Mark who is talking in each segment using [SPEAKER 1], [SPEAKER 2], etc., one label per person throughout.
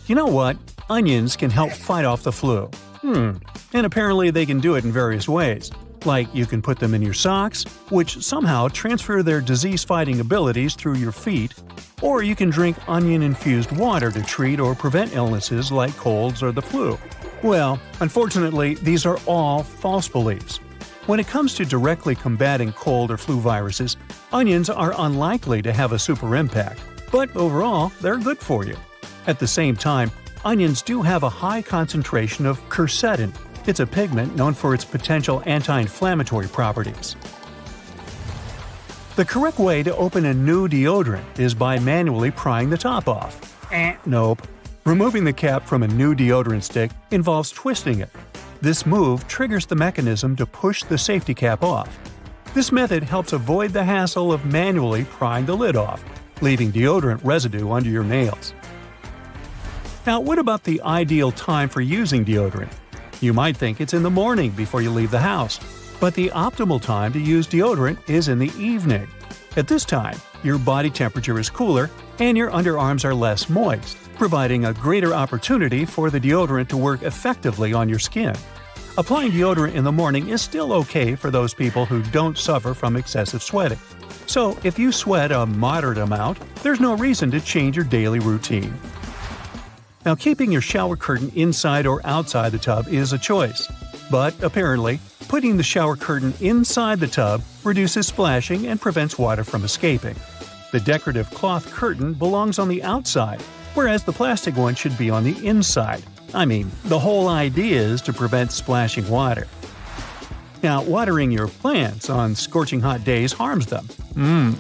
[SPEAKER 1] You know what? Onions can help fight off the flu. And apparently they can do it in various ways. Like you can put them in your socks, which somehow transfer their disease-fighting abilities through your feet, or you can drink onion-infused water to treat or prevent illnesses like colds or the flu. Well, unfortunately, these are all false beliefs. When it comes to directly combating cold or flu viruses, onions are unlikely to have a super impact, but overall, they're good for you. At the same time, onions do have a high concentration of quercetin. It's a pigment known for its potential anti-inflammatory properties. The correct way to open a new deodorant is by manually prying the top off. Nope. Removing the cap from a new deodorant stick involves twisting it. This move triggers the mechanism to push the safety cap off. This method helps avoid the hassle of manually prying the lid off, leaving deodorant residue under your nails. Now, what about the ideal time for using deodorant? You might think it's in the morning before you leave the house, but the optimal time to use deodorant is in the evening. At this time, your body temperature is cooler and your underarms are less moist, providing a greater opportunity for the deodorant to work effectively on your skin. Applying deodorant in the morning is still okay for those people who don't suffer from excessive sweating. So, if you sweat a moderate amount, there's no reason to change your daily routine. Now, keeping your shower curtain inside or outside the tub is a choice. But apparently, putting the shower curtain inside the tub reduces splashing and prevents water from escaping. The decorative cloth curtain belongs on the outside, whereas the plastic one should be on the inside. I mean, the whole idea is to prevent splashing water. Now, watering your plants on scorching hot days harms them.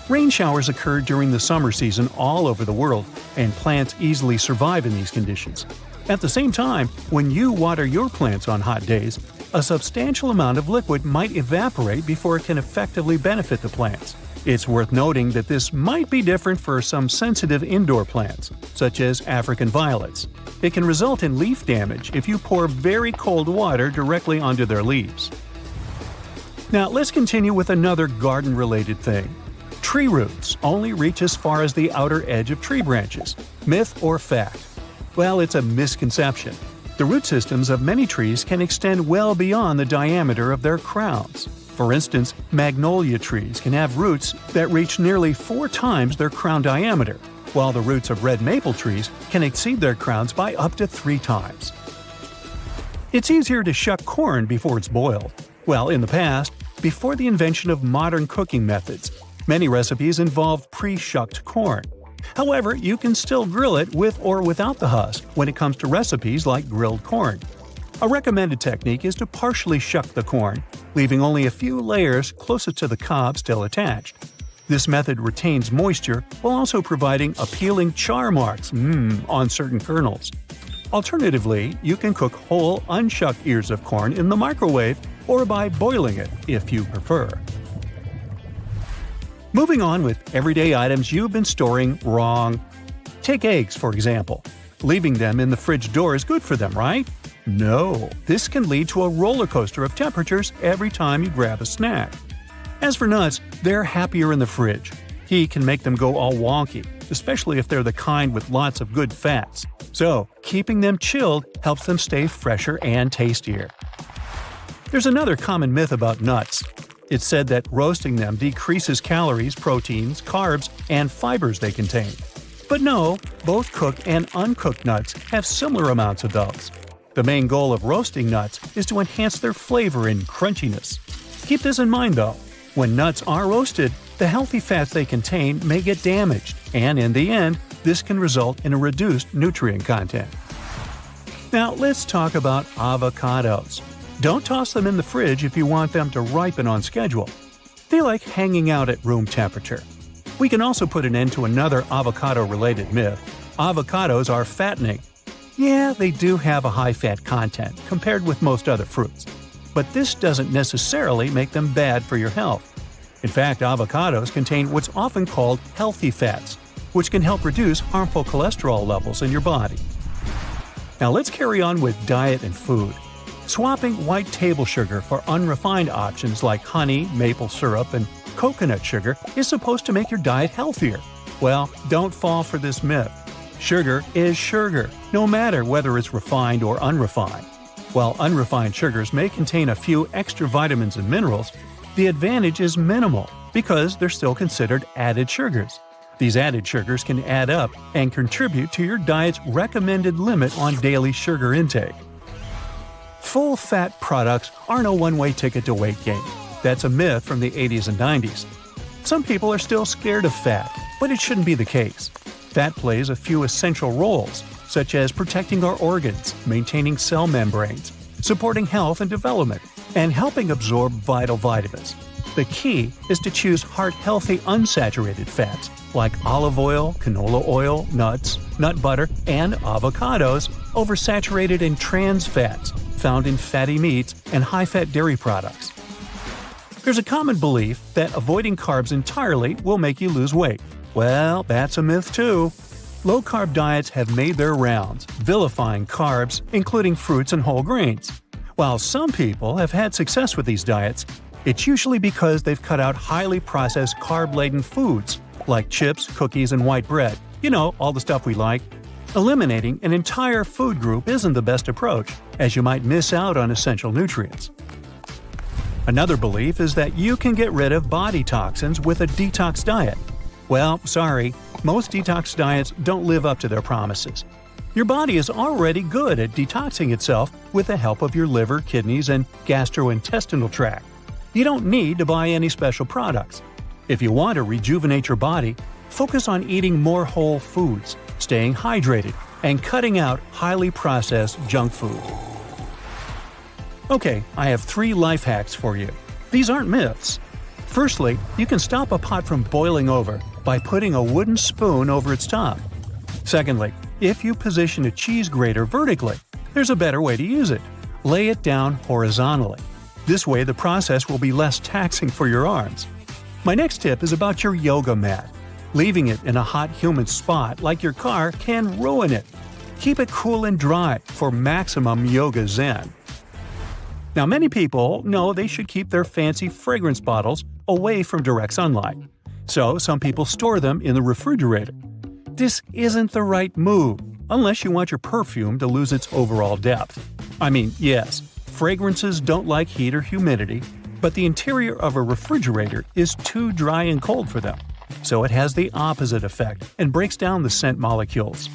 [SPEAKER 1] Rain showers occur during the summer season all over the world, and plants easily survive in these conditions. At the same time, when you water your plants on hot days, a substantial amount of liquid might evaporate before it can effectively benefit the plants. It's worth noting that this might be different for some sensitive indoor plants, such as African violets. It can result in leaf damage if you pour very cold water directly onto their leaves. Now, let's continue with another garden-related thing. Tree roots only reach as far as the outer edge of tree branches. Myth or fact? Well, it's a misconception. The root systems of many trees can extend well beyond the diameter of their crowns. For instance, magnolia trees can have roots that reach nearly 4 times their crown diameter, while the roots of red maple trees can exceed their crowns by up to 3 times. It's easier to shuck corn before it's boiled. Well, in the past, before the invention of modern cooking methods, many recipes involved pre-shucked corn. However, you can still grill it with or without the husk when it comes to recipes like grilled corn. A recommended technique is to partially shuck the corn, leaving only a few layers closest to the cob still attached. This method retains moisture while also providing appealing char marks on certain kernels. Alternatively, you can cook whole, unshucked ears of corn in the microwave or by boiling it, if you prefer. Moving on with everyday items you've been storing wrong. Take eggs, for example. Leaving them in the fridge door is good for them, right? No, this can lead to a roller coaster of temperatures every time you grab a snack. As for nuts, they're happier in the fridge. Heat can make them go all wonky, especially if they're the kind with lots of good fats. So, keeping them chilled helps them stay fresher and tastier. There's another common myth about nuts. It's said that roasting them decreases calories, proteins, carbs, and fibers they contain. But no, both cooked and uncooked nuts have similar amounts of those. The main goal of roasting nuts is to enhance their flavor and crunchiness. Keep this in mind though. When nuts are roasted, the healthy fats they contain may get damaged, and in the end, this can result in a reduced nutrient content. Now let's talk about avocados. Don't toss them in the fridge if you want them to ripen on schedule. They like hanging out at room temperature. We can also put an end to another avocado-related myth. Avocados are fattening. Yeah, they do have a high fat content compared with most other fruits. But this doesn't necessarily make them bad for your health. In fact, avocados contain what's often called healthy fats, which can help reduce harmful cholesterol levels in your body. Now let's carry on with diet and food. Swapping white table sugar for unrefined options like honey, maple syrup, and coconut sugar is supposed to make your diet healthier. Well, don't fall for this myth. Sugar is sugar, no matter whether it's refined or unrefined. While unrefined sugars may contain a few extra vitamins and minerals, the advantage is minimal because they're still considered added sugars. These added sugars can add up and contribute to your diet's recommended limit on daily sugar intake. Full-fat products aren't a one-way ticket to weight gain. That's a myth from the 80s and 90s. Some people are still scared of fat, but it shouldn't be the case. Fat plays a few essential roles, such as protecting our organs, maintaining cell membranes, supporting health and development, and helping absorb vital vitamins. The key is to choose heart-healthy unsaturated fats like olive oil, canola oil, nuts, nut butter, and avocados over saturated and trans fats found in fatty meats and high-fat dairy products. There's a common belief that avoiding carbs entirely will make you lose weight. Well, that's a myth too. Low-carb diets have made their rounds, vilifying carbs, including fruits and whole grains. While some people have had success with these diets, it's usually because they've cut out highly processed carb-laden foods like chips, cookies, and white bread. You know, all the stuff we like. Eliminating an entire food group isn't the best approach, as you might miss out on essential nutrients. Another belief is that you can get rid of body toxins with a detox diet. Well, sorry, most detox diets don't live up to their promises. Your body is already good at detoxing itself with the help of your liver, kidneys, and gastrointestinal tract. You don't need to buy any special products. If you want to rejuvenate your body, focus on eating more whole foods, staying hydrated, and cutting out highly processed junk food. Okay, I have 3 life hacks for you. These aren't myths. Firstly, you can stop a pot from boiling over by putting a wooden spoon over its top. Secondly, if you position a cheese grater vertically, there's a better way to use it. Lay it down horizontally. This way the process will be less taxing for your arms. My next tip is about your yoga mat. Leaving it in a hot, humid spot like your car can ruin it. Keep it cool and dry for maximum yoga zen. Now, many people know they should keep their fancy fragrance bottles away from direct sunlight. So, some people store them in the refrigerator. This isn't the right move, unless you want your perfume to lose its overall depth. I mean, yes, fragrances don't like heat or humidity, but the interior of a refrigerator is too dry and cold for them. So it has the opposite effect and breaks down the scent molecules.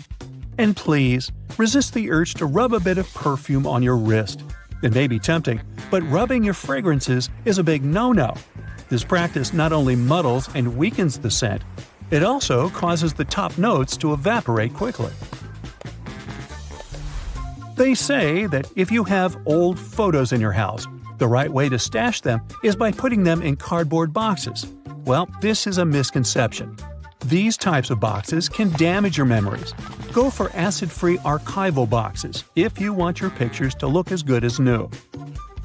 [SPEAKER 1] And please, resist the urge to rub a bit of perfume on your wrist. It may be tempting, but rubbing your fragrances is a big no-no. This practice not only muddles and weakens the scent, it also causes the top notes to evaporate quickly. They say that if you have old photos in your house, the right way to stash them is by putting them in cardboard boxes. Well, this is a misconception. These types of boxes can damage your memories. Go for acid-free archival boxes if you want your pictures to look as good as new.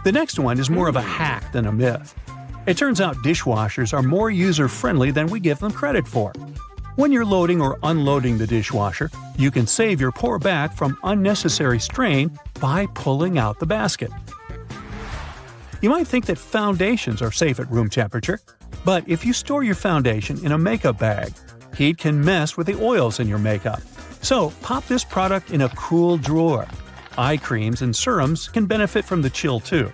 [SPEAKER 1] The next one is more of a hack than a myth. It turns out dishwashers are more user-friendly than we give them credit for. When you're loading or unloading the dishwasher, you can save your poor back from unnecessary strain by pulling out the basket. You might think that foundations are safe at room temperature, but if you store your foundation in a makeup bag, heat can mess with the oils in your makeup. So pop this product in a cool drawer. Eye creams and serums can benefit from the chill too.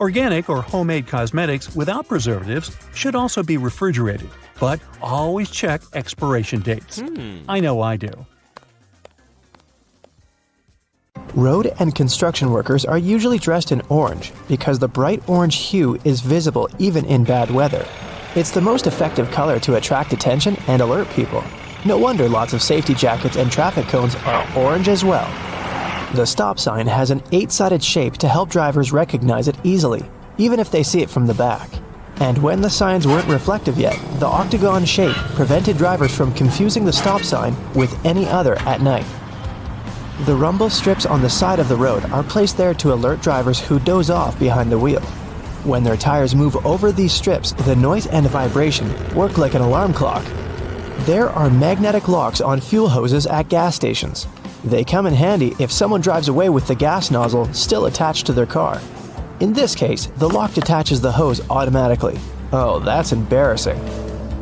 [SPEAKER 1] Organic or homemade cosmetics without preservatives should also be refrigerated, but always check expiration dates. I know I do.
[SPEAKER 2] Road and construction workers are usually dressed in orange because the bright orange hue is visible even in bad weather. It's the most effective color to attract attention and alert people. No wonder lots of safety jackets and traffic cones are orange as well. The stop sign has an 8-sided shape to help drivers recognize it easily, even if they see it from the back. And when the signs weren't reflective yet, the octagon shape prevented drivers from confusing the stop sign with any other at night. The rumble strips on the side of the road are placed there to alert drivers who doze off behind the wheel. When their tires move over these strips, the noise and vibration work like an alarm clock. There are magnetic locks on fuel hoses at gas stations. They come in handy if someone drives away with the gas nozzle still attached to their car. In this case, the lock detaches the hose automatically. Oh, that's embarrassing.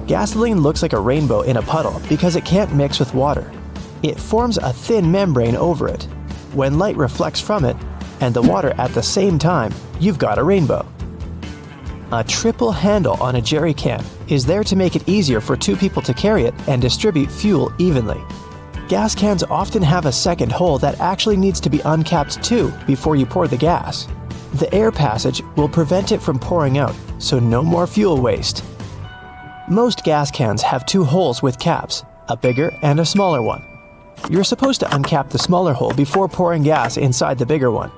[SPEAKER 2] Gasoline looks like a rainbow in a puddle because it can't mix with water. It forms a thin membrane over it. When light reflects from it and the water at the same time, you've got a rainbow. A triple handle on a jerry can is there to make it easier for two people to carry it and distribute fuel evenly. Gas cans often have a second hole that actually needs to be uncapped too before you pour the gas. The air passage will prevent it from pouring out, so no more fuel waste. Most gas cans have two holes with caps, a bigger and a smaller one. You're supposed to uncap the smaller hole before pouring gas inside the bigger one.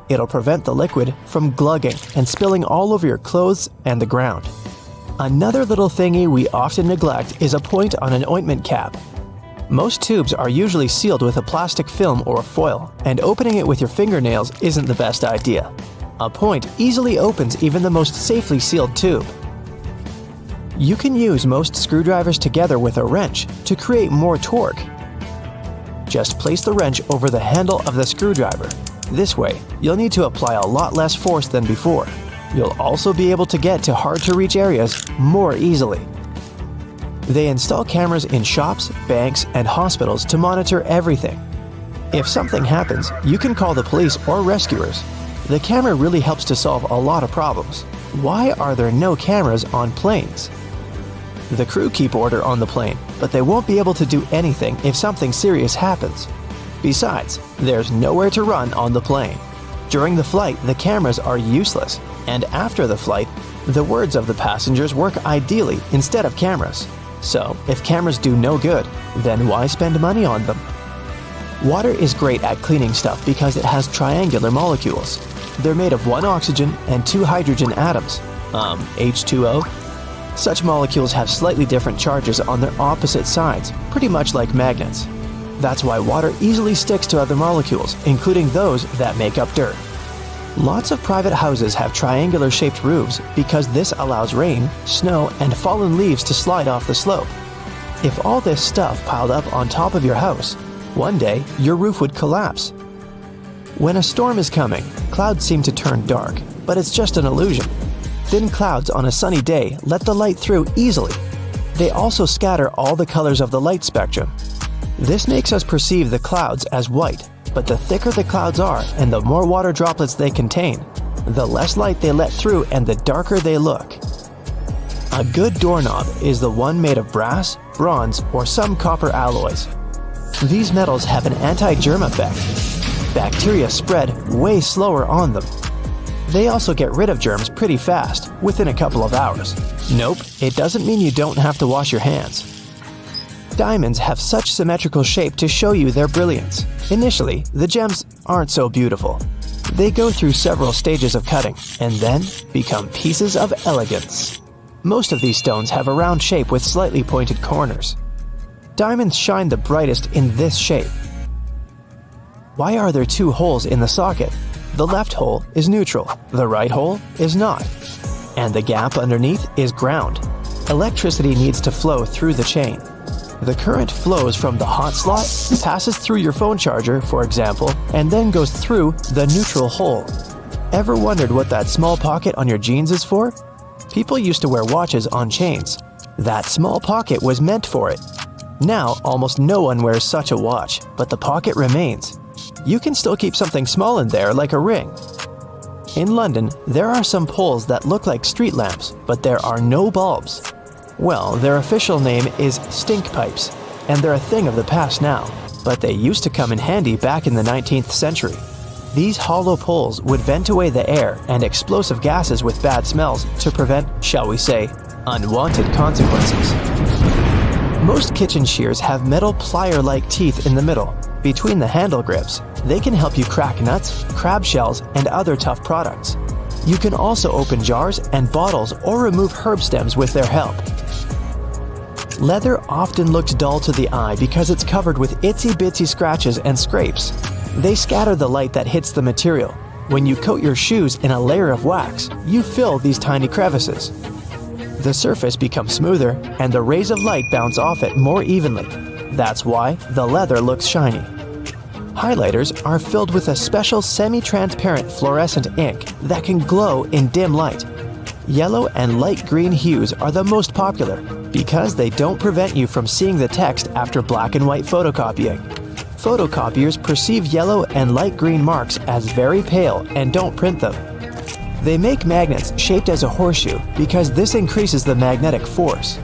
[SPEAKER 2] It'll prevent the liquid from glugging and spilling all over your clothes and the ground. Another little thingy we often neglect is a point on an ointment cap. Most tubes are usually sealed with a plastic film or foil, and opening it with your fingernails isn't the best idea. A point easily opens even the most safely sealed tube. You can use most screwdrivers together with a wrench to create more torque. Just place the wrench over the handle of the screwdriver. This way, you'll need to apply a lot less force than before. You'll also be able to get to hard-to-reach areas more easily. They install cameras in shops, banks, and hospitals to monitor everything. If something happens, you can call the police or rescuers. The camera really helps to solve a lot of problems. Why are there no cameras on planes? The crew keep order on the plane, but they won't be able to do anything if something serious happens. Besides, there's nowhere to run on the plane. During the flight, the cameras are useless, and after the flight, the words of the passengers work ideally instead of cameras. So, if cameras do no good, then why spend money on them? Water is great at cleaning stuff because it has triangular molecules. They're made of one oxygen and two hydrogen atoms, H2O. Such molecules have slightly different charges on their opposite sides, pretty much like magnets. That's why water easily sticks to other molecules, including those that make up dirt. Lots of private houses have triangular-shaped roofs because this allows rain, snow, and fallen leaves to slide off the slope. If all this stuff piled up on top of your house, one day your roof would collapse. When a storm is coming, clouds seem to turn dark, but it's just an illusion. Thin clouds on a sunny day let the light through easily. They also scatter all the colors of the light spectrum. This makes us perceive the clouds as white, but the thicker the clouds are and the more water droplets they contain, the less light they let through and the darker they look. A good doorknob is the one made of brass, bronze, or some copper alloys. These metals have an anti-germ effect. Bacteria spread way slower on them. They also get rid of germs pretty fast, within a couple of hours. Nope, it doesn't mean you don't have to wash your hands. Diamonds have such symmetrical shape to show you their brilliance. Initially, the gems aren't so beautiful. They go through several stages of cutting, and then become pieces of elegance. Most of these stones have a round shape with slightly pointed corners. Diamonds shine the brightest in this shape. Why are there two holes in the socket? The left hole is neutral, the right hole is not. And the gap underneath is ground. Electricity needs to flow through the chain. The current flows from the hot slot, passes through your phone charger, for example, and then goes through the neutral hole. Ever wondered what that small pocket on your jeans is for? People used to wear watches on chains. That small pocket was meant for it. Now, almost no one wears such a watch, but the pocket remains. You can still keep something small in there, like a ring. In London, there are some poles that look like street lamps, but there are no bulbs. Well, their official name is stink pipes, and they're a thing of the past now, but they used to come in handy back in the 19th century. These hollow poles would vent away the air and explosive gases with bad smells to prevent, shall we say, unwanted consequences. Most kitchen shears have metal plier-like teeth in the middle, between the handle grips. They can help you crack nuts, crab shells, and other tough products. You can also open jars and bottles or remove herb stems with their help. Leather often looks dull to the eye because it's covered with itsy-bitsy scratches and scrapes. They scatter the light that hits the material. When you coat your shoes in a layer of wax, you fill these tiny crevices. The surface becomes smoother and the rays of light bounce off it more evenly. That's why the leather looks shiny. Highlighters are filled with a special semi-transparent fluorescent ink that can glow in dim light. yellow and light green hues are the most popular because they don't prevent you from seeing the text after black and white photocopying. Photocopiers perceive yellow and light green marks as very pale and don't print them. They make magnets shaped as a horseshoe because this increases the magnetic force.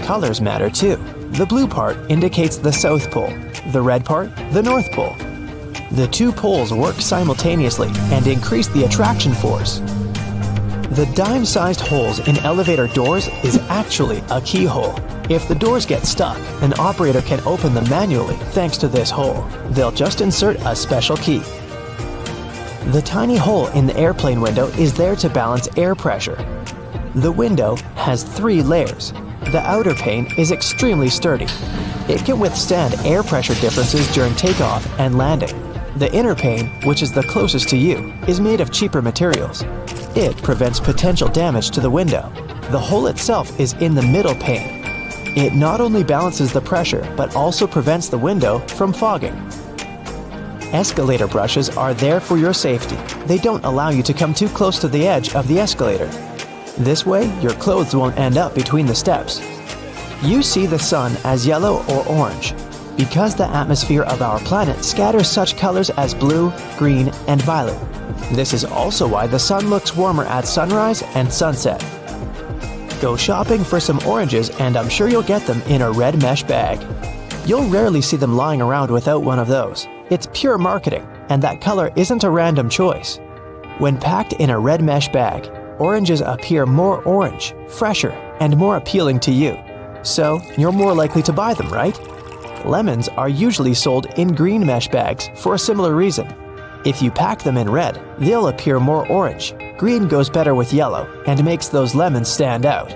[SPEAKER 2] Colors matter too. The blue part indicates the South Pole, the red part, the North Pole. The two poles work simultaneously and increase the attraction force. The dime-sized holes in elevator doors is actually a keyhole. If the doors get stuck, an operator can open them manually thanks to this hole. They'll just insert a special key. The tiny hole in the airplane window is there to balance air pressure. The window has 3 layers. The outer pane is extremely sturdy. It can withstand air pressure differences during takeoff and landing. The inner pane, which is the closest to you, is made of cheaper materials. It prevents potential damage to the window. The hole itself is in the middle pane. It not only balances the pressure, but also prevents the window from fogging. Escalator brushes are there for your safety. They don't allow you to come too close to the edge of the escalator. This way, your clothes won't end up between the steps. You see the sun as yellow or orange because the atmosphere of our planet scatters such colors as blue, green, and violet. This is also why the sun looks warmer at sunrise and sunset. Go shopping for some oranges and I'm sure you'll get them in a red mesh bag. You'll rarely see them lying around without one of those. It's pure marketing, and that color isn't a random choice. When packed in a red mesh bag, oranges appear more orange, fresher, and more appealing to you. So, you're more likely to buy them, right? Lemons are usually sold in green mesh bags for a similar reason. If you pack them in red, they'll appear more orange. Green goes better with yellow and makes those lemons stand out.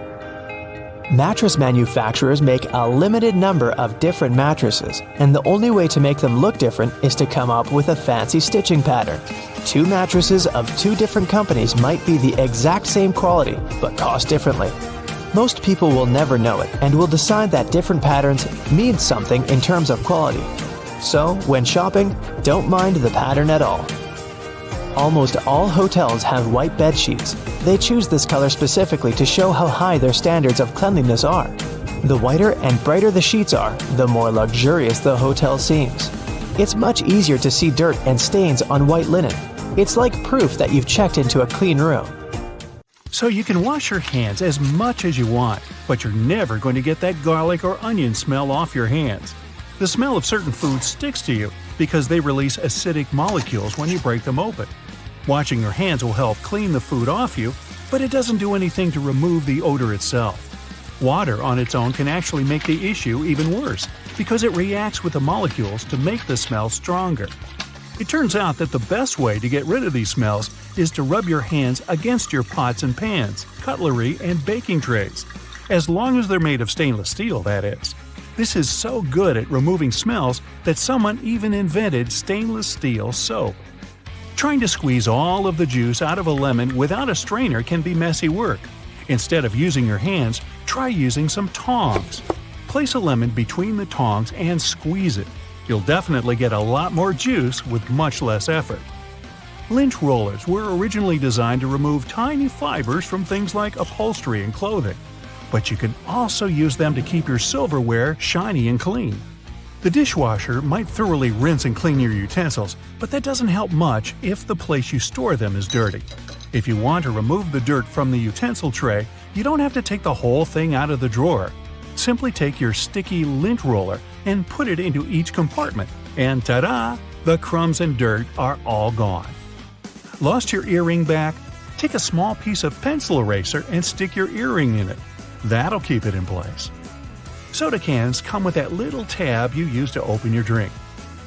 [SPEAKER 2] Mattress manufacturers make a limited number of different mattresses, and the only way to make them look different is to come up with a fancy stitching pattern. 2 mattresses of 2 different companies might be the exact same quality, but cost differently. Most people will never know it and will decide that different patterns mean something in terms of quality. So, when shopping, don't mind the pattern at all. Almost all hotels have white bed sheets. They choose this color specifically to show how high their standards of cleanliness are. The whiter and brighter the sheets are, the more luxurious the hotel seems. It's much easier to see dirt and stains on white linen. It's like proof that you've checked into a clean room.
[SPEAKER 1] So you can wash your hands as much as you want, but you're never going to get that garlic or onion smell off your hands. The smell of certain foods sticks to you because they release acidic molecules when you break them open. Washing your hands will help clean the food off you, but it doesn't do anything to remove the odor itself. Water on its own can actually make the issue even worse because it reacts with the molecules to make the smell stronger. It turns out that the best way to get rid of these smells is to rub your hands against your pots and pans, cutlery, and baking trays. As long as they're made of stainless steel, that is. This is so good at removing smells that someone even invented stainless steel soap. Trying to squeeze all of the juice out of a lemon without a strainer can be messy work. Instead of using your hands, try using some tongs. Place a lemon between the tongs and squeeze it. You'll definitely get a lot more juice with much less effort. Lint rollers were originally designed to remove tiny fibers from things like upholstery and clothing. But you can also use them to keep your silverware shiny and clean. The dishwasher might thoroughly rinse and clean your utensils, but that doesn't help much if the place you store them is dirty. If you want to remove the dirt from the utensil tray, you don't have to take the whole thing out of the drawer. Simply take your sticky lint roller and put it into each compartment, and ta-da! The crumbs and dirt are all gone. Lost your earring back? Take a small piece of pencil eraser and stick your earring in it. That'll keep it in place. Soda cans come with that little tab you use to open your drink.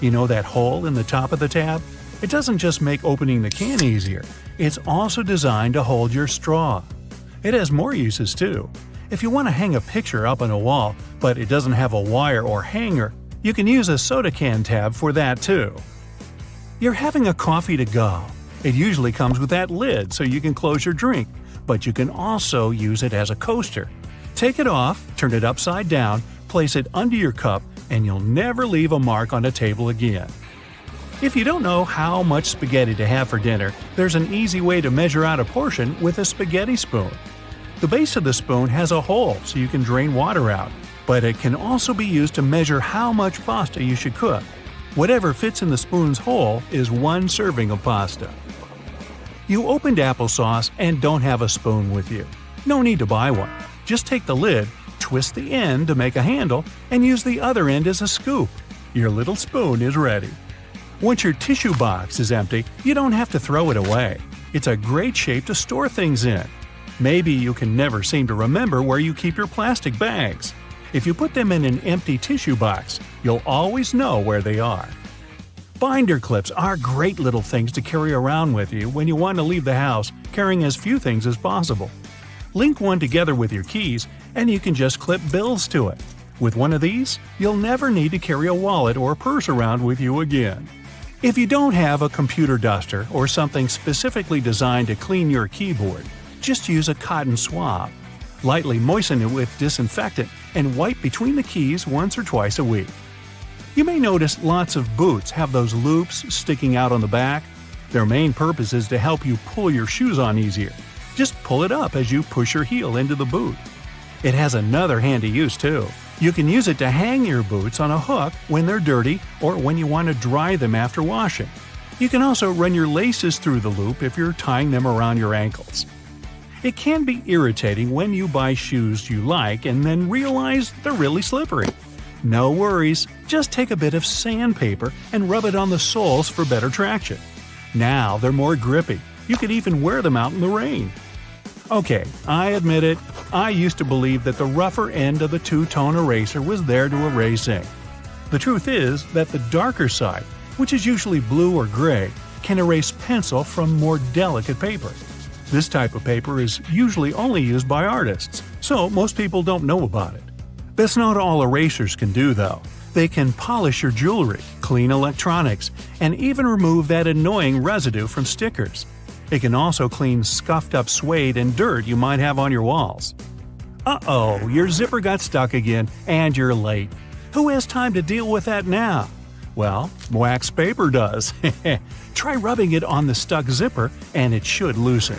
[SPEAKER 1] You know that hole in the top of the tab? It doesn't just make opening the can easier, it's also designed to hold your straw. It has more uses too. If you want to hang a picture up on a wall, but it doesn't have a wire or hanger, you can use a soda can tab for that too. You're having a coffee to go. It usually comes with that lid so you can close your drink, but you can also use it as a coaster. Take it off, turn it upside down, place it under your cup, and you'll never leave a mark on a table again. If you don't know how much spaghetti to have for dinner, there's an easy way to measure out a portion with a spaghetti spoon. The base of the spoon has a hole so you can drain water out, but it can also be used to measure how much pasta you should cook. Whatever fits in the spoon's hole is 1 serving of pasta. You opened applesauce and don't have a spoon with you. No need to buy one. Just take the lid, twist the end to make a handle, and use the other end as a scoop. Your little spoon is ready. Once your tissue box is empty, you don't have to throw it away. It's a great shape to store things in. Maybe you can never seem to remember where you keep your plastic bags. If you put them in an empty tissue box, you'll always know where they are. Binder clips are great little things to carry around with you when you want to leave the house carrying as few things as possible. Link one together with your keys, and you can just clip bills to it. With one of these, you'll never need to carry a wallet or purse around with you again. If you don't have a computer duster or something specifically designed to clean your keyboard, just use a cotton swab. Lightly moisten it with disinfectant and wipe between the keys once or twice a week. You may notice lots of boots have those loops sticking out on the back. Their main purpose is to help you pull your shoes on easier. Just pull it up as you push your heel into the boot. It has another handy use too. You can use it to hang your boots on a hook when they're dirty or when you want to dry them after washing. You can also run your laces through the loop if you're tying them around your ankles. It can be irritating when you buy shoes you like and then realize they're really slippery. No worries, just take a bit of sandpaper and rub it on the soles for better traction. Now they're more grippy. You could even wear them out in the rain. Okay, I admit it, I used to believe that the rougher end of the two-tone eraser was there to erase ink. The truth is that the darker side, which is usually blue or gray, can erase pencil from more delicate paper. This type of paper is usually only used by artists, so most people don't know about it. That's not all erasers can do though. They can polish your jewelry, clean electronics, and even remove that annoying residue from stickers. It can also clean scuffed up suede and dirt you might have on your walls. Uh-oh, your zipper got stuck again, and you're late. Who has time to deal with that now? Well, wax paper does. Try rubbing it on the stuck zipper, and it should loosen.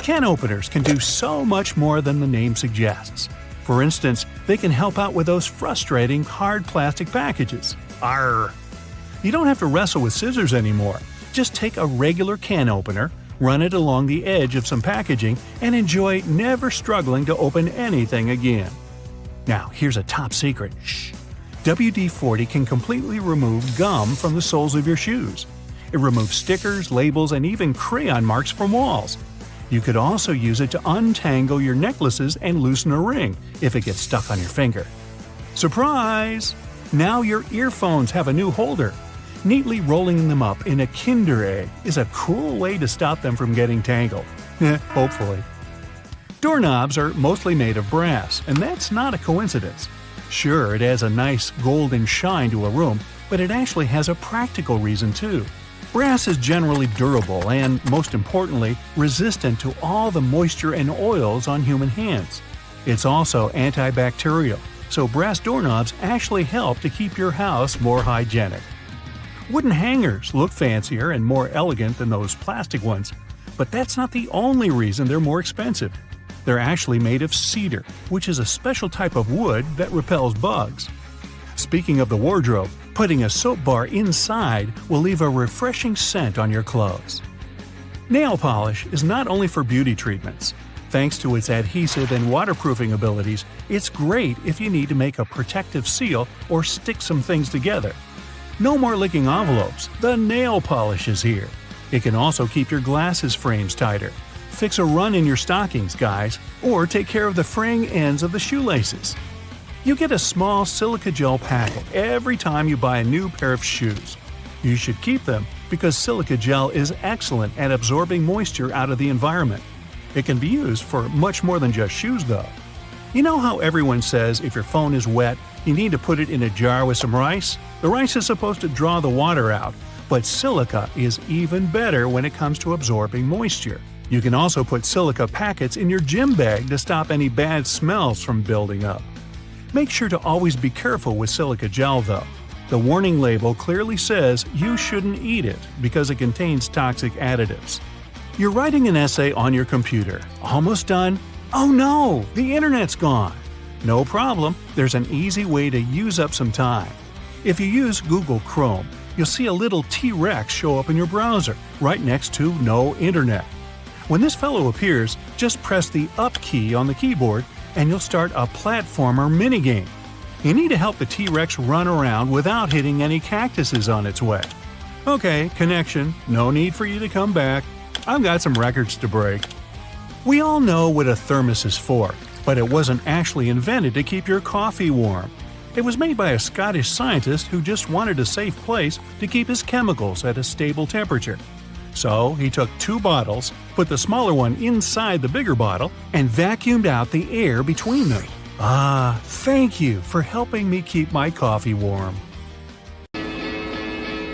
[SPEAKER 1] Can openers can do so much more than the name suggests. For instance, they can help out with those frustrating hard plastic packages. Arrgh! You don't have to wrestle with scissors anymore. Just take a regular can opener, run it along the edge of some packaging, and enjoy never struggling to open anything again. Now, here's a top secret. Shh! WD-40 can completely remove gum from the soles of your shoes. It removes stickers, labels, and even crayon marks from walls. You could also use it to untangle your necklaces and loosen a ring if it gets stuck on your finger. Surprise! Now your earphones have a new holder. Neatly rolling them up in a Kinder Egg is a cool way to stop them from getting tangled. Hopefully. Doorknobs are mostly made of brass, and that's not a coincidence. Sure, it adds a nice golden shine to a room, but it actually has a practical reason too. Brass is generally durable and, most importantly, resistant to all the moisture and oils on human hands. It's also antibacterial, so brass doorknobs actually help to keep your house more hygienic. Wooden hangers look fancier and more elegant than those plastic ones, but that's not the only reason they're more expensive. They're actually made of cedar, which is a special type of wood that repels bugs. Speaking of the wardrobe, putting a soap bar inside will leave a refreshing scent on your clothes. Nail polish is not only for beauty treatments. Thanks to its adhesive and waterproofing abilities, it's great if you need to make a protective seal or stick some things together. No more licking envelopes, the nail polish is here. It can also keep your glasses frames tighter, fix a run in your stockings, guys, or take care of the fraying ends of the shoelaces. You get a small silica gel packet every time you buy a new pair of shoes. You should keep them because silica gel is excellent at absorbing moisture out of the environment. It can be used for much more than just shoes though. You know how everyone says if your phone is wet, you need to put it in a jar with some rice? The rice is supposed to draw the water out, but silica is even better when it comes to absorbing moisture. You can also put silica packets in your gym bag to stop any bad smells from building up. Make sure to always be careful with silica gel though. The warning label clearly says you shouldn't eat it because it contains toxic additives. You're writing an essay on your computer. Almost done? Oh no, the internet's gone. No problem, there's an easy way to use up some time. If you use Google Chrome, you'll see a little T-Rex show up in your browser, right next to No Internet. When this fellow appears, just press the Up key on the keyboard and you'll start a platformer minigame. You need to help the T-Rex run around without hitting any cactuses on its way. Okay, connection, no need for you to come back. I've got some records to break. We all know what a thermos is for, but it wasn't actually invented to keep your coffee warm. It was made by a Scottish scientist who just wanted a safe place to keep his chemicals at a stable temperature. So he took 2 bottles, put the smaller one inside the bigger bottle, and vacuumed out the air between them. Ah, thank you for helping me keep my coffee warm.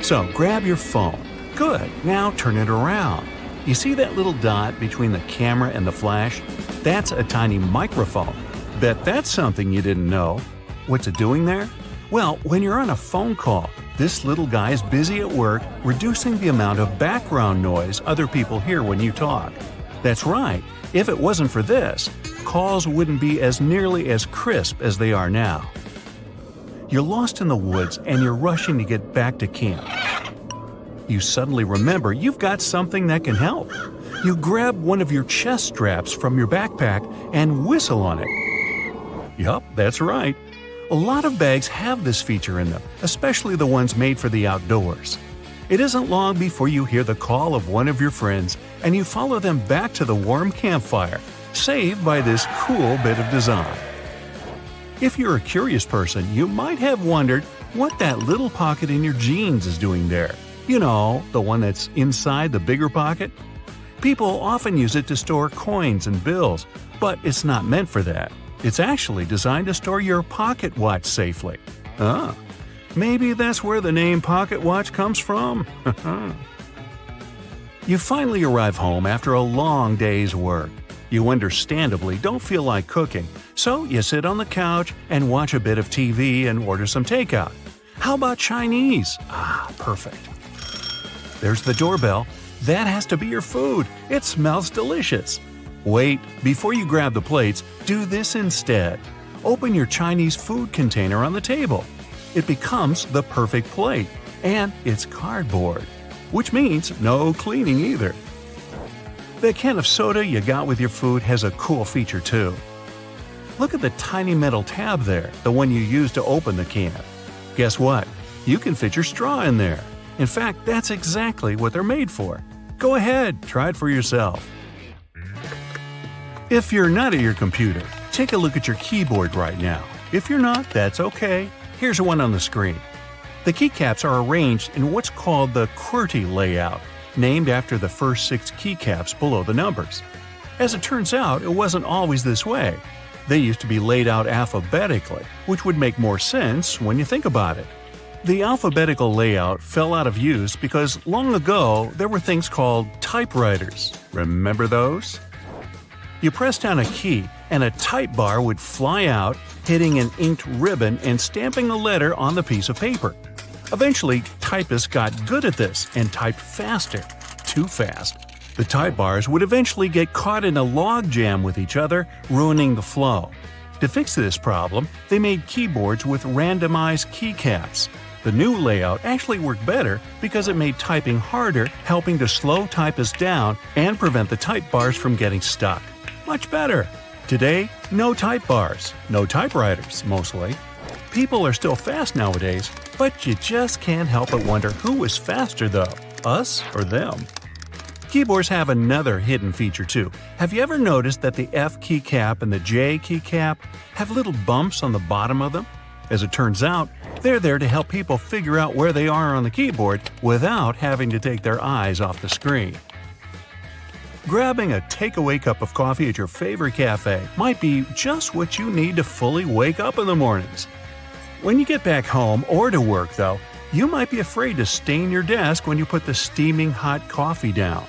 [SPEAKER 1] So grab your phone. Good, now turn it around. You see that little dot between the camera and the flash? That's a tiny microphone. Bet that's something you didn't know. What's it doing there? Well, when you're on a phone call, this little guy is busy at work reducing the amount of background noise other people hear when you talk. That's right, if it wasn't for this, calls wouldn't be as nearly as crisp as they are now. You're lost in the woods and you're rushing to get back to camp. You suddenly remember you've got something that can help. You grab one of your chest straps from your backpack and whistle on it. Yup, that's right. A lot of bags have this feature in them, especially the ones made for the outdoors. It isn't long before you hear the call of one of your friends and you follow them back to the warm campfire, saved by this cool bit of design. If you're a curious person, you might have wondered what that little pocket in your jeans is doing there. You know, the one that's inside the bigger pocket? People often use it to store coins and bills, but it's not meant for that. It's actually designed to store your pocket watch safely. Ah, maybe that's where the name pocket watch comes from. You finally arrive home after a long day's work. You understandably don't feel like cooking, so you sit on the couch and watch a bit of TV and order some takeout. How about Chinese? Ah, perfect. There's the doorbell. That has to be your food. It smells delicious. Wait, before you grab the plates, do this instead. Open your Chinese food container on the table. It becomes the perfect plate, and it's cardboard, which means no cleaning either. The can of soda you got with your food has a cool feature too. Look at the tiny metal tab there, the one you use to open the can. Guess what? You can fit your straw in there. In fact, that's exactly what they're made for. Go ahead, try it for yourself. If you're not at your computer, take a look at your keyboard right now. If you're not, that's okay. Here's one on the screen. The keycaps are arranged in what's called the QWERTY layout, named after the first 6 keycaps below the numbers. As it turns out, it wasn't always this way. They used to be laid out alphabetically, which would make more sense when you think about it. The alphabetical layout fell out of use because long ago there were things called typewriters. Remember those? You press down a key and a type bar would fly out, hitting an inked ribbon and stamping a letter on the piece of paper. Eventually, typists got good at this and typed faster. Too fast. The type bars would eventually get caught in a log jam with each other, ruining the flow. To fix this problem, they made keyboards with randomized keycaps. The new layout actually worked better because it made typing harder, helping to slow typists down and prevent the type bars from getting stuck. Much better. Today, no type bars, no typewriters, mostly. People are still fast nowadays, but you just can't help but wonder who is faster though, us or them. Keyboards have another hidden feature too. Have you ever noticed that the F keycap and the J keycap have little bumps on the bottom of them? As it turns out, they're there to help people figure out where they are on the keyboard without having to take their eyes off the screen. Grabbing a takeaway cup of coffee at your favorite cafe might be just what you need to fully wake up in the mornings. When you get back home or to work, though, you might be afraid to stain your desk when you put the steaming hot coffee down.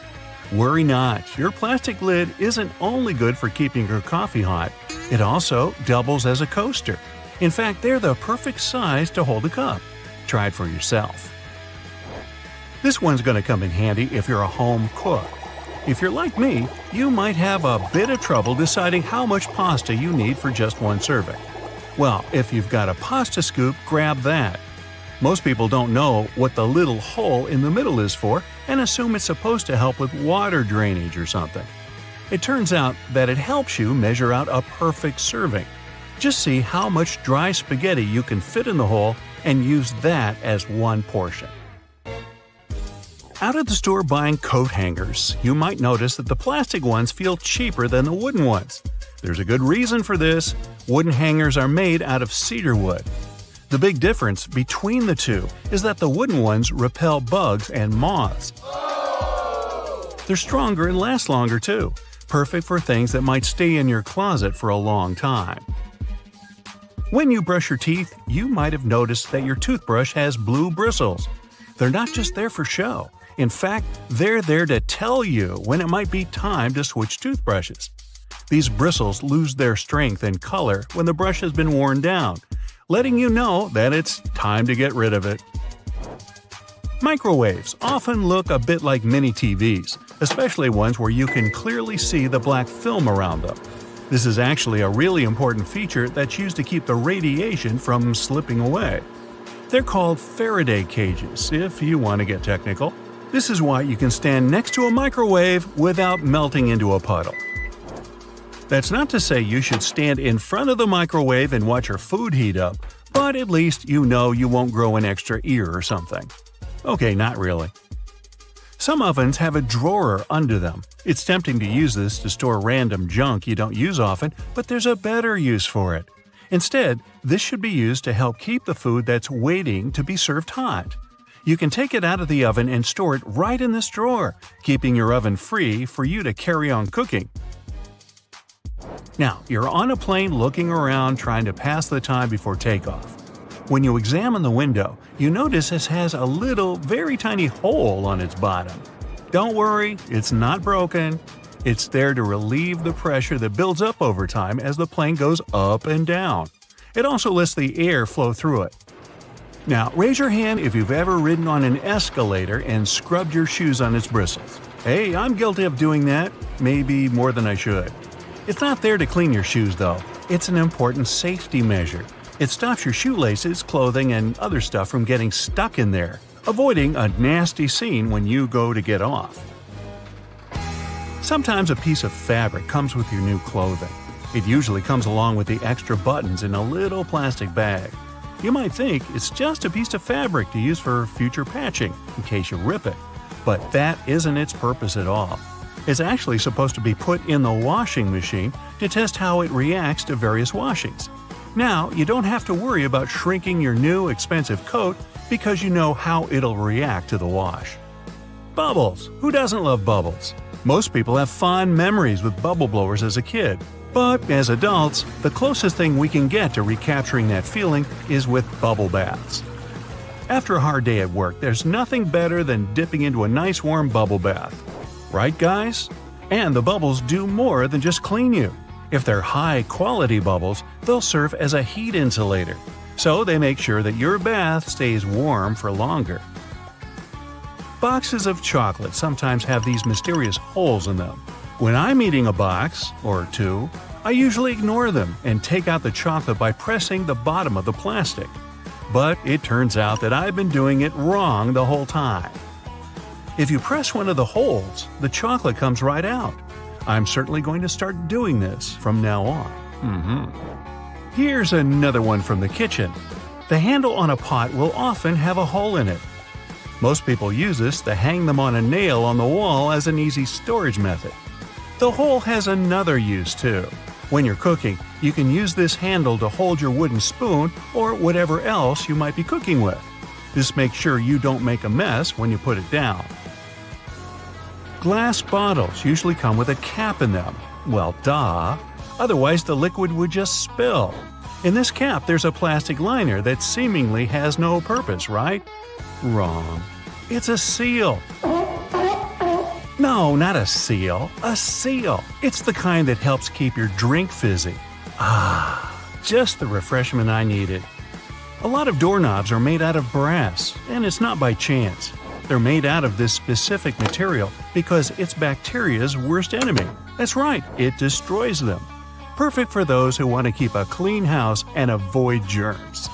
[SPEAKER 1] Worry not, your plastic lid isn't only good for keeping your coffee hot, it also doubles as a coaster. In fact, they're the perfect size to hold a cup. Try it for yourself. This one's going to come in handy if you're a home cook. If you're like me, you might have a bit of trouble deciding how much pasta you need for just one serving. Well, if you've got a pasta scoop, grab that. Most people don't know what the little hole in the middle is for and assume it's supposed to help with water drainage or something. It turns out that it helps you measure out a perfect serving. Just see how much dry spaghetti you can fit in the hole and use that as one portion. Out at the store buying coat hangers, you might notice that the plastic ones feel cheaper than the wooden ones. There's a good reason for this. Wooden hangers are made out of cedar wood. The big difference between the two is that the wooden ones repel bugs and moths. They're stronger and last longer too, perfect for things that might stay in your closet for a long time. When you brush your teeth, you might have noticed that your toothbrush has blue bristles. They're not just there for show. In fact, they're there to tell you when it might be time to switch toothbrushes. These bristles lose their strength and color when the brush has been worn down, letting you know that it's time to get rid of it. Microwaves often look a bit like mini TVs, especially ones where you can clearly see the black film around them. This is actually a really important feature that's used to keep the radiation from slipping away. They're called Faraday cages, if you want to get technical. This is why you can stand next to a microwave without melting into a puddle. That's not to say you should stand in front of the microwave and watch your food heat up, but at least you know you won't grow an extra ear or something. Okay, not really. Some ovens have a drawer under them. It's tempting to use this to store random junk you don't use often, but there's a better use for it. Instead, this should be used to help keep the food that's waiting to be served hot. You can take it out of the oven and store it right in this drawer, keeping your oven free for you to carry on cooking. Now, you're on a plane looking around trying to pass the time before takeoff. When you examine the window, you notice this has a little, very tiny hole on its bottom. Don't worry, it's not broken. It's there to relieve the pressure that builds up over time as the plane goes up and down. It also lets the air flow through it. Now, raise your hand if you've ever ridden on an escalator and scrubbed your shoes on its bristles. Hey, I'm guilty of doing that, maybe more than I should. It's not there to clean your shoes, though. It's an important safety measure. It stops your shoelaces, clothing, and other stuff from getting stuck in there, avoiding a nasty scene when you go to get off. Sometimes a piece of fabric comes with your new clothing. It usually comes along with the extra buttons in a little plastic bag. You might think it's just a piece of fabric to use for future patching, in case you rip it. But that isn't its purpose at all. It's actually supposed to be put in the washing machine to test how it reacts to various washings. Now, you don't have to worry about shrinking your new expensive coat because you know how it'll react to the wash. Bubbles! Who doesn't love bubbles? Most people have fond memories with bubble blowers as a kid. But as adults, the closest thing we can get to recapturing that feeling is with bubble baths. After a hard day at work, there's nothing better than dipping into a nice warm bubble bath. Right, guys? And the bubbles do more than just clean you. If they're high-quality bubbles, they'll serve as a heat insulator. So they make sure that your bath stays warm for longer. Boxes of chocolate sometimes have these mysterious holes in them. When I'm eating a box, or two, I usually ignore them and take out the chocolate by pressing the bottom of the plastic. But it turns out that I've been doing it wrong the whole time. If you press one of the holes, the chocolate comes right out. I'm certainly going to start doing this from now on. Here's another one from the kitchen. The handle on a pot will often have a hole in it. Most people use this to hang them on a nail on the wall as an easy storage method. The hole has another use too. When you're cooking, you can use this handle to hold your wooden spoon or whatever else you might be cooking with. This makes sure you don't make a mess when you put it down. Glass bottles usually come with a cap in them. Well, duh. Otherwise, the liquid would just spill. In this cap, there's a plastic liner that seemingly has no purpose, right? Wrong. It's a seal. No, not a seal. A seal. It's the kind that helps keep your drink fizzy. Just the refreshment I needed. A lot of doorknobs are made out of brass, and it's not by chance. They're made out of this specific material because it's bacteria's worst enemy. That's right, it destroys them. Perfect for those who want to keep a clean house and avoid germs.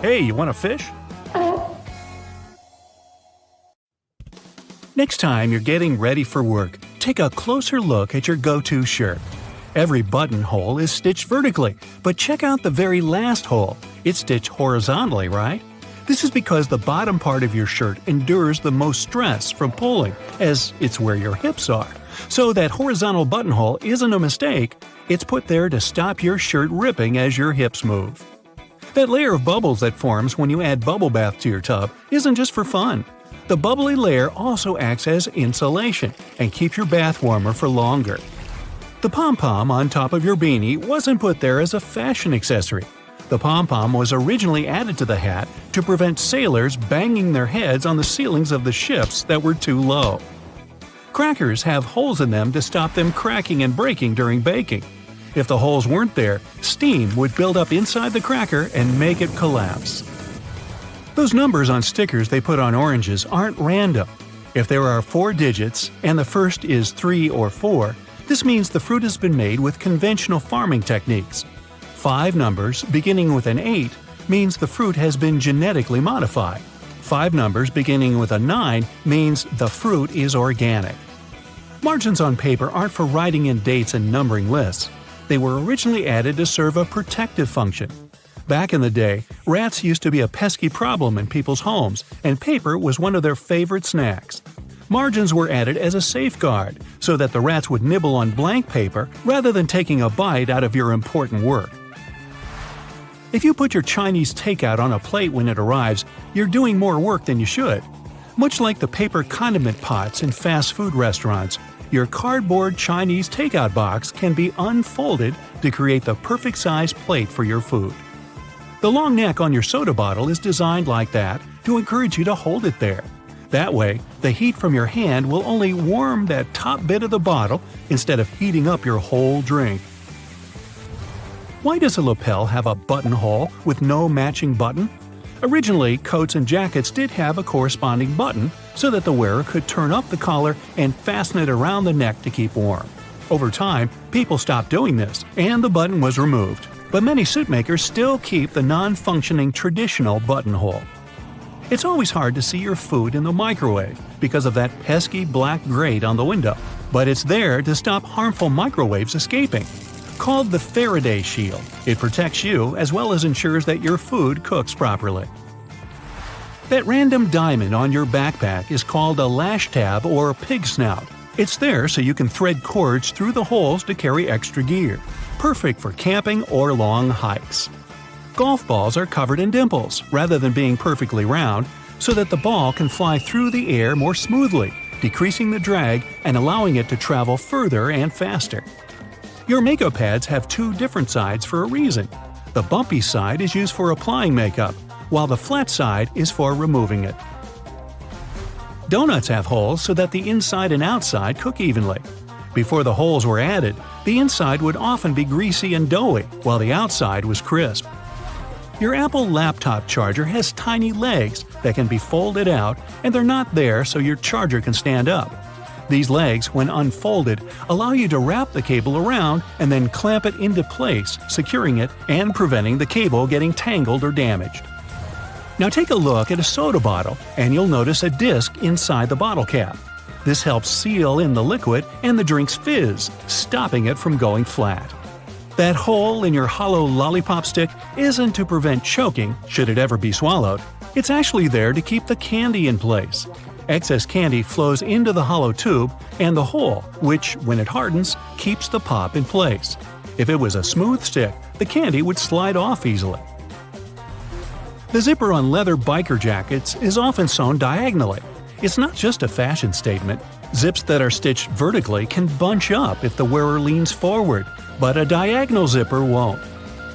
[SPEAKER 1] Hey, you want a fish? Next time you're getting ready for work, take a closer look at your go-to shirt. Every buttonhole is stitched vertically, but check out the very last hole. It's stitched horizontally, right? This is because the bottom part of your shirt endures the most stress from pulling, as it's where your hips are. So that horizontal buttonhole isn't a mistake, it's put there to stop your shirt ripping as your hips move. That layer of bubbles that forms when you add bubble bath to your tub isn't just for fun. The bubbly layer also acts as insulation and keeps your bath warmer for longer. The pom-pom on top of your beanie wasn't put there as a fashion accessory. The pom-pom was originally added to the hat to prevent sailors banging their heads on the ceilings of the ships that were too low. Crackers have holes in them to stop them cracking and breaking during baking. If the holes weren't there, steam would build up inside the cracker and make it collapse. Those numbers on stickers they put on oranges aren't random. If there are 4 digits and the first is 3 or 4, this means the fruit has been made with conventional farming techniques. 5 numbers beginning with an 8 means the fruit has been genetically modified. 5 numbers beginning with a 9 means the fruit is organic. Margins on paper aren't for writing in dates and numbering lists. They were originally added to serve a protective function. Back in the day, rats used to be a pesky problem in people's homes, and paper was one of their favorite snacks. Margins were added as a safeguard, so that the rats would nibble on blank paper rather than taking a bite out of your important work. If you put your Chinese takeout on a plate when it arrives, you're doing more work than you should. Much like the paper condiment pots in fast food restaurants, your cardboard Chinese takeout box can be unfolded to create the perfect size plate for your food. The long neck on your soda bottle is designed like that to encourage you to hold it there. That way, the heat from your hand will only warm that top bit of the bottle instead of heating up your whole drink. Why does a lapel have a buttonhole with no matching button? Originally, coats and jackets did have a corresponding button so that the wearer could turn up the collar and fasten it around the neck to keep warm. Over time, people stopped doing this, and the button was removed. But many suit makers still keep the non-functioning traditional buttonhole. It's always hard to see your food in the microwave because of that pesky black grate on the window, but it's there to stop harmful microwaves escaping. Called the Faraday Shield, it protects you as well as ensures that your food cooks properly. That random diamond on your backpack is called a lash tab or pig snout. It's there so you can thread cords through the holes to carry extra gear. Perfect for camping or long hikes. Golf balls are covered in dimples rather than being perfectly round, so that the ball can fly through the air more smoothly, decreasing the drag and allowing it to travel further and faster. Your makeup pads have 2 different sides for a reason. The bumpy side is used for applying makeup, while the flat side is for removing it. Donuts have holes so that the inside and outside cook evenly. Before the holes were added, the inside would often be greasy and doughy, while the outside was crisp. Your Apple laptop charger has tiny legs that can be folded out, and they're not there so your charger can stand up. These legs, when unfolded, allow you to wrap the cable around and then clamp it into place, securing it and preventing the cable getting tangled or damaged. Now take a look at a soda bottle, and you'll notice a disc inside the bottle cap. This helps seal in the liquid and the drink's fizz, stopping it from going flat. That hole in your hollow lollipop stick isn't to prevent choking, should it ever be swallowed. It's actually there to keep the candy in place. Excess candy flows into the hollow tube and the hole, which, when it hardens, keeps the pop in place. If it was a smooth stick, the candy would slide off easily. The zipper on leather biker jackets is often sewn diagonally. It's not just a fashion statement. Zips that are stitched vertically can bunch up if the wearer leans forward, but a diagonal zipper won't.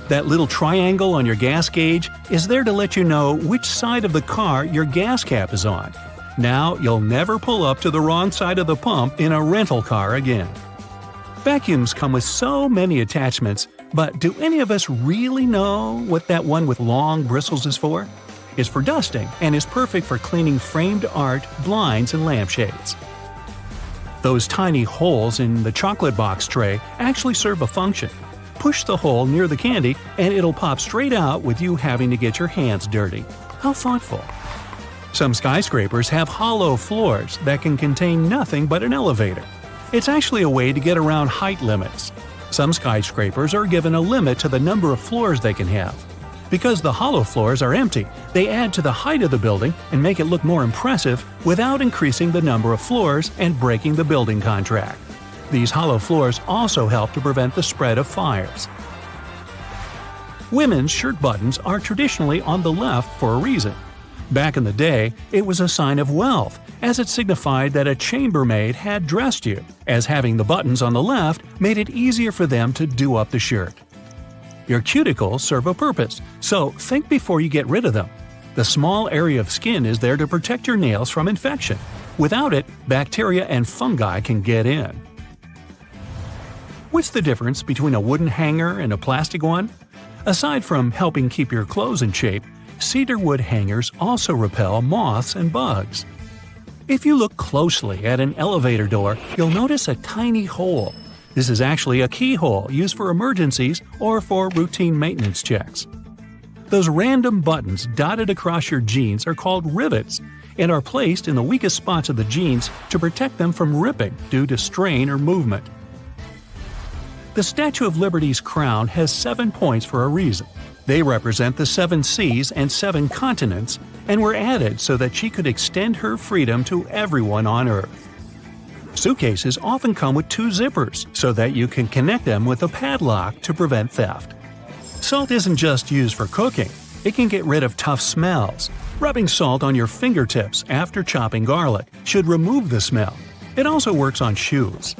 [SPEAKER 1] That little triangle on your gas gauge is there to let you know which side of the car your gas cap is on. Now you'll never pull up to the wrong side of the pump in a rental car again. Vacuums come with so many attachments, but do any of us really know what that one with long bristles is for? It's for dusting and is perfect for cleaning framed art, blinds, and lampshades. Those tiny holes in the chocolate box tray actually serve a function. Push the hole near the candy and it'll pop straight out with you having to get your hands dirty. How thoughtful. Some skyscrapers have hollow floors that can contain nothing but an elevator. It's actually a way to get around height limits. Some skyscrapers are given a limit to the number of floors they can have. Because the hollow floors are empty, they add to the height of the building and make it look more impressive without increasing the number of floors and breaking the building contract. These hollow floors also help to prevent the spread of fires. Women's shirt buttons are traditionally on the left for a reason. Back in the day, it was a sign of wealth, as it signified that a chambermaid had dressed you, as having the buttons on the left made it easier for them to do up the shirt. Your cuticles serve a purpose, so think before you get rid of them. The small area of skin is there to protect your nails from infection. Without it, bacteria and fungi can get in. What's the difference between a wooden hanger and a plastic one? Aside from helping keep your clothes in shape, cedar wood hangers also repel moths and bugs. If you look closely at an elevator door, you'll notice a tiny hole. This is actually a keyhole used for emergencies or for routine maintenance checks. Those random buttons dotted across your jeans are called rivets and are placed in the weakest spots of the jeans to protect them from ripping due to strain or movement. The Statue of Liberty's crown has 7 points for a reason. They represent the 7 seas and 7 continents and were added so that she could extend her freedom to everyone on Earth. Suitcases often come with 2 zippers so that you can connect them with a padlock to prevent theft. Salt isn't just used for cooking. It can get rid of tough smells. Rubbing salt on your fingertips after chopping garlic should remove the smell. It also works on shoes.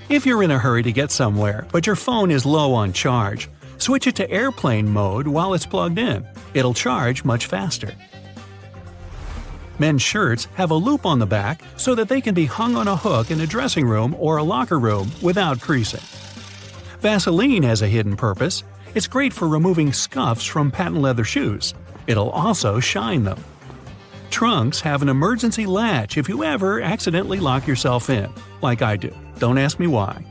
[SPEAKER 1] If you're in a hurry to get somewhere, but your phone is low on charge, switch it to airplane mode while it's plugged in. It'll charge much faster. Men's shirts have a loop on the back so that they can be hung on a hook in a dressing room or a locker room without creasing. Vaseline has a hidden purpose. It's great for removing scuffs from patent leather shoes. It'll also shine them. Trunks have an emergency latch if you ever accidentally lock yourself in, like I do. Don't ask me why.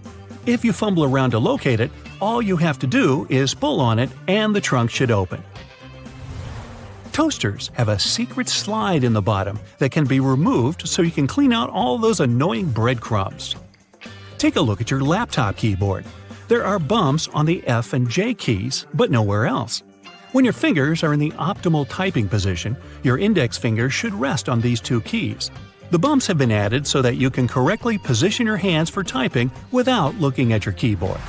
[SPEAKER 1] If you fumble around to locate it, all you have to do is pull on it and the trunk should open. Toasters have a secret slide in the bottom that can be removed so you can clean out all those annoying breadcrumbs. Take a look at your laptop keyboard. There are bumps on the F and J keys, but nowhere else. When your fingers are in the optimal typing position, your index finger should rest on these 2 keys. The bumps have been added so that you can correctly position your hands for typing without looking at your keyboard.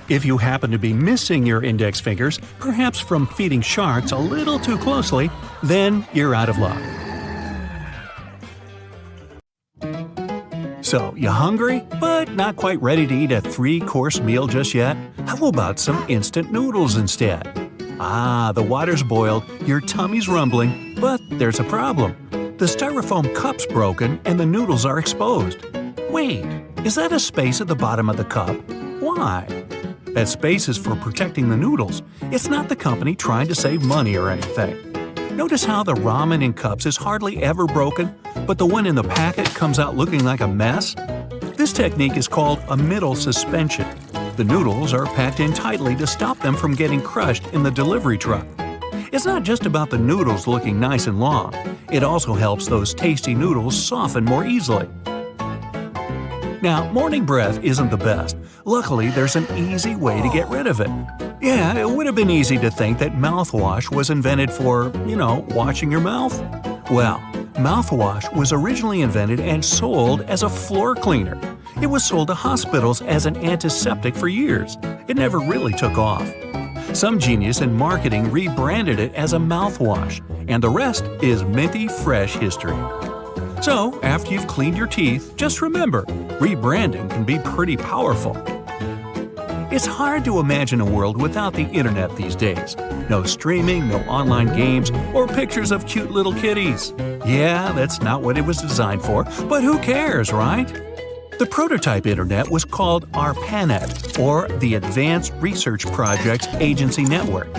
[SPEAKER 1] If you happen to be missing your index fingers, perhaps from feeding sharks a little too closely, then you're out of luck. So, you hungry, but not quite ready to eat a 3-course meal just yet? How about some instant noodles instead? The water's boiled, your tummy's rumbling, but there's a problem. The styrofoam cup's broken and the noodles are exposed. Wait, is that a space at the bottom of the cup? Why? That space is for protecting the noodles. It's not the company trying to save money or anything. Notice how the ramen in cups is hardly ever broken, but the one in the packet comes out looking like a mess? This technique is called a middle suspension. The noodles are packed in tightly to stop them from getting crushed in the delivery truck. It's not just about the noodles looking nice and long. It also helps those tasty noodles soften more easily. Now, morning breath isn't the best. Luckily, there's an easy way to get rid of it. Yeah, it would have been easy to think that mouthwash was invented for, washing your mouth. Well, mouthwash was originally invented and sold as a floor cleaner. It was sold to hospitals as an antiseptic for years. It never really took off. Some genius in marketing rebranded it as a mouthwash, and the rest is minty fresh history. So, after you've cleaned your teeth, just remember, rebranding can be pretty powerful. It's hard to imagine a world without the internet these days. No streaming, no online games, or pictures of cute little kitties. Yeah, that's not what it was designed for, but who cares, right? The prototype internet was called ARPANET, or the Advanced Research Projects Agency Network.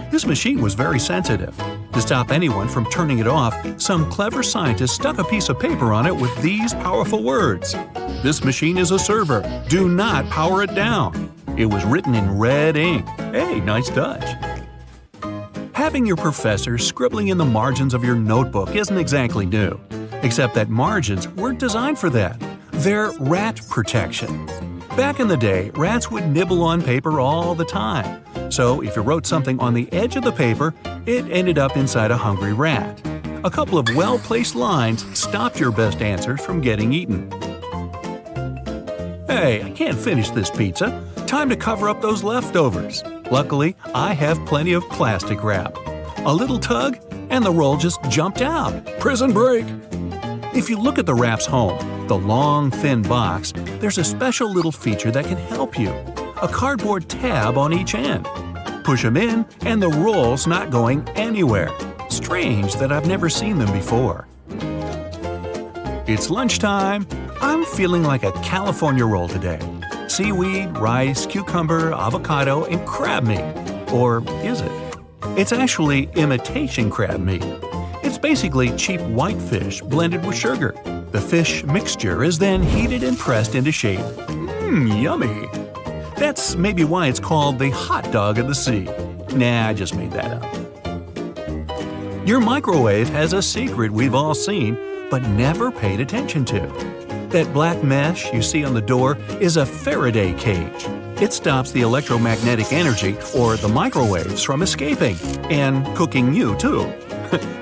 [SPEAKER 1] This machine was very sensitive. To stop anyone from turning it off, some clever scientists stuck a piece of paper on it with these powerful words: "This machine is a server. Do not power it down." It was written in red ink. Hey, nice touch. Having your professor scribbling in the margins of your notebook isn't exactly new, except that margins weren't designed for that. They're rat protection. Back in the day, rats would nibble on paper all the time. So if you wrote something on the edge of the paper, it ended up inside a hungry rat. A couple of well-placed lines stopped your best answers from getting eaten. Hey, I can't finish this pizza. Time to cover up those leftovers. Luckily, I have plenty of plastic wrap. A little tug, and the roll just jumped out. Prison break! If you look at the wrap's home, the long, thin box, there's a special little feature that can help you. A cardboard tab on each end. Push them in, and the roll's not going anywhere. Strange that I've never seen them before. It's lunchtime. I'm feeling like a California roll today. Seaweed, rice, cucumber, avocado, and crab meat. Or is it? It's actually imitation crab meat. It's basically cheap white fish blended with sugar. The fish mixture is then heated and pressed into shape. Yummy! That's maybe why it's called the hot dog of the sea. Nah, I just made that up. Your microwave has a secret we've all seen, but never paid attention to. That black mesh you see on the door is a Faraday cage. It stops the electromagnetic energy, or the microwaves, from escaping. And cooking you, too.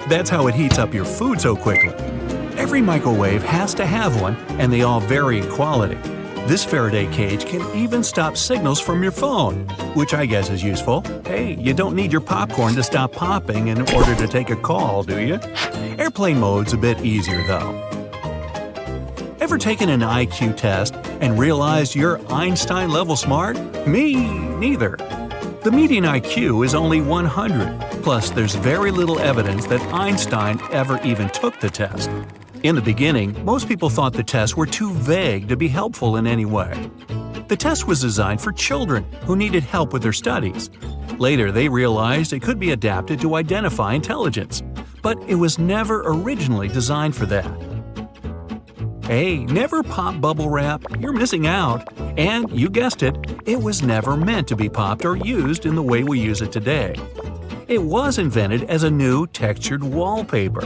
[SPEAKER 1] That's how it heats up your food so quickly. Every microwave has to have one, and they all vary in quality. This Faraday cage can even stop signals from your phone, which I guess is useful. Hey, you don't need your popcorn to stop popping in order to take a call, do you? Airplane mode's a bit easier, though. Ever taken an IQ test and realized you're Einstein-level smart? Me neither. The median IQ is only 100, plus there's very little evidence that Einstein ever even took the test. In the beginning, most people thought the tests were too vague to be helpful in any way. The test was designed for children who needed help with their studies. Later, they realized it could be adapted to identify intelligence, but it was never originally designed for that. Hey, never pop bubble wrap, you're missing out. And, you guessed it, it was never meant to be popped or used in the way we use it today. It was invented as a new textured wallpaper.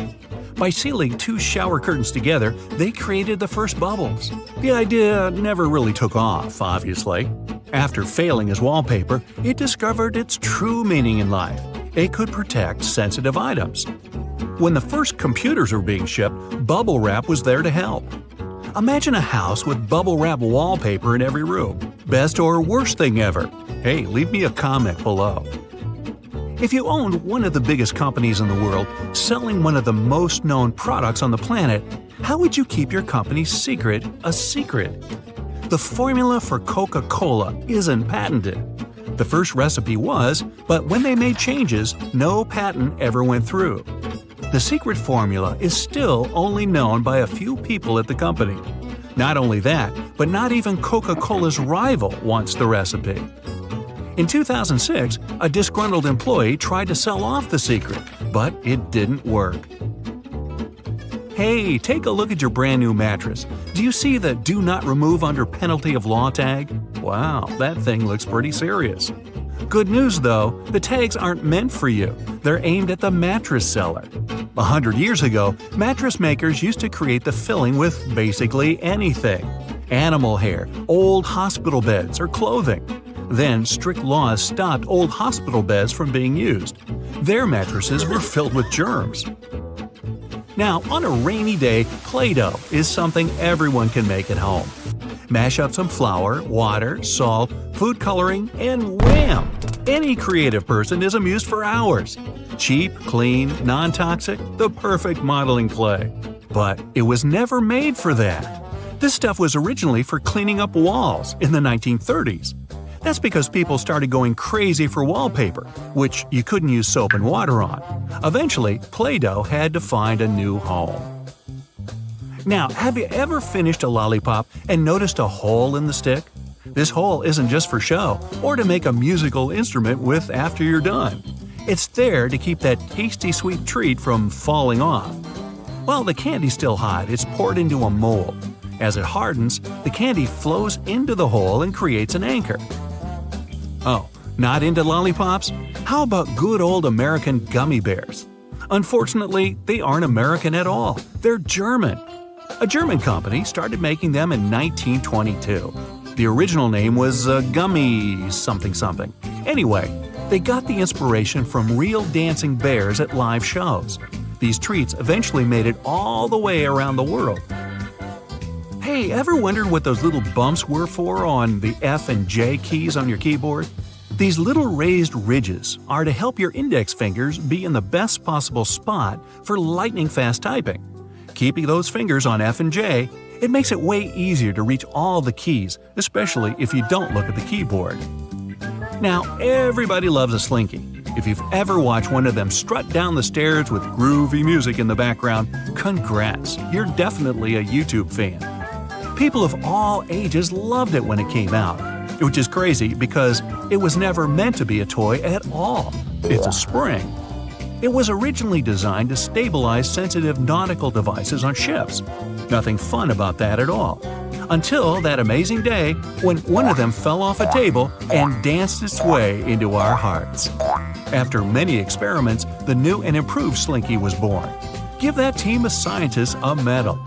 [SPEAKER 1] By sealing two shower curtains together, they created the first bubbles. The idea never really took off, obviously. After failing as wallpaper, it discovered its true meaning in life. It could protect sensitive items. When the first computers were being shipped, bubble wrap was there to help. Imagine a house with bubble wrap wallpaper in every room. Best or worst thing ever? Hey, leave me a comment below. If you owned one of the biggest companies in the world, selling one of the most known products on the planet, how would you keep your company's secret a secret? The formula for Coca-Cola isn't patented. The first recipe was, but when they made changes, no patent ever went through. The secret formula is still only known by a few people at the company. Not only that, but not even Coca-Cola's rival wants the recipe. In 2006, a disgruntled employee tried to sell off the secret, but it didn't work. Hey, take a look at your brand new mattress. Do you see the "Do Not Remove Under Penalty of Law" tag? Wow, that thing looks pretty serious. Good news though, the tags aren't meant for you. They're aimed at the mattress seller. 100 years ago, mattress makers used to create the filling with basically anything. Animal hair, old hospital beds, or clothing. Then strict laws stopped old hospital beds from being used. Their mattresses were filled with germs. Now, on a rainy day, Play-Doh is something everyone can make at home. Mash up some flour, water, salt, food coloring, and wham! Any creative person is amused for hours. Cheap, clean, non-toxic, the perfect modeling clay. But it was never made for that. This stuff was originally for cleaning up walls in the 1930s. That's because people started going crazy for wallpaper, which you couldn't use soap and water on. Eventually, Play-Doh had to find a new home. Now, have you ever finished a lollipop and noticed a hole in the stick? This hole isn't just for show or to make a musical instrument with after you're done. It's there to keep that tasty sweet treat from falling off. While the candy's still hot, it's poured into a mold. As it hardens, the candy flows into the hole and creates an anchor. Oh, not into lollipops? How about good old American gummy bears? Unfortunately, they aren't American at all. They're German. A German company started making them in 1922. The original name was Gummy something something. Anyway, they got the inspiration from real dancing bears at live shows. These treats eventually made it all the way around the world. Hey, ever wondered what those little bumps were for on the F and J keys on your keyboard? These little raised ridges are to help your index fingers be in the best possible spot for lightning-fast typing. Keeping those fingers on F and J, it makes it way easier to reach all the keys, especially if you don't look at the keyboard. Now, everybody loves a slinky. If you've ever watched one of them strut down the stairs with groovy music in the background, congrats, you're definitely a YouTube fan. People of all ages loved it when it came out, which is crazy because it was never meant to be a toy at all. It's a spring. It was originally designed to stabilize sensitive nautical devices on ships. Nothing fun about that at all. Until that amazing day when one of them fell off a table and danced its way into our hearts. After many experiments, the new and improved Slinky was born. Give that team of scientists a medal.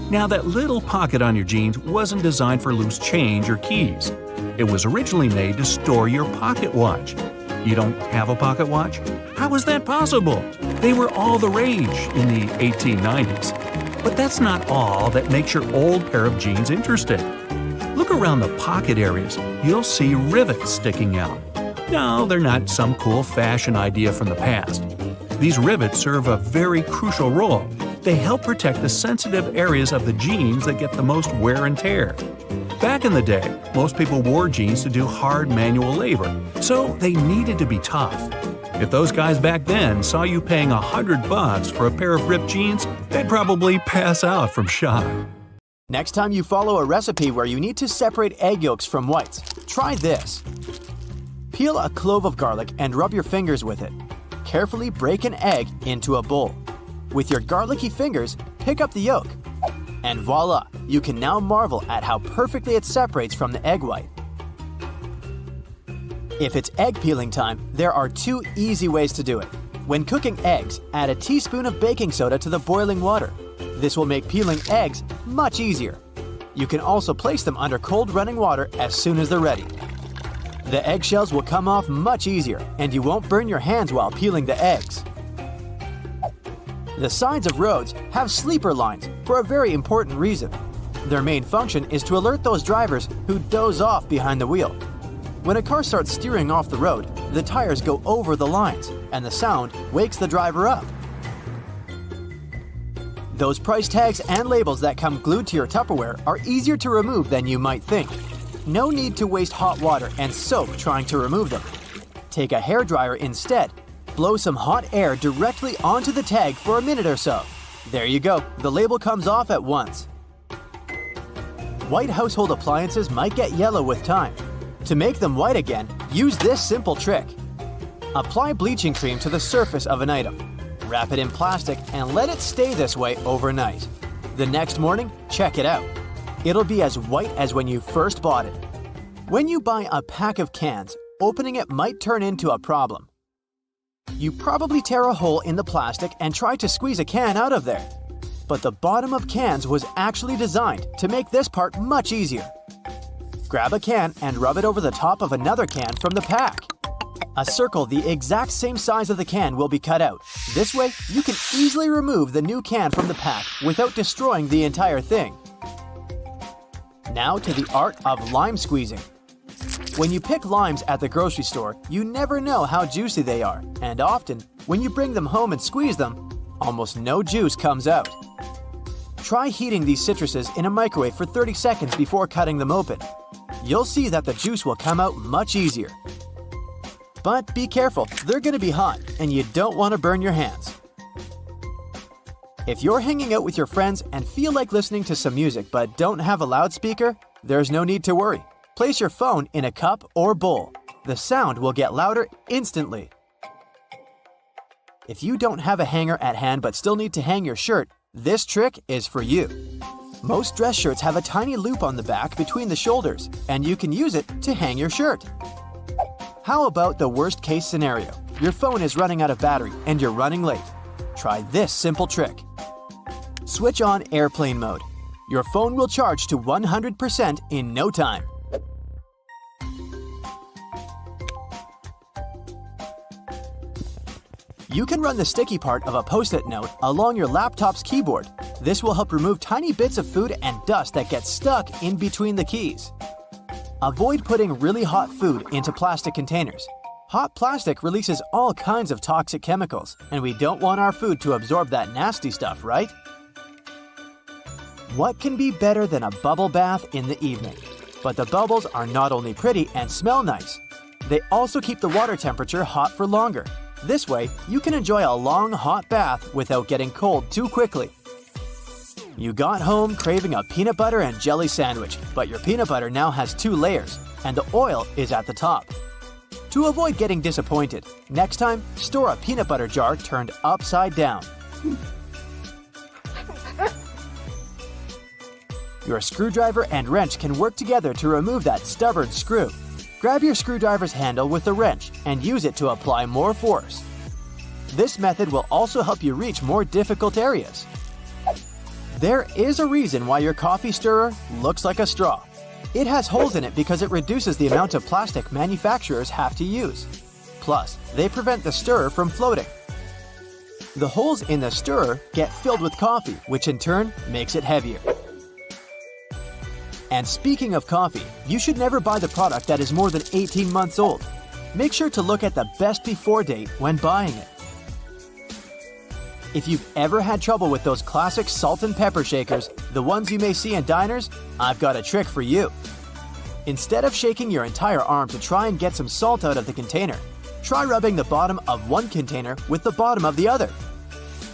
[SPEAKER 1] Now, that little pocket on your jeans wasn't designed for loose change or keys. It was originally made to store your pocket watch. You don't have a pocket watch? How is that possible? They were all the rage in the 1890s. But that's not all that makes your old pair of jeans interesting. Look around the pocket areas. You'll see rivets sticking out. No, they're not some cool fashion idea from the past. These rivets serve a very crucial role. They help protect the sensitive areas of the jeans that get the most wear and tear. Back in the day, most people wore jeans to do hard manual labor, so they needed to be tough. If those guys back then saw you paying $100 for a pair of ripped jeans, they'd probably pass out from shock.
[SPEAKER 2] Next time you follow a recipe where you need to separate egg yolks from whites, try this. Peel a clove of garlic and rub your fingers with it. Carefully break an egg into a bowl. With your garlicky fingers, pick up the yolk. And voila, you can now marvel at how perfectly it separates from the egg white. If it's egg peeling time, there are two easy ways to do it. When cooking eggs, add a teaspoon of baking soda to the boiling water. This will make peeling eggs much easier. You can also place them under cold running water as soon as they're ready. The eggshells will come off much easier, and you won't burn your hands while peeling the eggs. The sides of roads have sleeper lines for a very important reason. Their main function is to alert those drivers who doze off behind the wheel. When a car starts steering off the road, the tires go over the lines, and the sound wakes the driver up. Those price tags and labels that come glued to your Tupperware are easier to remove than you might think. No need to waste hot water and soap trying to remove them. Take a hairdryer instead. Blow some hot air directly onto the tag for a minute or so. There you go, the label comes off at once. White household appliances might get yellow with time. To make them white again, use this simple trick. Apply bleaching cream to the surface of an item. Wrap it in plastic and let it stay this way overnight. The next morning, check it out. It'll be as white as when you first bought it. When you buy a pack of cans, opening it might turn into a problem. You probably tear a hole in the plastic and try to squeeze a can out of there. But the bottom of cans was actually designed to make this part much easier. Grab a can and rub it over the top of another can from the pack. A circle the exact same size of the can will be cut out. This way, you can easily remove the new can from the pack without destroying the entire thing. Now to the art of lime squeezing. When you pick limes at the grocery store, you never know how juicy they are, and often, when you bring them home and squeeze them, almost no juice comes out. Try heating these citruses in a microwave for 30 seconds before cutting them open. You'll see that the juice will come out much easier. But be careful, they're going to be hot, and you don't want to burn your hands. If you're hanging out with your friends and feel like listening to some music but don't have a loudspeaker, there's no need to worry. Place your phone in a cup or bowl. the sound will get louder instantly. If you don't have a hanger at hand but still need to hang your shirt, this trick is for you. Most dress shirts have a tiny loop on the back between the shoulders, and you can use it to hang your shirt. How about the worst case scenario? Your phone is running out of battery and you're running late. Try this simple trick. Switch on airplane mode. Your phone will charge to 100% in no time. You can run the sticky part of a Post-it note along your laptop's keyboard. This will help remove tiny bits of food and dust that get stuck in between the keys. Avoid putting really hot food into plastic containers. Hot plastic releases all kinds of toxic chemicals, and we don't want our food to absorb that nasty stuff, right? What can be better than a bubble bath in the evening? But the bubbles are not only pretty and smell nice, they also keep the water temperature hot for longer. This way, you can enjoy a long hot bath without getting cold too quickly. You got home craving a peanut butter and jelly sandwich, but your peanut butter now has 2 layers, and the oil is at the top. To avoid getting disappointed, next time, store a peanut butter jar turned upside down. Your screwdriver and wrench can work together to remove that stubborn screw. Grab your screwdriver's handle with the wrench and use it to apply more force. This method will also help you reach more difficult areas. There is a reason why your coffee stirrer looks like a straw. It has holes in it because it reduces the amount of plastic manufacturers have to use. Plus, they prevent the stirrer from floating. The holes in the stirrer get filled with coffee, which in turn makes it heavier. And speaking of coffee, you should never buy the product that is more than 18 months old. Make sure to look at the best before date when buying it. If you've ever had trouble with those classic salt and pepper shakers, the ones you may see in diners, I've got a trick for you. Instead of shaking your entire arm to try and get some salt out of the container, try rubbing the bottom of one container with the bottom of the other.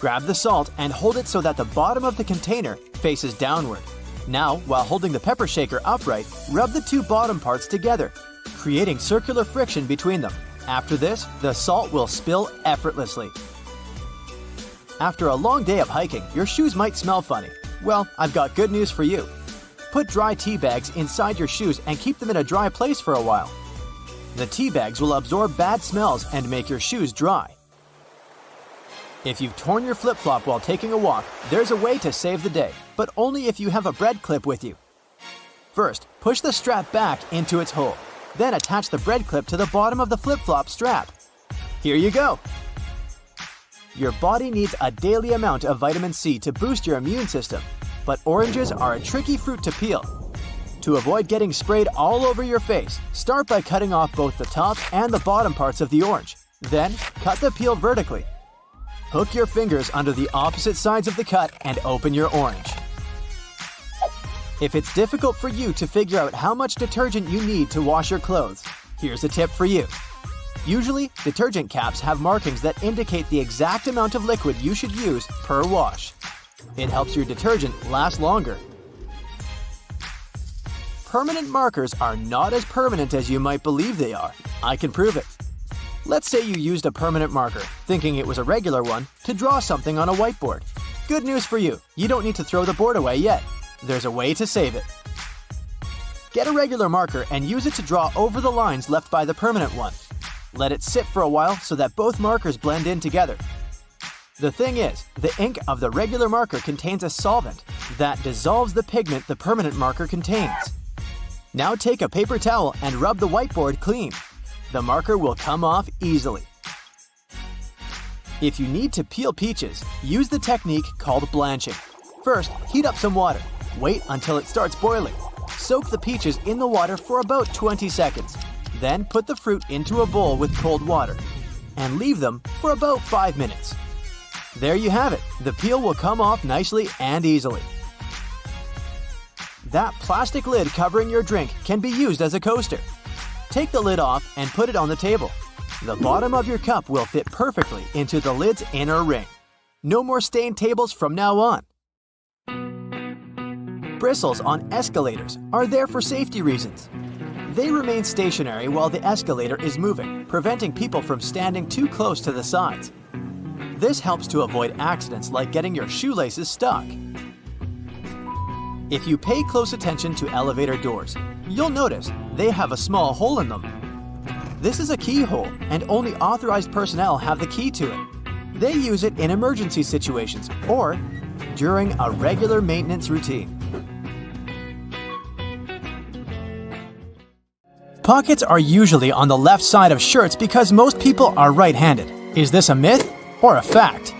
[SPEAKER 2] Grab the salt and hold it so that the bottom of the container faces downward. Now, while holding the pepper shaker upright, rub the 2 bottom parts together, creating circular friction between them. After this, the salt will spill effortlessly. After a long day of hiking, your shoes might smell funny. Well, I've got good news for you. Put dry tea bags inside your shoes and keep them in a dry place for a while. The tea bags will absorb bad smells and make your shoes dry. If you've torn your flip-flop while taking a walk, there's a way to save the day, but only if you have a bread clip with you. First, push the strap back into its hole. Then attach the bread clip to the bottom of the flip-flop strap. Here you go! Your body needs a daily amount of vitamin C to boost your immune system, but oranges are a tricky fruit to peel. To avoid getting sprayed all over your face, start by cutting off both the top and the bottom parts of the orange. Then, cut the peel vertically. Hook your fingers under the opposite sides of the cut and open your orange. If it's difficult for you to figure out how much detergent you need to wash your clothes, here's a tip for you. Usually, detergent caps have markings that indicate the exact amount of liquid you should use per wash. It helps your detergent last longer. Permanent markers are not as permanent as you might believe they are. I can prove it. Let's say you used a permanent marker, thinking it was a regular one, to draw something on a whiteboard. Good news for you, you don't need to throw the board away yet. There's a way to save it. Get a regular marker and use it to draw over the lines left by the permanent one. Let it sit for a while so that both markers blend in together. The thing is, the ink of the regular marker contains a solvent that dissolves the pigment the permanent marker contains. Now take a paper towel and rub the whiteboard clean. The marker will come off easily. If you need to peel peaches, use the technique called blanching. First, heat up some water. Wait until it starts boiling. Soak the peaches in the water for about 20 seconds. Then put the fruit into a bowl with cold water and leave them for about 5 minutes. There you have it. The peel will come off nicely and easily. That plastic lid covering your drink can be used as a coaster. Take the lid off and put it on the table. The bottom of your cup will fit perfectly into the lid's inner ring. No more stained tables from now on. Bristles on escalators are there for safety reasons. They remain stationary while the escalator is moving, preventing people from standing too close to the sides. This helps to avoid accidents like getting your shoelaces stuck. If you pay close attention to elevator doors, you'll notice they have a small hole in them. This is a keyhole, and only authorized personnel have the key to it. They use it in emergency situations or during a regular maintenance routine. Pockets are usually on the left side of shirts because most people are right-handed. Is this a myth or a fact?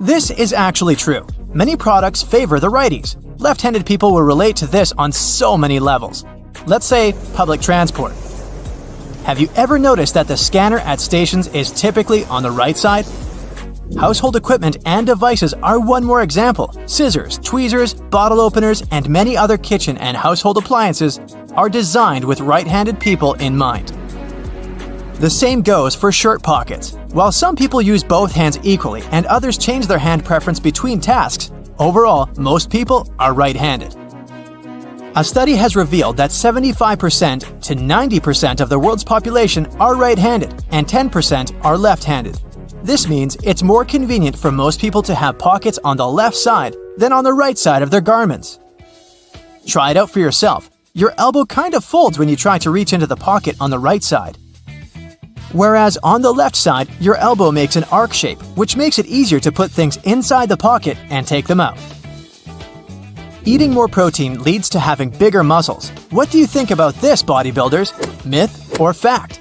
[SPEAKER 2] This is actually true. Many products favor the righties. Left-handed people will relate to this on so many levels. Let's say public transport. Have you ever noticed that the scanner at stations is typically on the right side? Household equipment and devices are one more example. Scissors, tweezers, bottle openers, and many other kitchen and household appliances are designed with right-handed people in mind. The same goes for shirt pockets. While some people use both hands equally and others change their hand preference between tasks, overall, most people are right-handed. A study has revealed that 75% to 90% of the world's population are right-handed and 10% are left-handed. This means it's more convenient for most people to have pockets on the left side than on the right side of their garments. Try it out for yourself. Your elbow kind of folds when you try to reach into the pocket on the right side. Whereas on the left side, your elbow makes an arc shape, which makes it easier to put things inside the pocket and take them out. Eating more protein leads to having bigger muscles. What do you think about this, bodybuilders? Myth or fact?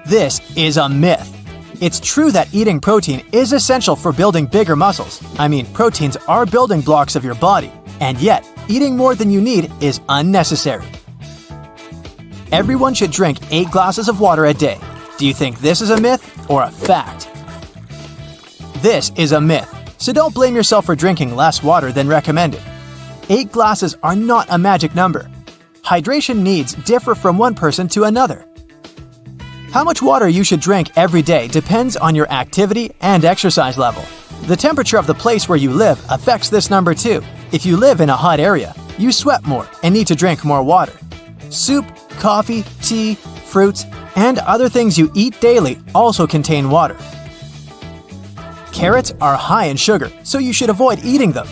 [SPEAKER 2] This is a myth. It's true that eating protein is essential for building bigger muscles. Proteins are building blocks of your body, and yet, eating more than you need is unnecessary. Everyone should drink 8 glasses of water a day. Do you think this is a myth or a fact? This is a myth, so don't blame yourself for drinking less water than recommended. 8 glasses are not a magic number. Hydration needs differ from one person to another. How much water you should drink every day depends on your activity and exercise level. The temperature of the place where you live affects this number too. If you live in a hot area, you sweat more and need to drink more water. Soup, coffee, tea, fruits, and other things you eat daily also contain water. Carrots are high in sugar, so you should avoid eating them.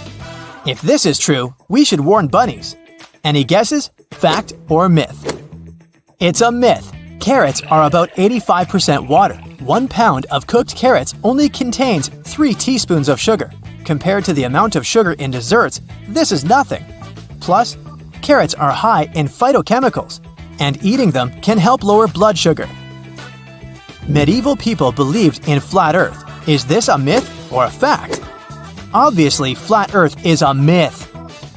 [SPEAKER 2] If this is true, we should warn bunnies. Any guesses? Fact or myth? It's a myth. Carrots are about 85% water. 1 pound of cooked carrots only contains 3 teaspoons of sugar. Compared to the amount of sugar in desserts, this is nothing. Plus, carrots are high in phytochemicals, and eating them can help lower blood sugar. Medieval people believed in flat Earth. Is this a myth or a fact? Obviously, flat Earth is a myth.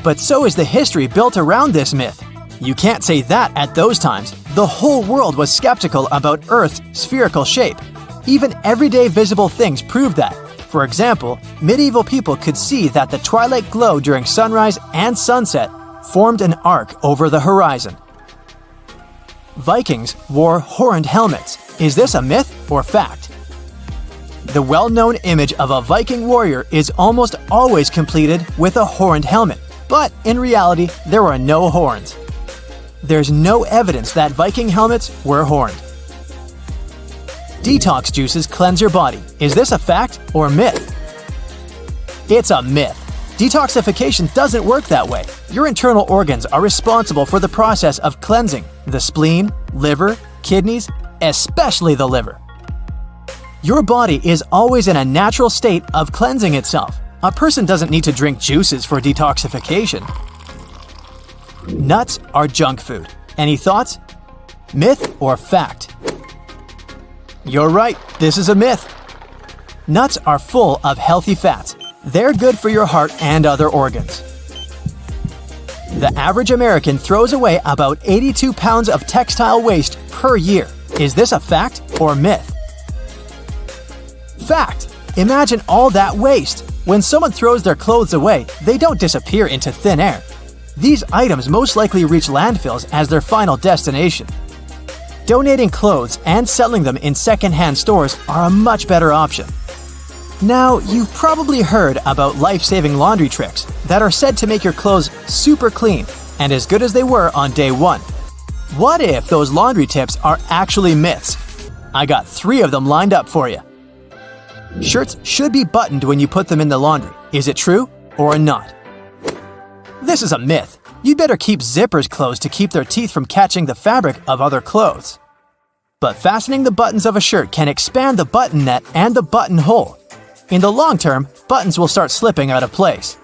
[SPEAKER 2] But so is the history built around this myth. You can't say that at those times. The whole world was skeptical about Earth's spherical shape. Even everyday visible things proved that. For example, medieval people could see that the twilight glow during sunrise and sunset formed an arc over the horizon. Vikings wore horned helmets. Is this a myth or fact? The well-known image of a Viking warrior is almost always completed with a horned helmet, but in reality, there were no horns. There's no evidence that Viking helmets were horned. Detox juices cleanse your body. Is this a fact or myth? It's a myth. Detoxification doesn't work that way. Your internal organs are responsible for the process of cleansing: the spleen, liver, kidneys, especially the liver. Your body is always in a natural state of cleansing itself. A person doesn't need to drink juices for detoxification. Nuts are junk food. Any thoughts? Myth or fact? You're right, this is a myth. Nuts are full of healthy fats. They're good for your heart and other organs. The average American throws away about 82 pounds of textile waste per year. Is this a fact or myth? Fact! Imagine all that waste. When someone throws their clothes away, they don't disappear into thin air. These items most likely reach landfills as their final destination. Donating clothes and selling them in second-hand stores are a much better option. Now, you've probably heard about life-saving laundry tricks that are said to make your clothes super clean and as good as they were on day 1. What if those laundry tips are actually myths? I got 3 of them lined up for you. Shirts should be buttoned when you put them in the laundry. Is it true or not? This is a myth. You'd better keep zippers closed to keep their teeth from catching the fabric of other clothes. But fastening the buttons of a shirt can expand the button net and the buttonhole. In the long term, buttons will start slipping out of place.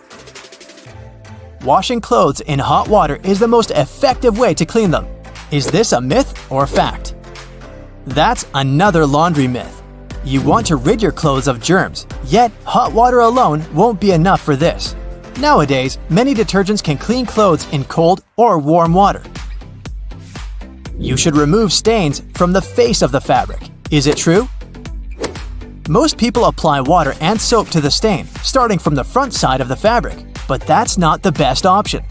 [SPEAKER 2] Washing clothes in hot water is the most effective way to clean them. Is this a myth or fact? That's another laundry myth. You want to rid your clothes of germs, yet hot water alone won't be enough for this. Nowadays, many detergents can clean clothes in cold or warm water. You should remove stains from the face of the fabric. Is it true? Most people apply water and soap to the stain, starting from the front side of the fabric, but that's not the best option.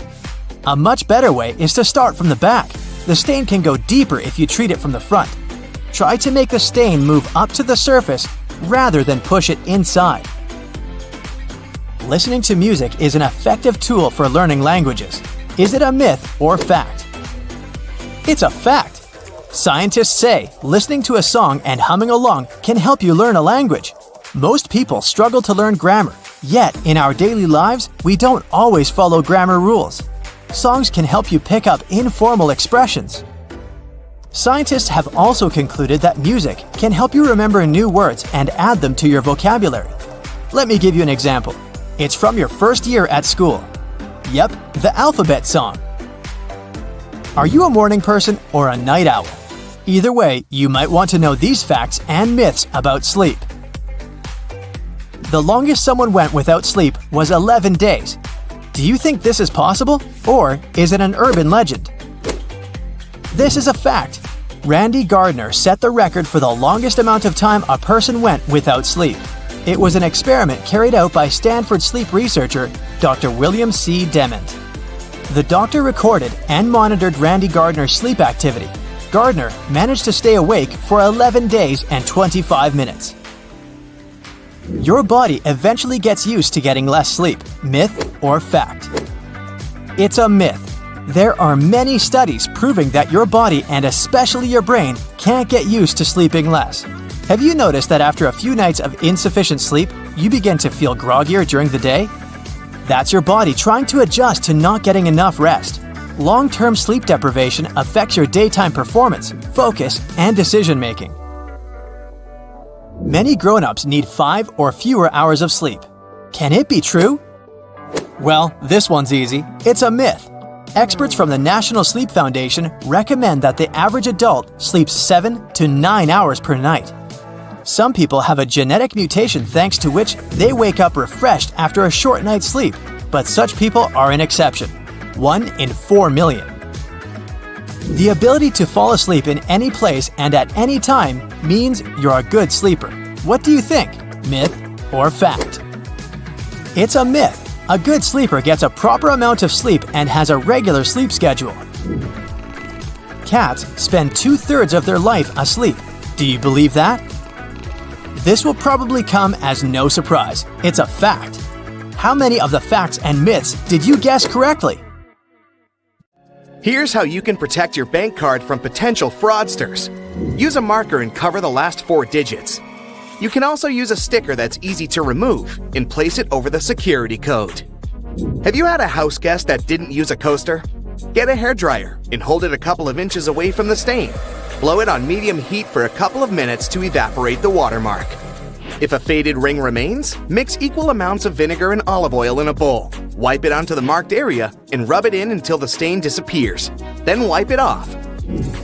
[SPEAKER 2] A much better way is to start from the back. The stain can go deeper if you treat it from the front. Try to make the stain move up to the surface rather than push it inside. Listening to music is an effective tool for learning languages. Is it a myth or fact? It's a fact. Scientists say listening to a song and humming along can help you learn a language. Most people struggle to learn grammar, yet in our daily lives, we don't always follow grammar rules. Songs can help you pick up informal expressions. Scientists have also concluded that music can help you remember new words and add them to your vocabulary. Let me give you an example. It's from your first year at school. Yep, the alphabet song. Are you a morning person or a night owl? Either way, you might want to know these facts and myths about sleep. The longest someone went without sleep was 11 days. Do you think this is possible, or is it an urban legend? This is a fact. Randy Gardner set the record for the longest amount of time a person went without sleep. It was an experiment carried out by Stanford sleep researcher Dr. William C. Dement. The doctor recorded and monitored Randy Gardner's sleep activity. Gardner managed to stay awake for 11 days and 25 minutes. Your body eventually gets used to getting less sleep. Myth or fact? It's a myth. There are many studies proving that your body and especially your brain can't get used to sleeping less. Have you noticed that after a few nights of insufficient sleep, you begin to feel groggier during the day? That's your body trying to adjust to not getting enough rest. Long-term sleep deprivation affects your daytime performance, focus, and decision-making. Many grown-ups need 5 or fewer hours of sleep. Can it be true? Well, this one's easy. It's a myth. Experts from the National Sleep Foundation recommend that the average adult sleeps 7 to 9 hours per night. Some people have a genetic mutation thanks to which they wake up refreshed after a short night's sleep, but such people are an exception. 1 in 4 million. The ability to fall asleep in any place and at any time means you're a good sleeper. What do you think? Myth or fact? It's a myth. A good sleeper gets a proper amount of sleep and has a regular sleep schedule. Cats spend 2/3 of their life asleep. Do you believe that? This will probably come as no surprise. It's a fact. How many of the facts and myths did you guess correctly?
[SPEAKER 3] Here's how you can protect your bank card from potential fraudsters. Use a marker and cover the last 4 digits. You can also use a sticker that's easy to remove and place it over the security code. Have you had a house guest that didn't use a coaster? Get a hairdryer and hold it a couple of inches away from the stain. Blow it on medium heat for a couple of minutes to evaporate the watermark. If a faded ring remains, mix equal amounts of vinegar and olive oil in a bowl. Wipe it onto the marked area and rub it in until the stain disappears. Then wipe it off.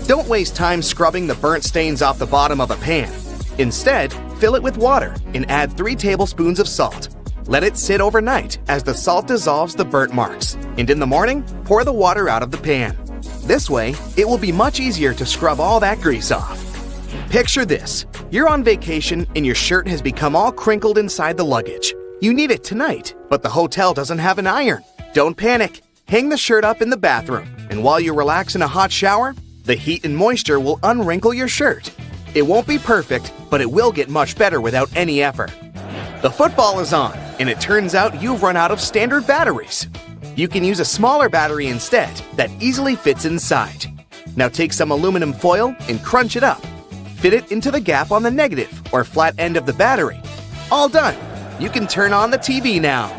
[SPEAKER 3] Don't waste time scrubbing the burnt stains off the bottom of a pan. Instead, fill it with water and add 3 tablespoons of salt. Let it sit overnight as the salt dissolves the burnt marks, and in the morning, pour the water out of the pan. This way, it will be much easier to scrub all that grease off. Picture this. You're on vacation and your shirt has become all crinkled inside the luggage. You need it tonight, but the hotel doesn't have an iron. Don't panic. Hang the shirt up in the bathroom, and while you relax in a hot shower, the heat and moisture will unwrinkle your shirt. It won't be perfect, but it will get much better without any effort. The football is on, and it turns out you've run out of standard batteries. You can use a smaller battery instead that easily fits inside. Now take some aluminum foil and crunch it up. Fit it into the gap on the negative or flat end of the battery. All done! You can turn on the TV now.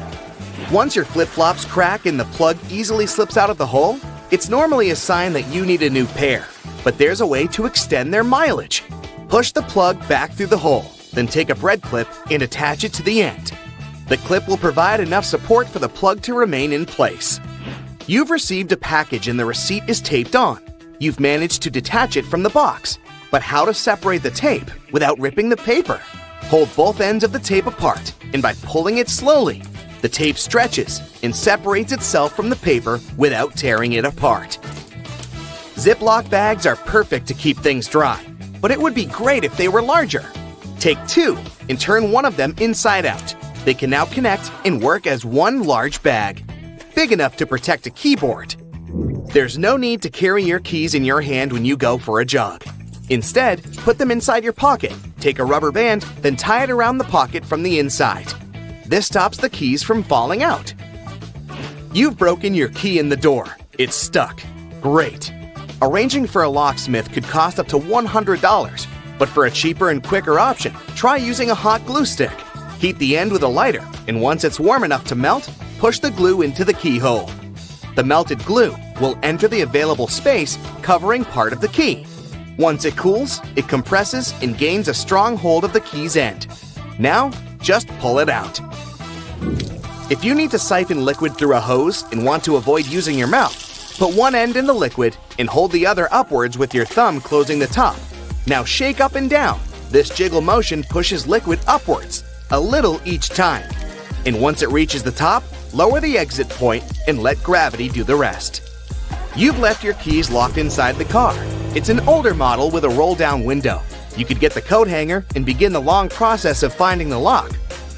[SPEAKER 3] Once your flip-flops crack and the plug easily slips out of the hole, it's normally a sign that you need a new pair. But there's a way to extend their mileage. Push the plug back through the hole, then take a bread clip and attach it to the end. The clip will provide enough support for the plug to remain in place. You've received a package and the receipt is taped on. You've managed to detach it from the box. But how to separate the tape without ripping the paper? Hold both ends of the tape apart, and by pulling it slowly, the tape stretches and separates itself from the paper without tearing it apart. Ziploc bags are perfect to keep things dry, but it would be great if they were larger. Take two and turn one of them inside out. They can now connect and work as one large bag, big enough to protect a keyboard. There's no need to carry your keys in your hand when you go for a jog. Instead, put them inside your pocket, take a rubber band, then tie it around the pocket from the inside. This stops the keys from falling out. You've broken your key in the door. It's stuck. Great. Arranging for a locksmith could cost up to $100, but for a cheaper and quicker option, try using a hot glue stick. Heat the end with a lighter, and once it's warm enough to melt, push the glue into the keyhole. The melted glue will enter the available space, covering part of the key. Once it cools, it compresses and gains a strong hold of the key's end. Now, just pull it out. If you need to siphon liquid through a hose and want to avoid using your mouth, put one end in the liquid and hold the other upwards with your thumb closing the top. Now shake up and down. This jiggle motion pushes liquid upwards, a little each time. And once it reaches the top, lower the exit point and let gravity do the rest. You've left your keys locked inside the car. It's an older model with a roll-down window. You could get the coat hanger and begin the long process of finding the lock.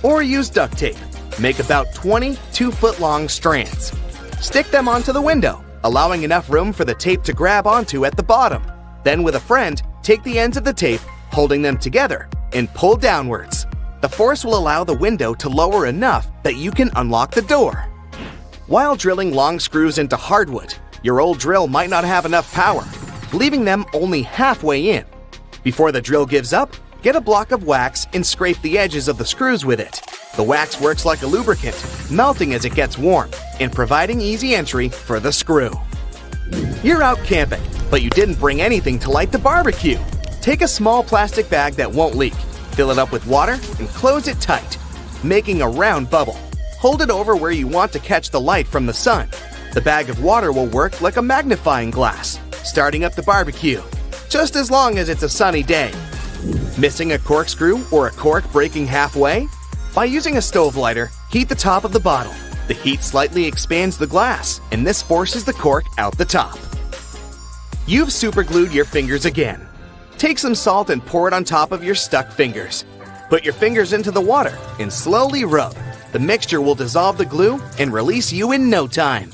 [SPEAKER 3] Or use duct tape. Make about 20 2-foot-long strands. Stick them onto the window, allowing enough room for the tape to grab onto at the bottom. Then with a friend, take the ends of the tape, holding them together, and pull downwards. The force will allow the window to lower enough that you can unlock the door. While drilling long screws into hardwood, your old drill might not have enough power, leaving them only halfway in. Before the drill gives up, get a block of wax and scrape the edges of the screws with it. The wax works like a lubricant, melting as it gets warm and providing easy entry for the screw. You're out camping, but you didn't bring anything to light the barbecue. Take a small plastic bag that won't leak, fill it up with water, and close it tight, making a round bubble. Hold it over where you want to catch the light from the sun. The bag of water will work like a magnifying glass, starting up the barbecue, just as long as it's a sunny day. Missing a corkscrew or a cork breaking halfway? By using a stove lighter, heat the top of the bottle. The heat slightly expands the glass, and this forces the cork out the top. You've superglued your fingers again. Take some salt and pour it on top of your stuck fingers. Put your fingers into the water and slowly rub. The mixture will dissolve the glue and release you in no time.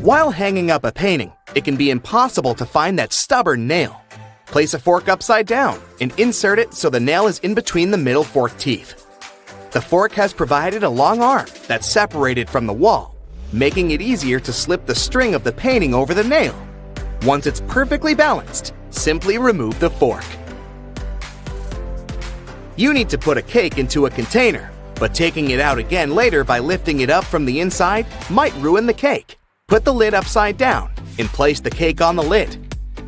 [SPEAKER 3] While hanging up a painting, it can be impossible to find that stubborn nail. Place a fork upside down and insert it so the nail is in between the middle fork teeth. The fork has provided a long arm that's separated from the wall, making it easier to slip the string of the painting over the nail. Once it's perfectly balanced, simply remove the fork. You need to put a cake into a container, but taking it out again later by lifting it up from the inside might ruin the cake. Put the lid upside down and place the cake on the lid.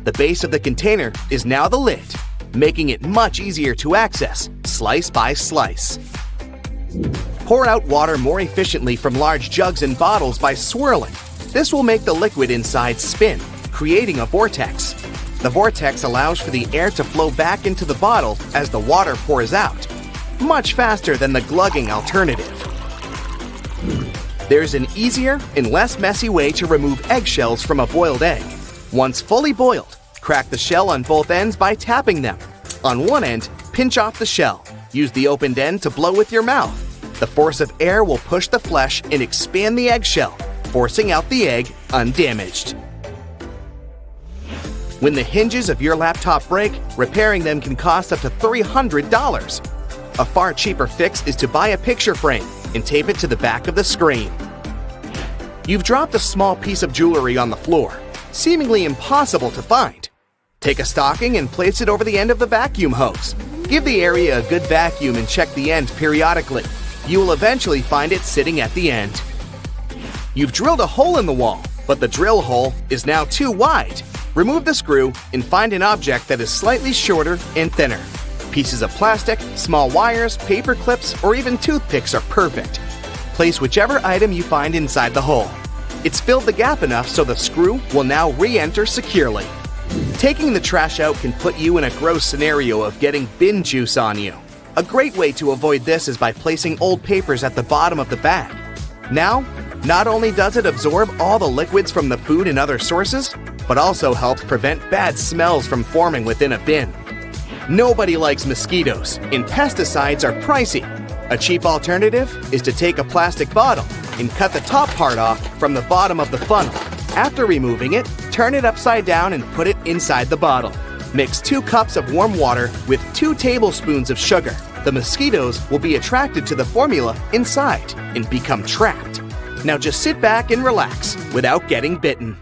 [SPEAKER 3] The base of the container is now the lid, making it much easier to access, slice by slice. Pour out water more efficiently from large jugs and bottles by swirling. This will make the liquid inside spin, creating a vortex. The vortex allows for the air to flow back into the bottle as the water pours out, much faster than the glugging alternative. There's an easier and less messy way to remove eggshells from a boiled egg. Once fully boiled, crack the shell on both ends by tapping them. On one end, pinch off the shell. Use the opened end to blow with your mouth. The force of air will push the flesh and expand the eggshell, forcing out the egg undamaged. When the hinges of your laptop break, repairing them can cost up to $300. A far cheaper fix is to buy a picture frame and tape it to the back of the screen. You've dropped a small piece of jewelry on the floor. seemingly impossible to find. Take a stocking and place it over the end of the vacuum hose. Give the area a good vacuum and check the end periodically. You will eventually find it sitting at the end. You've drilled a hole in the wall, but the drill hole is now too wide. Remove the screw and find an object that is slightly shorter and thinner. Pieces of plastic, small wires, paper clips, or even toothpicks are perfect. Place whichever item you find inside the hole. It's filled the gap enough so the screw will now re-enter securely. Taking the trash out can put you in a gross scenario of getting bin juice on you. A great way to avoid this is by placing old papers at the bottom of the bag. Now, not only does it absorb all the liquids from the food and other sources, but also helps prevent bad smells from forming within a bin. Nobody likes mosquitoes, and pesticides are pricey. A cheap alternative is to take a plastic bottle and cut the top part off from the bottom of the funnel. After removing it, turn it upside down and put it inside the bottle. Mix 2 cups of warm water with 2 tablespoons of sugar. The mosquitoes will be attracted to the formula inside and become trapped. Now just sit back and relax without getting bitten.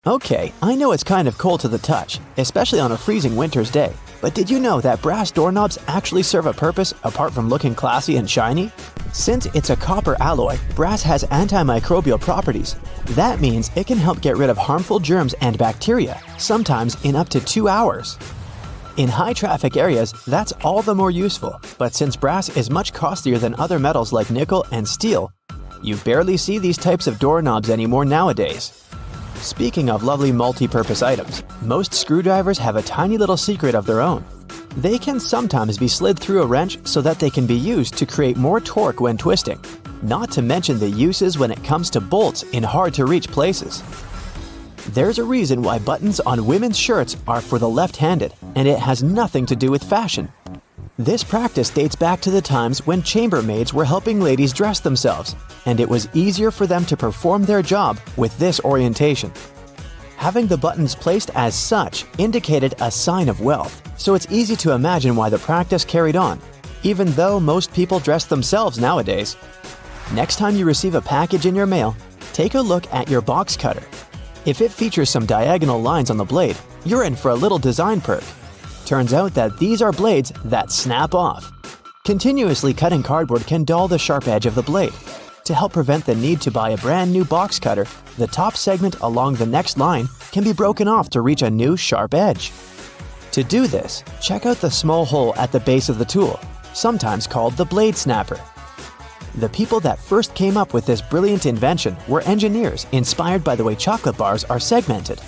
[SPEAKER 2] Okay, I know it's kind of cold to the touch, especially on a freezing winter's day, but did you know that brass doorknobs actually serve a purpose apart from looking classy and shiny? Since it's a copper alloy, brass has antimicrobial properties. That means it can help get rid of harmful germs and bacteria, sometimes in up to 2 hours. In high-traffic areas, that's all the more useful, but since brass is much costlier than other metals like nickel and steel, you barely see these types of doorknobs anymore nowadays. Speaking of lovely multi-purpose items, most screwdrivers have a tiny little secret of their own. They can sometimes be slid through a wrench so that they can be used to create more torque when twisting, not to mention the uses when it comes to bolts in hard-to-reach places. There's a reason why buttons on women's shirts are for the left-handed, and it has nothing to do with fashion. This practice dates back to the times when chambermaids were helping ladies dress themselves, and it was easier for them to perform their job with this orientation. Having the buttons placed as such indicated a sign of wealth, so it's easy to imagine why the practice carried on, even though most people dress themselves nowadays. Next time you receive a package in your mail, take a look at your box cutter. If it features some diagonal lines on the blade, you're in for a little design perk. Turns out that these are blades that snap off. Continuously cutting cardboard can dull the sharp edge of the blade. To help prevent the need to buy a brand new box cutter, the top segment along the next line can be broken off to reach a new sharp edge. To do this, check out the small hole at the base of the tool, sometimes called the blade snapper. The people that first came up with this brilliant invention were engineers inspired by the way chocolate bars are segmented.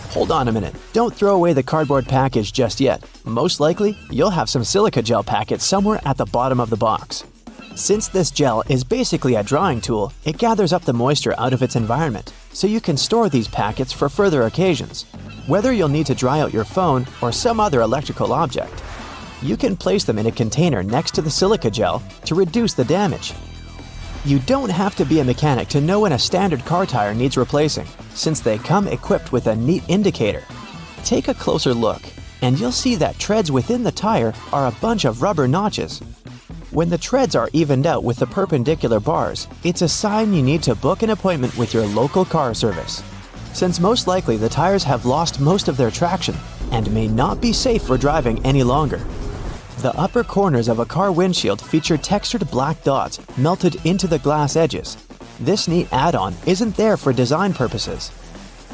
[SPEAKER 2] Hold on a minute, don't throw away the cardboard package just yet. Most likely, you'll have some silica gel packets somewhere at the bottom of the box. Since this gel is basically a drawing tool, it gathers up the moisture out of its environment, so you can store these packets for further occasions. Whether you'll need to dry out your phone or some other electrical object, you can place them in a container next to the silica gel to reduce the damage. You don't have to be a mechanic to know when a standard car tire needs replacing, since they come equipped with a neat indicator. Take a closer look, and you'll see that treads within the tire are a bunch of rubber notches. When the treads are evened out with the perpendicular bars, it's a sign you need to book an appointment with your local car service, since most likely the tires have lost most of their traction and may not be safe for driving any longer. The upper corners of a car windshield feature textured black dots melted into the glass edges. This neat add-on isn't there for design purposes.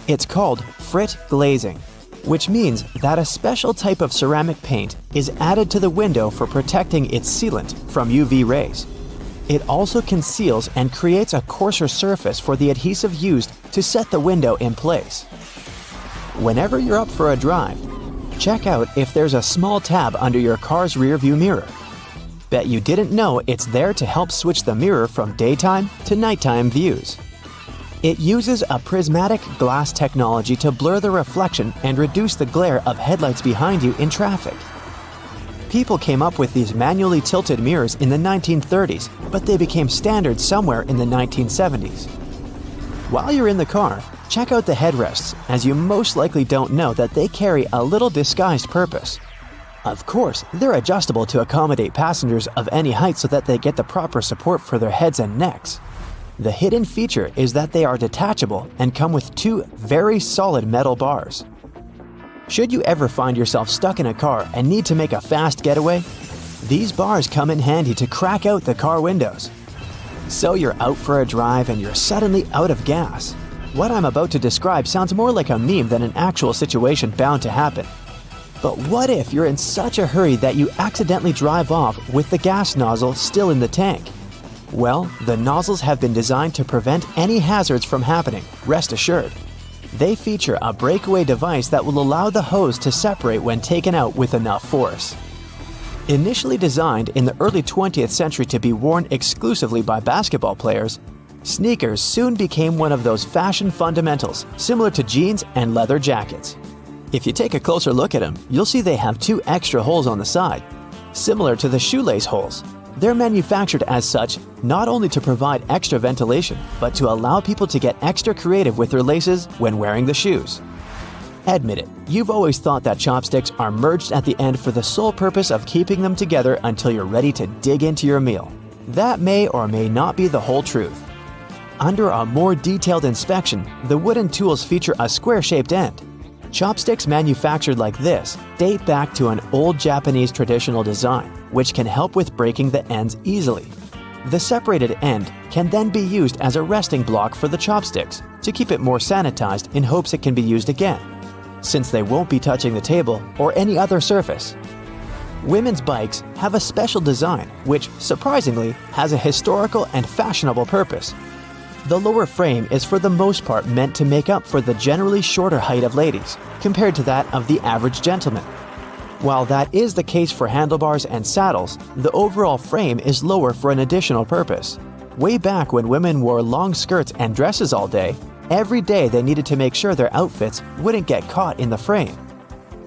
[SPEAKER 2] It's called frit glazing, which means that a special type of ceramic paint is added to the window for protecting its sealant from UV rays. It also conceals and creates a coarser surface for the adhesive used to set the window in place. Whenever you're up for a drive, check out if there's a small tab under your car's rearview mirror. Bet you didn't know it's there to help switch the mirror from daytime to nighttime views. It uses a prismatic glass technology to blur the reflection and reduce the glare of headlights behind you in traffic. People came up with these manually tilted mirrors in the 1930s, but they became standard somewhere in the 1970s. While you're in the car, check out the headrests, as you most likely don't know that they carry a little disguised purpose. Of course, they're adjustable to accommodate passengers of any height so that they get the proper support for their heads and necks. The hidden feature is that they are detachable and come with two very solid metal bars. Should you ever find yourself stuck in a car and need to make a fast getaway, these bars come in handy to crack out the car windows. So you're out for a drive and you're suddenly out of gas. What I'm about to describe sounds more like a meme than an actual situation bound to happen. But what if you're in such a hurry that you accidentally drive off with the gas nozzle still in the tank? Well, the nozzles have been designed to prevent any hazards from happening, rest assured. They feature a breakaway device that will allow the hose to separate when taken out with enough force. Initially designed in the early 20th century to be worn exclusively by basketball players, sneakers soon became one of those fashion fundamentals similar to jeans and leather jackets. If you take a closer look at them, you'll see they have two extra holes on the side, similar to the shoelace holes. They're manufactured as such not only to provide extra ventilation, but to allow people to get extra creative with their laces when wearing the shoes. Admit it, you've always thought that chopsticks are merged at the end for the sole purpose of keeping them together until you're ready to dig into your meal. That may or may not be the whole truth. Under a more detailed inspection, the wooden tools feature a square-shaped end. Chopsticks manufactured like this date back to an old Japanese traditional design, which can help with breaking the ends easily. The separated end can then be used as a resting block for the chopsticks to keep it more sanitized in hopes it can be used again, since they won't be touching the table or any other surface. Women's bikes have a special design which, surprisingly, has a historical and fashionable purpose. The lower frame is for the most part meant to make up for the generally shorter height of ladies, compared to that of the average gentleman. While that is the case for handlebars and saddles, the overall frame is lower for an additional purpose. Way back when women wore long skirts and dresses all day, every day they needed to make sure their outfits wouldn't get caught in the frame.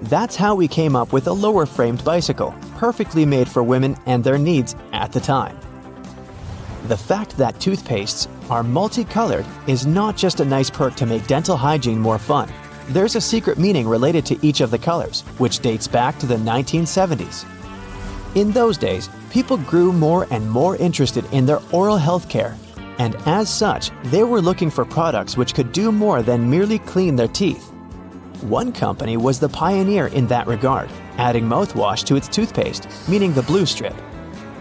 [SPEAKER 2] That's how we came up with a lower-framed bicycle, perfectly made for women and their needs at the time. The fact that toothpastes are multicolored is not just a nice perk to make dental hygiene more fun. There's a secret meaning related to each of the colors, which dates back to the 1970s. In those days, people grew more and more interested in their oral health care, and as such, they were looking for products which could do more than merely clean their teeth. One company was the pioneer in that regard, adding mouthwash to its toothpaste, meaning the blue strip.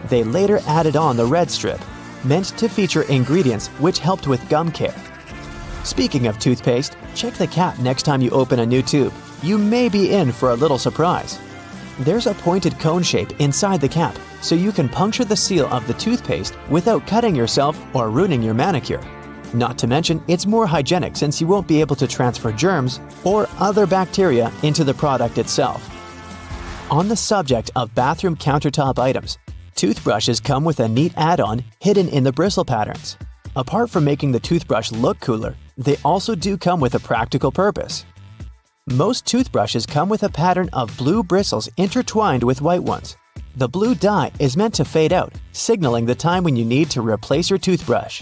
[SPEAKER 2] They later added on the red strip, meant to feature ingredients which helped with gum care. Speaking of toothpaste, check the cap next time you open a new tube. You may be in for a little surprise. There's a pointed cone shape inside the cap, so you can puncture the seal of the toothpaste without cutting yourself or ruining your manicure. Not to mention, it's more hygienic since you won't be able to transfer germs or other bacteria into the product itself. On the subject of bathroom countertop items, toothbrushes come with a neat add-on hidden in the bristle patterns. Apart from making the toothbrush look cooler, they also do come with a practical purpose. Most toothbrushes come with a pattern of blue bristles intertwined with white ones. The blue dye is meant to fade out, signaling the time when you need to replace your toothbrush.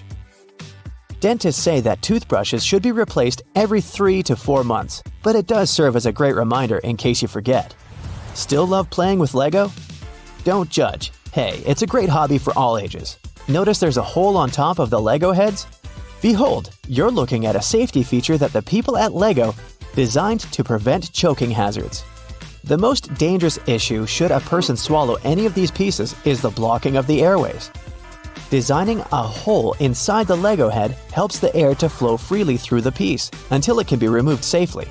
[SPEAKER 2] Dentists say that toothbrushes should be replaced every 3 to 4 months, but it does serve as a great reminder in case you forget. Still love playing with Lego? Don't judge. Hey, it's a great hobby for all ages. Notice there's a hole on top of the Lego heads? Behold, you're looking at a safety feature that the people at Lego designed to prevent choking hazards. The most dangerous issue should a person swallow any of these pieces is the blocking of the airways. Designing a hole inside the Lego head helps the air to flow freely through the piece until it can be removed safely.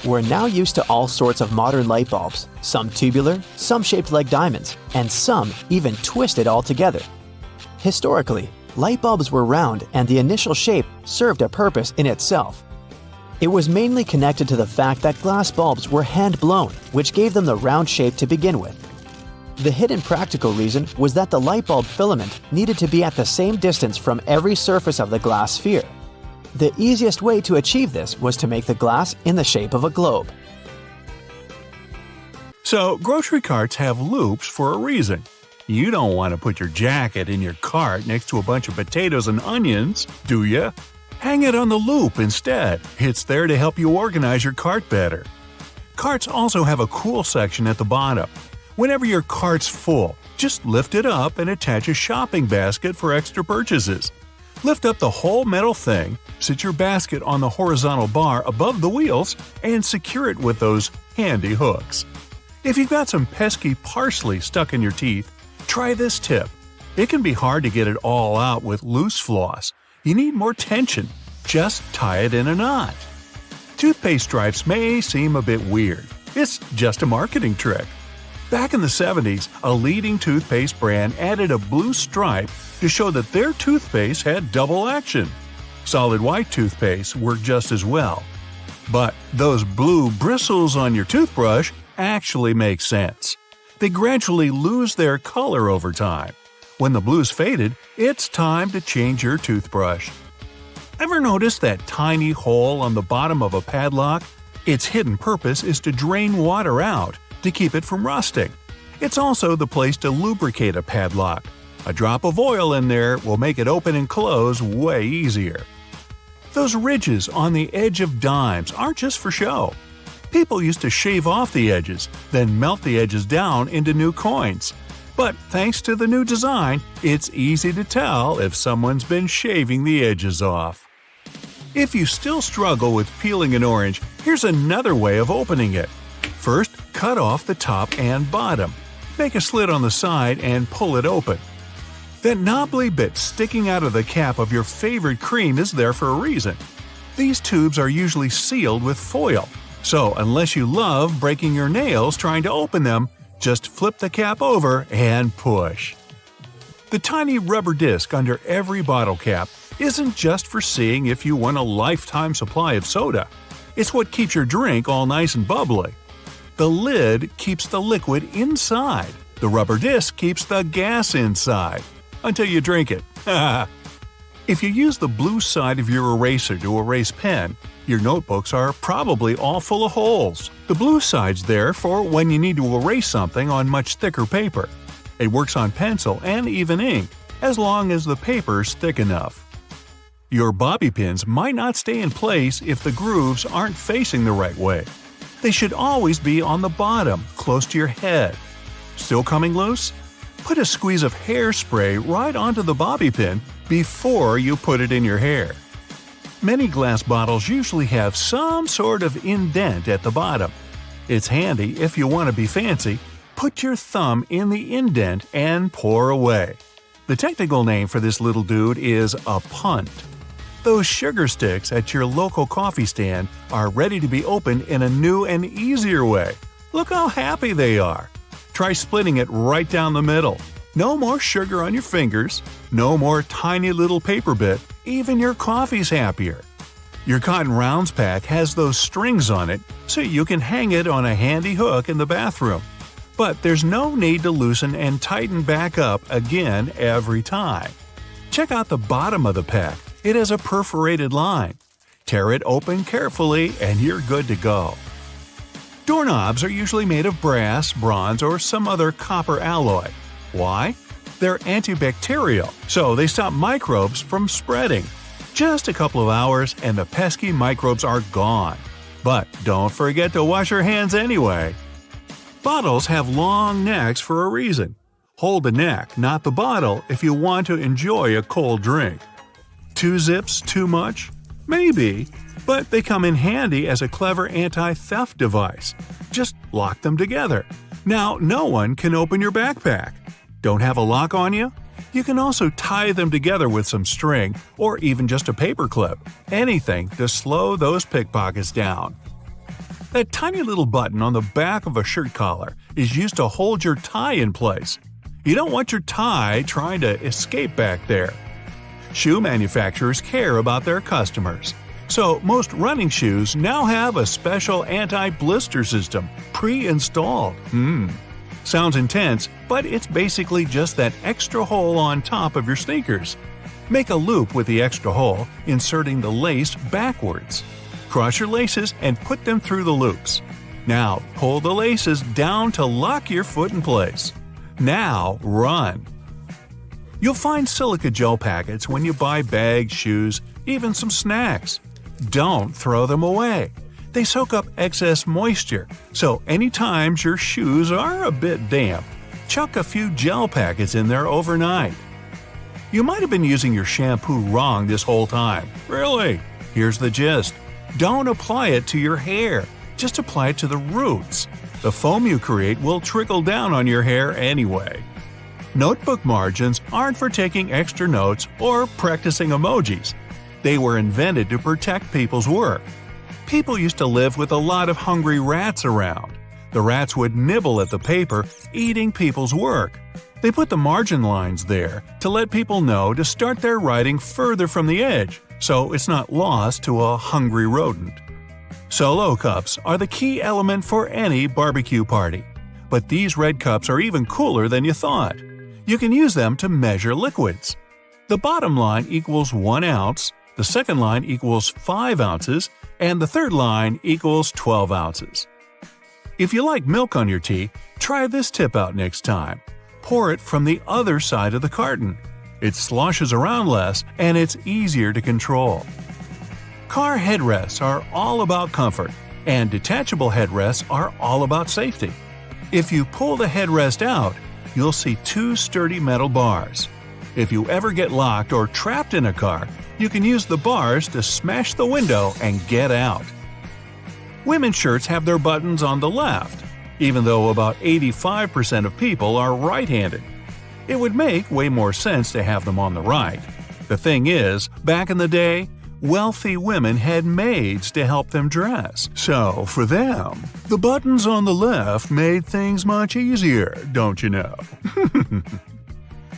[SPEAKER 2] We're now used to all sorts of modern light bulbs, some tubular, some shaped like diamonds, and some even twisted altogether. Historically, light bulbs were round and the initial shape served a purpose in itself. It was mainly connected to the fact that glass bulbs were hand-blown, which gave them the round shape to begin with. The hidden practical reason was that the light bulb filament needed to be at the same distance from every surface of the glass sphere. The easiest way to achieve this was to make the glass in the shape of a globe.
[SPEAKER 1] So, grocery carts have loops for a reason. You don't want to put your jacket in your cart next to a bunch of potatoes and onions, do ya? Hang it on the loop instead. It's there to help you organize your cart better. Carts also have a cool section at the bottom. Whenever your cart's full, just lift it up and attach a shopping basket for extra purchases. Lift up the whole metal thing, sit your basket on the horizontal bar above the wheels, and secure it with those handy hooks. If you've got some pesky parsley stuck in your teeth, try this tip. It can be hard to get it all out with loose floss. You need more tension. Just tie it in a knot. Toothpaste stripes may seem a bit weird. It's just a marketing trick. Back in the 70s, a leading toothpaste brand added a blue stripe to show that their toothpaste had double action. Solid white toothpaste worked just as well. But those blue bristles on your toothbrush actually make sense. They gradually lose their color over time. When the blue's faded, it's time to change your toothbrush. Ever notice that tiny hole on the bottom of a padlock? Its hidden purpose is to drain water out to keep it from rusting. It's also the place to lubricate a padlock. A drop of oil in there will make it open and close way easier. Those ridges on the edge of dimes aren't just for show. People used to shave off the edges, then melt the edges down into new coins. But thanks to the new design, it's easy to tell if someone's been shaving the edges off. If you still struggle with peeling an orange, here's another way of opening it. First, cut off the top and bottom. Make a slit on the side and pull it open. That knobbly bit sticking out of the cap of your favorite cream is there for a reason. These tubes are usually sealed with foil, so unless you love breaking your nails trying to open them, just flip the cap over and push. The tiny rubber disc under every bottle cap isn't just for seeing if you want a lifetime supply of soda. It's what keeps your drink all nice and bubbly. The lid keeps the liquid inside. The rubber disc keeps the gas inside. Until you drink it. If you use the blue side of your eraser to erase pen, your notebooks are probably all full of holes. The blue side's there for when you need to erase something on much thicker paper. It works on pencil and even ink, as long as the paper's thick enough. Your bobby pins might not stay in place if the grooves aren't facing the right way. They should always be on the bottom, close to your head. Still coming loose? Put a squeeze of hairspray right onto the bobby pin before you put it in your hair. Many glass bottles usually have some sort of indent at the bottom. It's handy if you want to be fancy. Put your thumb in the indent and pour away. The technical name for this little dude is a punt. Those sugar sticks at your local coffee stand are ready to be opened in a new and easier way. Look how happy they are. Try splitting it right down the middle. No more sugar on your fingers, no more tiny little paper bit, even your coffee's happier. Your Cotton Rounds pack has those strings on it so you can hang it on a handy hook in the bathroom. But there's no need to loosen and tighten back up again every time. Check out the bottom of the pack. It has a perforated line. Tear it open carefully and you're good to go. Doorknobs are usually made of brass, bronze, or some other copper alloy. Why? They're antibacterial, so they stop microbes from spreading. Just a couple of hours and the pesky microbes are gone. But don't forget to wash your hands anyway. Bottles have long necks for a reason. Hold the neck, not the bottle, if you want to enjoy a cold drink. 2 zips too much? Maybe. But they come in handy as a clever anti-theft device. Just lock them together. Now no one can open your backpack. Don't have a lock on you? You can also tie them together with some string or even just a paper clip. Anything to slow those pickpockets down. That tiny little button on the back of a shirt collar is used to hold your tie in place. You don't want your tie trying to escape back there. Shoe manufacturers care about their customers. So most running shoes now have a special anti-blister system pre-installed. Sounds intense, but it's basically just that extra hole on top of your sneakers. Make a loop with the extra hole, inserting the lace backwards. Cross your laces and put them through the loops. Now pull the laces down to lock your foot in place. Now run. You'll find silica gel packets when you buy bags, shoes, even some snacks. Don't throw them away. They soak up excess moisture, so anytime your shoes are a bit damp, chuck a few gel packets in there overnight. You might have been using your shampoo wrong this whole time. Really? Here's the gist. Don't apply it to your hair. Just apply it to the roots. The foam you create will trickle down on your hair anyway. Notebook margins aren't for taking extra notes or practicing emojis. They were invented to protect people's work. People used to live with a lot of hungry rats around. The rats would nibble at the paper, eating people's work. They put the margin lines there to let people know to start their writing further from the edge, so it's not lost to a hungry rodent. Solo cups are the key element for any barbecue party. But these red cups are even cooler than you thought. You can use them to measure liquids. The bottom line equals 1 ounce, the second line equals 5 ounces, and the third line equals 12 ounces. If you like milk on your tea, try this tip out next time. Pour it from the other side of the carton. It sloshes around less and it's easier to control. Car headrests are all about comfort, and detachable headrests are all about safety. If you pull the headrest out, you'll see 2 sturdy metal bars. If you ever get locked or trapped in a car, you can use the bars to smash the window and get out. Women's shirts have their buttons on the left, even though about 85% of people are right-handed. It would make way more sense to have them on the right. The thing is, back in the day, wealthy women had maids to help them dress. So, for them, the buttons on the left made things much easier, don't you know?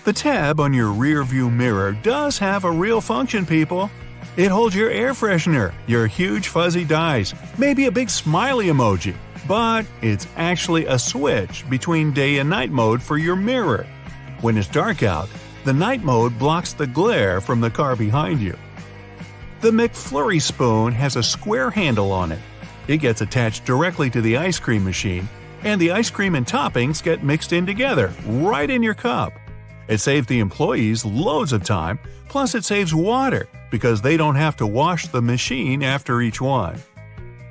[SPEAKER 1] The tab on your rearview mirror does have a real function, people. It holds your air freshener, your huge fuzzy dice, maybe a big smiley emoji, but it's actually a switch between day and night mode for your mirror. When it's dark out, the night mode blocks the glare from the car behind you. The McFlurry spoon has a square handle on it. It gets attached directly to the ice cream machine, and the ice cream and toppings get mixed in together, right in your cup. It saves the employees loads of time, plus it saves water, because they don't have to wash the machine after each one.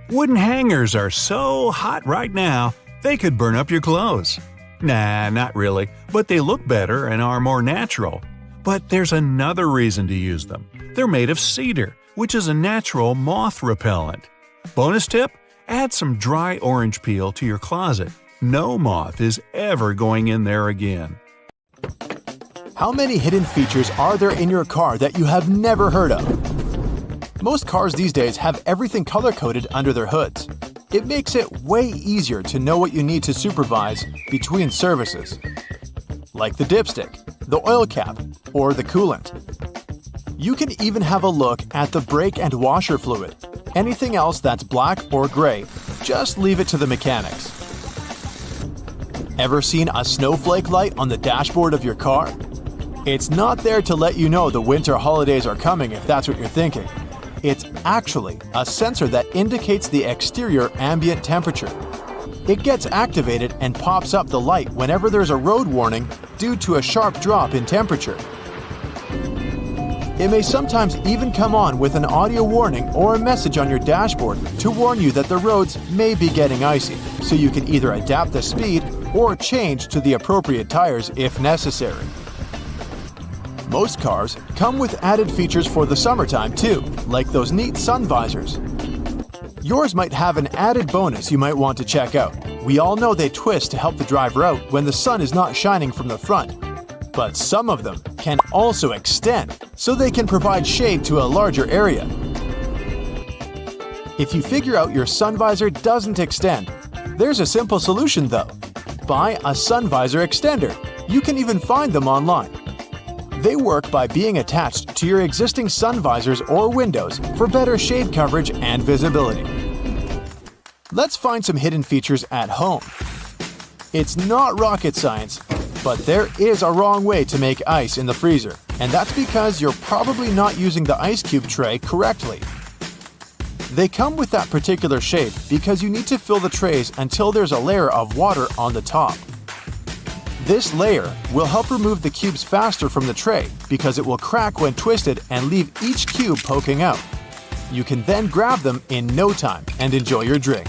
[SPEAKER 1] Wooden hangers are so hot right now, they could burn up your clothes. Nah, not really, but they look better and are more natural. But there's another reason to use them. They're made of cedar, which is a natural moth repellent. Bonus tip? Add some dry orange peel to your closet. No moth is ever going in there again.
[SPEAKER 4] How many hidden features are there in your car that you have never heard of? Most cars these days have everything color-coded under their hoods. It makes it way easier to know what you need to supervise between services, like the dipstick, the oil cap, or the coolant. You can even have a look at the brake and washer fluid. Anything else that's black or gray, just leave it to the mechanics. Ever seen a snowflake light on the dashboard of your car? It's not there to let you know the winter holidays are coming if that's what you're thinking. It's actually a sensor that indicates the exterior ambient temperature. It gets activated and pops up the light whenever there's a road warning due to a sharp drop in temperature. It may sometimes even come on with an audio warning or a message on your dashboard to warn you that the roads may be getting icy, so you can either adapt the speed or change to the appropriate tires if necessary. Most cars come with added features for the summertime too, like those neat sun visors. Yours might have an added bonus you might want to check out. We all know they twist to help the driver out when the sun is not shining from the front. But some of them can also extend, so they can provide shade to a larger area. If you figure out your sun visor doesn't extend, there's a simple solution though. Buy a sun visor extender. You can even find them online. They work by being attached to your existing sun visors or windows for better shade coverage and visibility. Let's find some hidden features at home. It's not rocket science, but there is a wrong way to make ice in the freezer, and that's because you're probably not using the ice cube tray correctly. They come with that particular shape because you need to fill the trays until there's a layer of water on the top. This layer will help remove the cubes faster from the tray because it will crack when twisted and leave each cube poking out. You can then grab them in no time and enjoy your drink.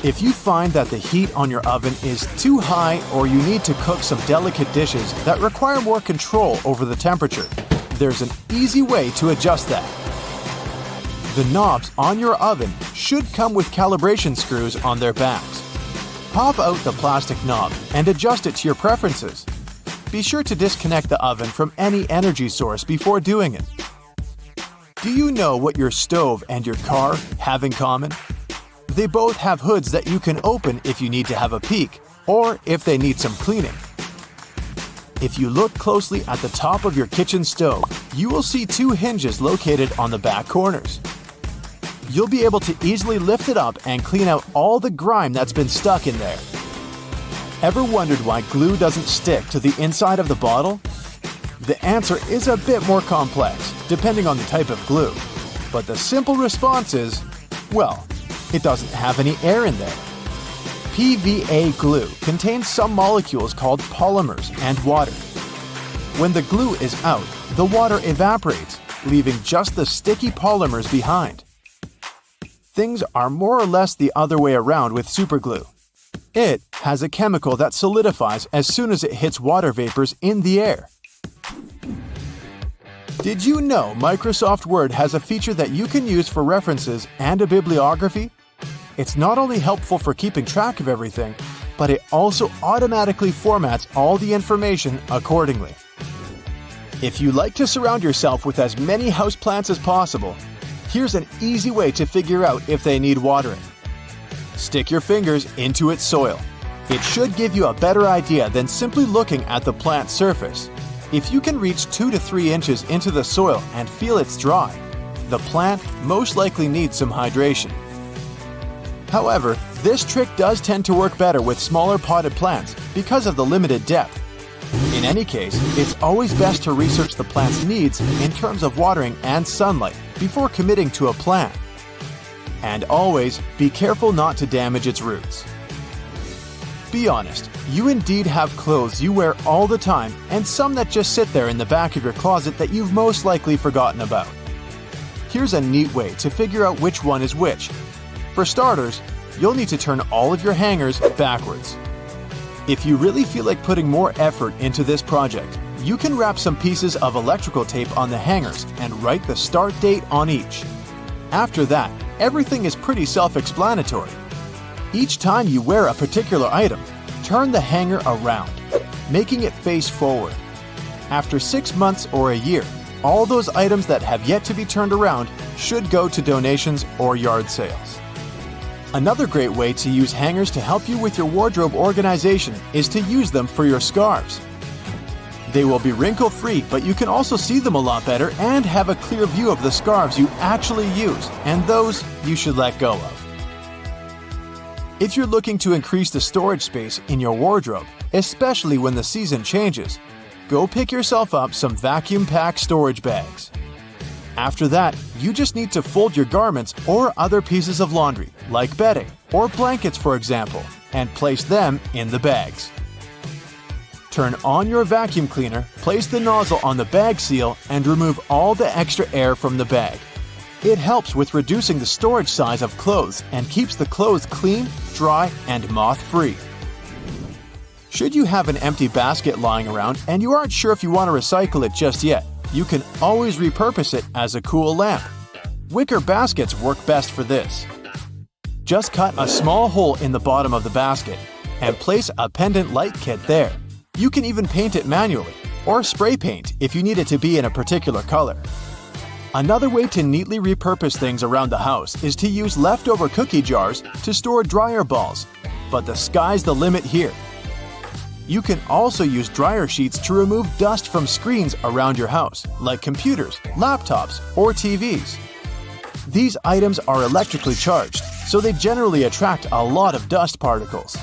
[SPEAKER 4] If you find that the heat on your oven is too high or you need to cook some delicate dishes that require more control over the temperature, there's an easy way to adjust that. The knobs on your oven should come with calibration screws on their backs. Pop out the plastic knob and adjust it to your preferences. Be sure to disconnect the oven from any energy source before doing it. Do you know what your stove and your car have in common? They both have hoods that you can open if you need to have a peek or if they need some cleaning. If you look closely at the top of your kitchen stove, you will see two hinges located on the back corners. You'll be able to easily lift it up and clean out all the grime that's been stuck in there. Ever wondered why glue doesn't stick to the inside of the bottle? The answer is a bit more complex, depending on the type of glue. But the simple response is, well, it doesn't have any air in there. PVA glue contains some molecules called polymers and water. When the glue is out, the water evaporates, leaving just the sticky polymers behind. Things are more or less the other way around with superglue. It has a chemical that solidifies as soon as it hits water vapors in the air. Did you know Microsoft Word has a feature that you can use for references and a bibliography? It's not only helpful for keeping track of everything, but it also automatically formats all the information accordingly. If you like to surround yourself with as many houseplants as possible, here's an easy way to figure out if they need watering. Stick your fingers into its soil. It should give you a better idea than simply looking at the plant's surface. If you can reach 2 to 3 inches into the soil and feel it's dry, the plant most likely needs some hydration. However, this trick does tend to work better with smaller potted plants because of the limited depth. In any case, it's always best to research the plant's needs in terms of watering and sunlight before committing to a plan. And always be careful not to damage its roots. Be honest, you indeed have clothes you wear all the time and some that just sit there in the back of your closet that you've most likely forgotten about. Here's a neat way to figure out which one is which. For starters, you'll need to turn all of your hangers backwards. If you really feel like putting more effort into this project, you can wrap some pieces of electrical tape on the hangers and write the start date on each. After that, everything is pretty self-explanatory. Each time you wear a particular item, turn the hanger around, making it face forward. After 6 months or a year, all those items that have yet to be turned around should go to donations or yard sales. Another great way to use hangers to help you with your wardrobe organization is to use them for your scarves. They will be wrinkle-free, but you can also see them a lot better and have a clear view of the scarves you actually use and those you should let go of. If you're looking to increase the storage space in your wardrobe, especially when the season changes, go pick yourself up some vacuum-packed storage bags. After that, you just need to fold your garments or other pieces of laundry, like bedding or blankets for example, and place them in the bags. Turn on your vacuum cleaner, place the nozzle on the bag seal, and remove all the extra air from the bag. It helps with reducing the storage size of clothes and keeps the clothes clean, dry, and moth-free. Should you have an empty basket lying around and you aren't sure if you want to recycle it just yet, you can always repurpose it as a cool lamp. Wicker baskets work best for this. Just cut a small hole in the bottom of the basket and place a pendant light kit there. You can even paint it manually, or spray paint if you need it to be in a particular color. Another way to neatly repurpose things around the house is to use leftover cookie jars to store dryer balls, but the sky's the limit here. You can also use dryer sheets to remove dust from screens around your house, like computers, laptops, or TVs. These items are electrically charged, so they generally attract a lot of dust particles.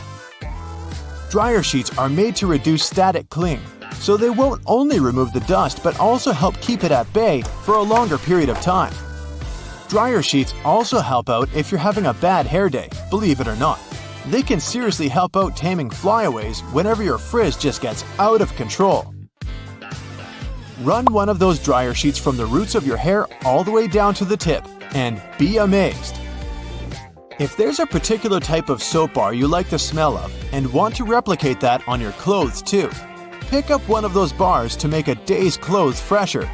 [SPEAKER 4] Dryer sheets are made to reduce static cling, so they won't only remove the dust but also help keep it at bay for a longer period of time. Dryer sheets also help out if you're having a bad hair day, believe it or not. They can seriously help out taming flyaways whenever your frizz just gets out of control. Run one of those dryer sheets from the roots of your hair all the way down to the tip, and be amazed. If there's a particular type of soap bar you like the smell of and want to replicate that on your clothes too, pick up one of those bars to make a day's clothes fresher.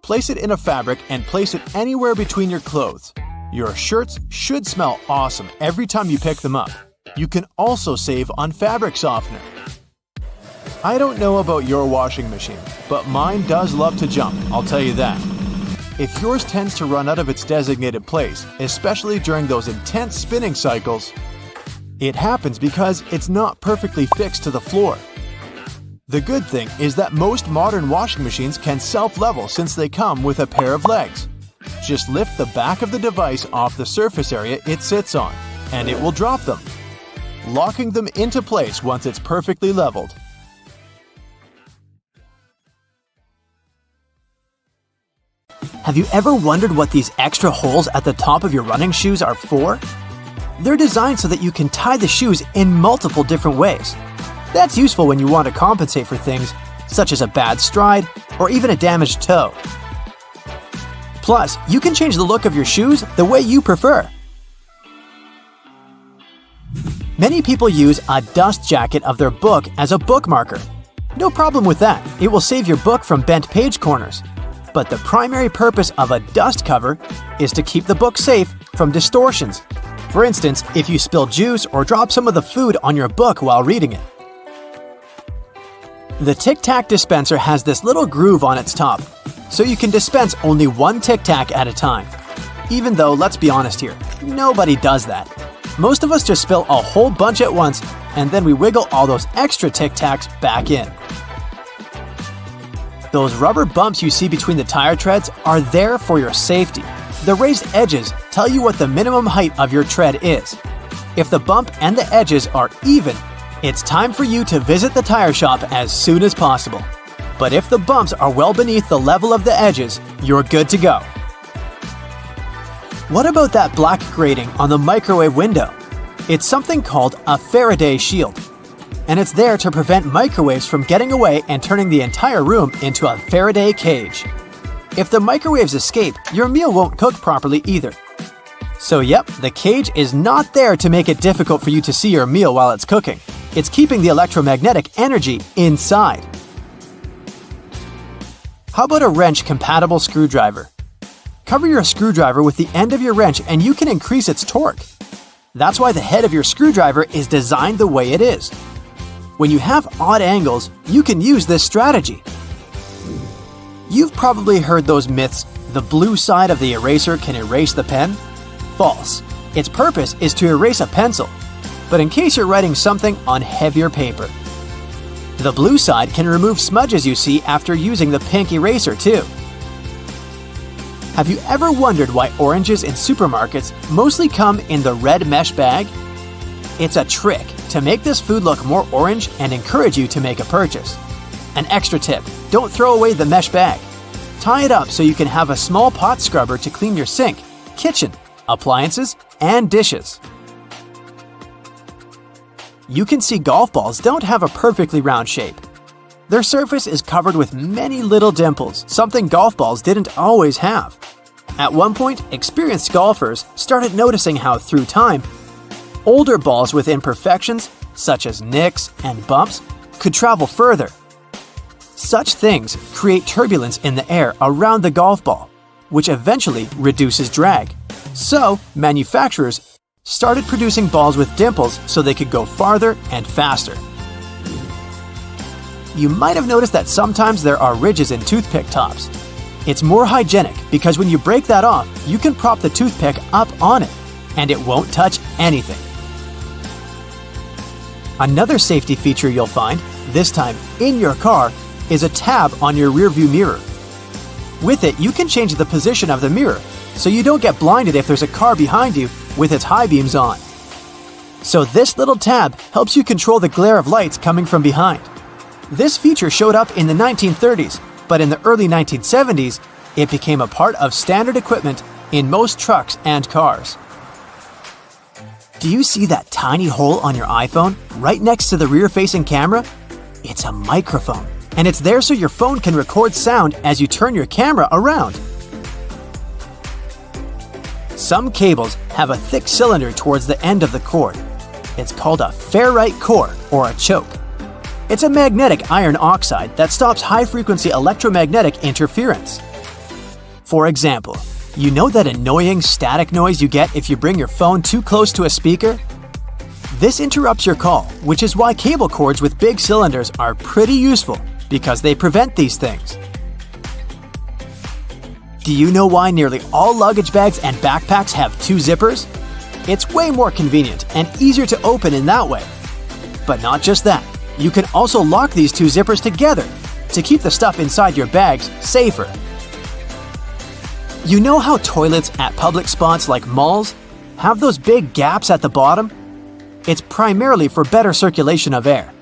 [SPEAKER 4] Place it in a fabric and place it anywhere between your clothes. Your shirts should smell awesome every time you pick them up. You can also save on fabric softener. I don't know about your washing machine, but mine does love to jump, I'll tell you that. If yours tends to run out of its designated place, especially during those intense spinning cycles, it happens because it's not perfectly fixed to the floor. The good thing is that most modern washing machines can self-level since they come with a pair of legs. Just lift the back of the device off the surface area it sits on, and it will drop them, locking them into place once it's perfectly leveled.
[SPEAKER 2] Have you ever wondered what these extra holes at the top of your running shoes are for? They're designed so that you can tie the shoes in multiple different ways. That's useful when you want to compensate for things such as a bad stride or even a damaged toe. Plus, you can change the look of your shoes the way you prefer. Many people use a dust jacket of their book as a bookmarker. No problem with that, it will save your book from bent page corners. But the primary purpose of a dust cover is to keep the book safe from distortions. For instance, if you spill juice or drop some of the food on your book while reading it. The Tic Tac dispenser has this little groove on its top, so you can dispense only one Tic Tac at a time. Even though, let's be honest here, nobody does that. Most of us just spill a whole bunch at once, and then we wiggle all those extra Tic Tacs back in. Those rubber bumps you see between the tire treads are there for your safety. The raised edges tell you what the minimum height of your tread is. If the bump and the edges are even, it's time for you to visit the tire shop as soon as possible. But if the bumps are well beneath the level of the edges, you're good to go. What about that black grating on the microwave window? It's something called a Faraday shield. And it's there to prevent microwaves from getting away and turning the entire room into a Faraday cage. If the microwaves escape, your meal won't cook properly either. So yep, the cage is not there to make it difficult for you to see your meal while it's cooking. It's keeping the electromagnetic energy inside. How about a wrench-compatible screwdriver? Cover your screwdriver with the end of your wrench and you can increase its torque. That's why the head of your screwdriver is designed the way it is. When you have odd angles, you can use this strategy. You've probably heard those myths, the blue side of the eraser can erase the pen? False. Its purpose is to erase a pencil, but in case you're writing something on heavier paper. The blue side can remove smudges you see after using the pink eraser too. Have you ever wondered why oranges in supermarkets mostly come in the red mesh bag? It's a trick to make this food look more orange and encourage you to make a purchase. An extra tip, don't throw away the mesh bag. Tie it up so you can have a small pot scrubber to clean your sink, kitchen, appliances, and dishes. You can see golf balls don't have a perfectly round shape. Their surface is covered with many little dimples, something golf balls didn't always have. At one point, experienced golfers started noticing how, through time, older balls with imperfections, such as nicks and bumps, could travel further. Such things create turbulence in the air around the golf ball, which eventually reduces drag. So, manufacturers started producing balls with dimples so they could go farther and faster. You might have noticed that sometimes there are ridges in toothpick tops. It's more hygienic because when you break that off, you can prop the toothpick up on it, and it won't touch anything. Another safety feature you'll find, this time in your car, is a tab on your rearview mirror. With it, you can change the position of the mirror so you don't get blinded if there's a car behind you with its high beams on. So this little tab helps you control the glare of lights coming from behind. This feature showed up in the 1930s, but in the early 1970s, it became a part of standard equipment in most trucks and cars. Do you see that tiny hole on your iPhone right next to the rear-facing camera? It's a microphone, and it's there so your phone can record sound as you turn your camera around. Some cables have a thick cylinder towards the end of the cord. It's called a ferrite core or a choke. It's a magnetic iron oxide that stops high-frequency electromagnetic interference. For example, you know that annoying static noise you get if you bring your phone too close to a speaker? This interrupts your call, which is why cable cords with big cylinders are pretty useful because they prevent these things. Do you know why nearly all luggage bags and backpacks have 2 zippers? It's way more convenient and easier to open in that way. But not just that, you can also lock these 2 zippers together to keep the stuff inside your bags safer. You know how toilets at public spots like malls have those big gaps at the bottom? It's primarily for better circulation of air.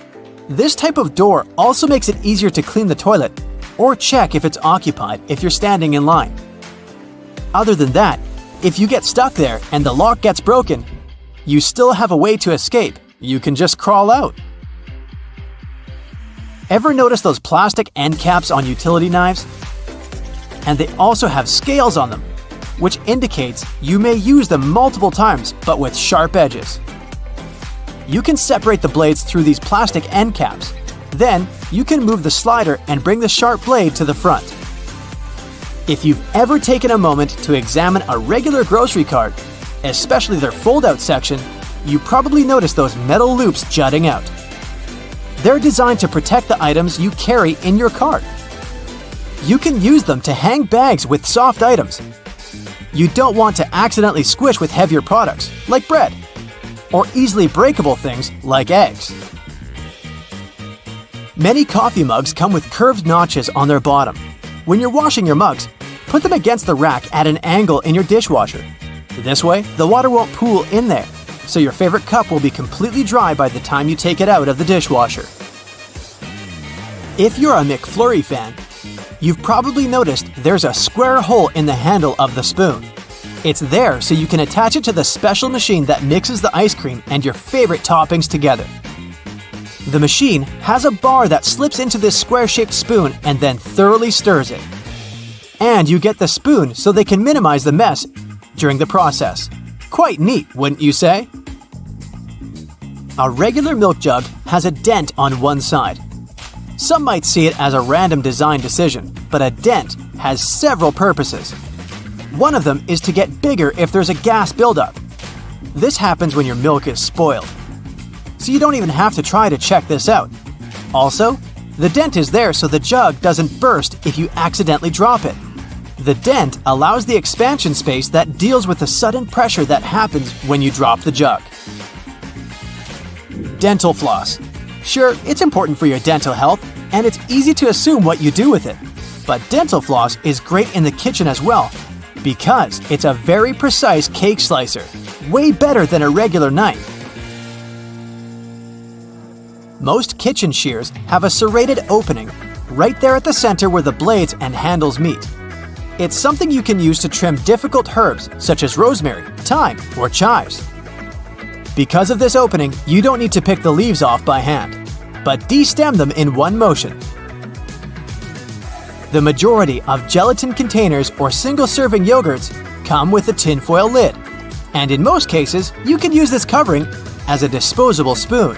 [SPEAKER 2] This type of door also makes it easier to clean the toilet or check if it's occupied if you're standing in line. Other than that, if you get stuck there and the lock gets broken, you still have a way to escape. You can just crawl out. Ever notice those plastic end caps on utility knives? And they also have scales on them, which indicates you may use them multiple times but with sharp edges. You can separate the blades through these plastic end caps. Then, you can move the slider and bring the sharp blade to the front. If you've ever taken a moment to examine a regular grocery cart, especially their fold-out section, you probably noticed those metal loops jutting out. They're designed to protect the items you carry in your cart. You can use them to hang bags with soft items. You don't want to accidentally squish with heavier products, like bread, or easily breakable things like eggs. Many coffee mugs come with curved notches on their bottom. When you're washing your mugs, put them against the rack at an angle in your dishwasher. This way, the water won't pool in there, so your favorite cup will be completely dry by the time you take it out of the dishwasher. If you're a McFlurry fan, you've probably noticed there's a square hole in the handle of the spoon. It's there so you can attach it to the special machine that mixes the ice cream and your favorite toppings together. The machine has a bar that slips into this square-shaped spoon and then thoroughly stirs it. And you get the spoon so they can minimize the mess during the process. Quite neat, wouldn't you say? A regular milk jug has a dent on one side. Some might see it as a random design decision, but a dent has several purposes. One of them is to get bigger if there's a gas buildup. This happens when your milk is spoiled. So you don't even have to try to check this out. Also, the dent is there so the jug doesn't burst if you accidentally drop it. The dent allows the expansion space that deals with the sudden pressure that happens when you drop the jug. Dental floss. Sure, it's important for your dental health, and it's easy to assume what you do with it. But dental floss is great in the kitchen as well, because it's a very precise cake slicer, way better than a regular knife. Most kitchen shears have a serrated opening right there at the center where the blades and handles meet. It's something you can use to trim difficult herbs such as rosemary, thyme, or chives. Because of this opening, you don't need to pick the leaves off by hand, but de-stem them in one motion. The majority of gelatin containers or single-serving yogurts come with a tinfoil lid, and in most cases, you can use this covering as a disposable spoon.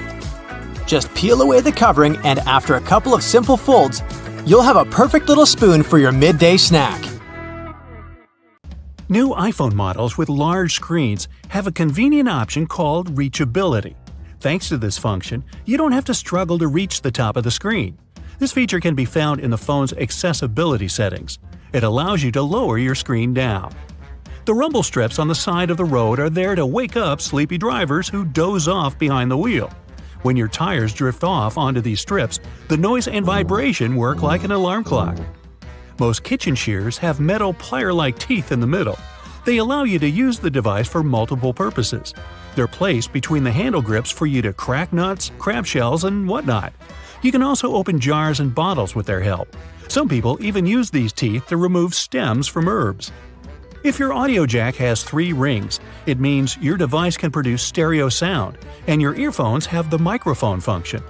[SPEAKER 2] Just peel away the covering, and after a couple of simple folds, you'll have a perfect little spoon for your midday snack.
[SPEAKER 1] New iPhone models with large screens have a convenient option called reachability. Thanks to this function, you don't have to struggle to reach the top of the screen. This feature can be found in the phone's accessibility settings. It allows you to lower your screen down. The rumble strips on the side of the road are there to wake up sleepy drivers who doze off behind the wheel. When your tires drift off onto these strips, the noise and vibration work like an alarm clock. Most kitchen shears have metal plier-like teeth in the middle. They allow you to use the device for multiple purposes. They're placed between the handle grips for you to crack nuts, crab shells, and whatnot. You can also open jars and bottles with their help. Some people even use these teeth to remove stems from herbs. If your audio jack has 3 rings, it means your device can produce stereo sound, and your earphones have the microphone function.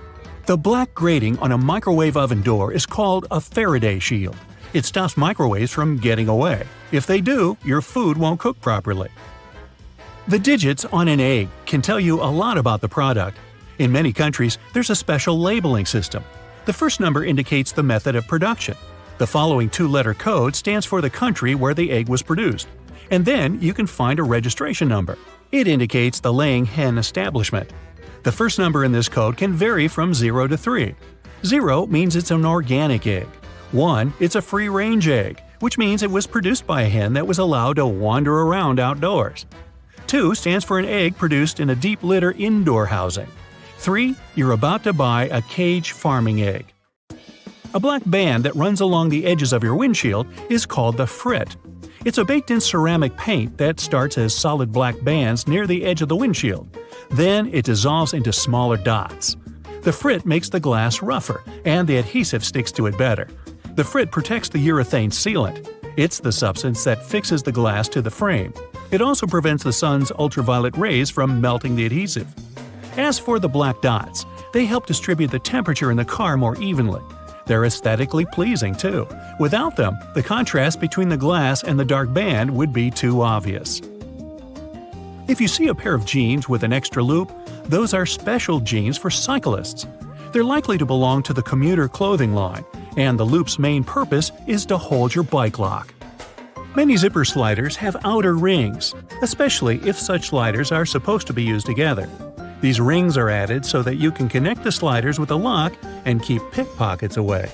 [SPEAKER 1] The black grating on a microwave oven door is called a Faraday shield. It stops microwaves from getting away. If they do, your food won't cook properly. The digits on an egg can tell you a lot about the product. In many countries, there's a special labeling system. The first number indicates the method of production. The following two-letter code stands for the country where the egg was produced. And then you can find a registration number. It indicates the laying hen establishment. The first number in this code can vary from 0 to 3. 0 means it's an organic egg. 1, it's a free-range egg, which means it was produced by a hen that was allowed to wander around outdoors. 2 stands for an egg produced in a deep litter indoor housing. 3, you're about to buy a cage farming egg. A black band that runs along the edges of your windshield is called the frit. It's a baked-in ceramic paint that starts as solid black bands near the edge of the windshield. Then it dissolves into smaller dots. The frit makes the glass rougher, and the adhesive sticks to it better. The frit protects the urethane sealant. It's the substance that fixes the glass to the frame. It also prevents the sun's ultraviolet rays from melting the adhesive. As for the black dots, they help distribute the temperature in the car more evenly. They're aesthetically pleasing, too. Without them, the contrast between the glass and the dark band would be too obvious. If you see a pair of jeans with an extra loop, those are special jeans for cyclists. They're likely to belong to the commuter clothing line, and the loop's main purpose is to hold your bike lock. Many zipper sliders have outer rings, especially if such sliders are supposed to be used together. These rings are added so that you can connect the sliders with a lock and keep pickpockets away.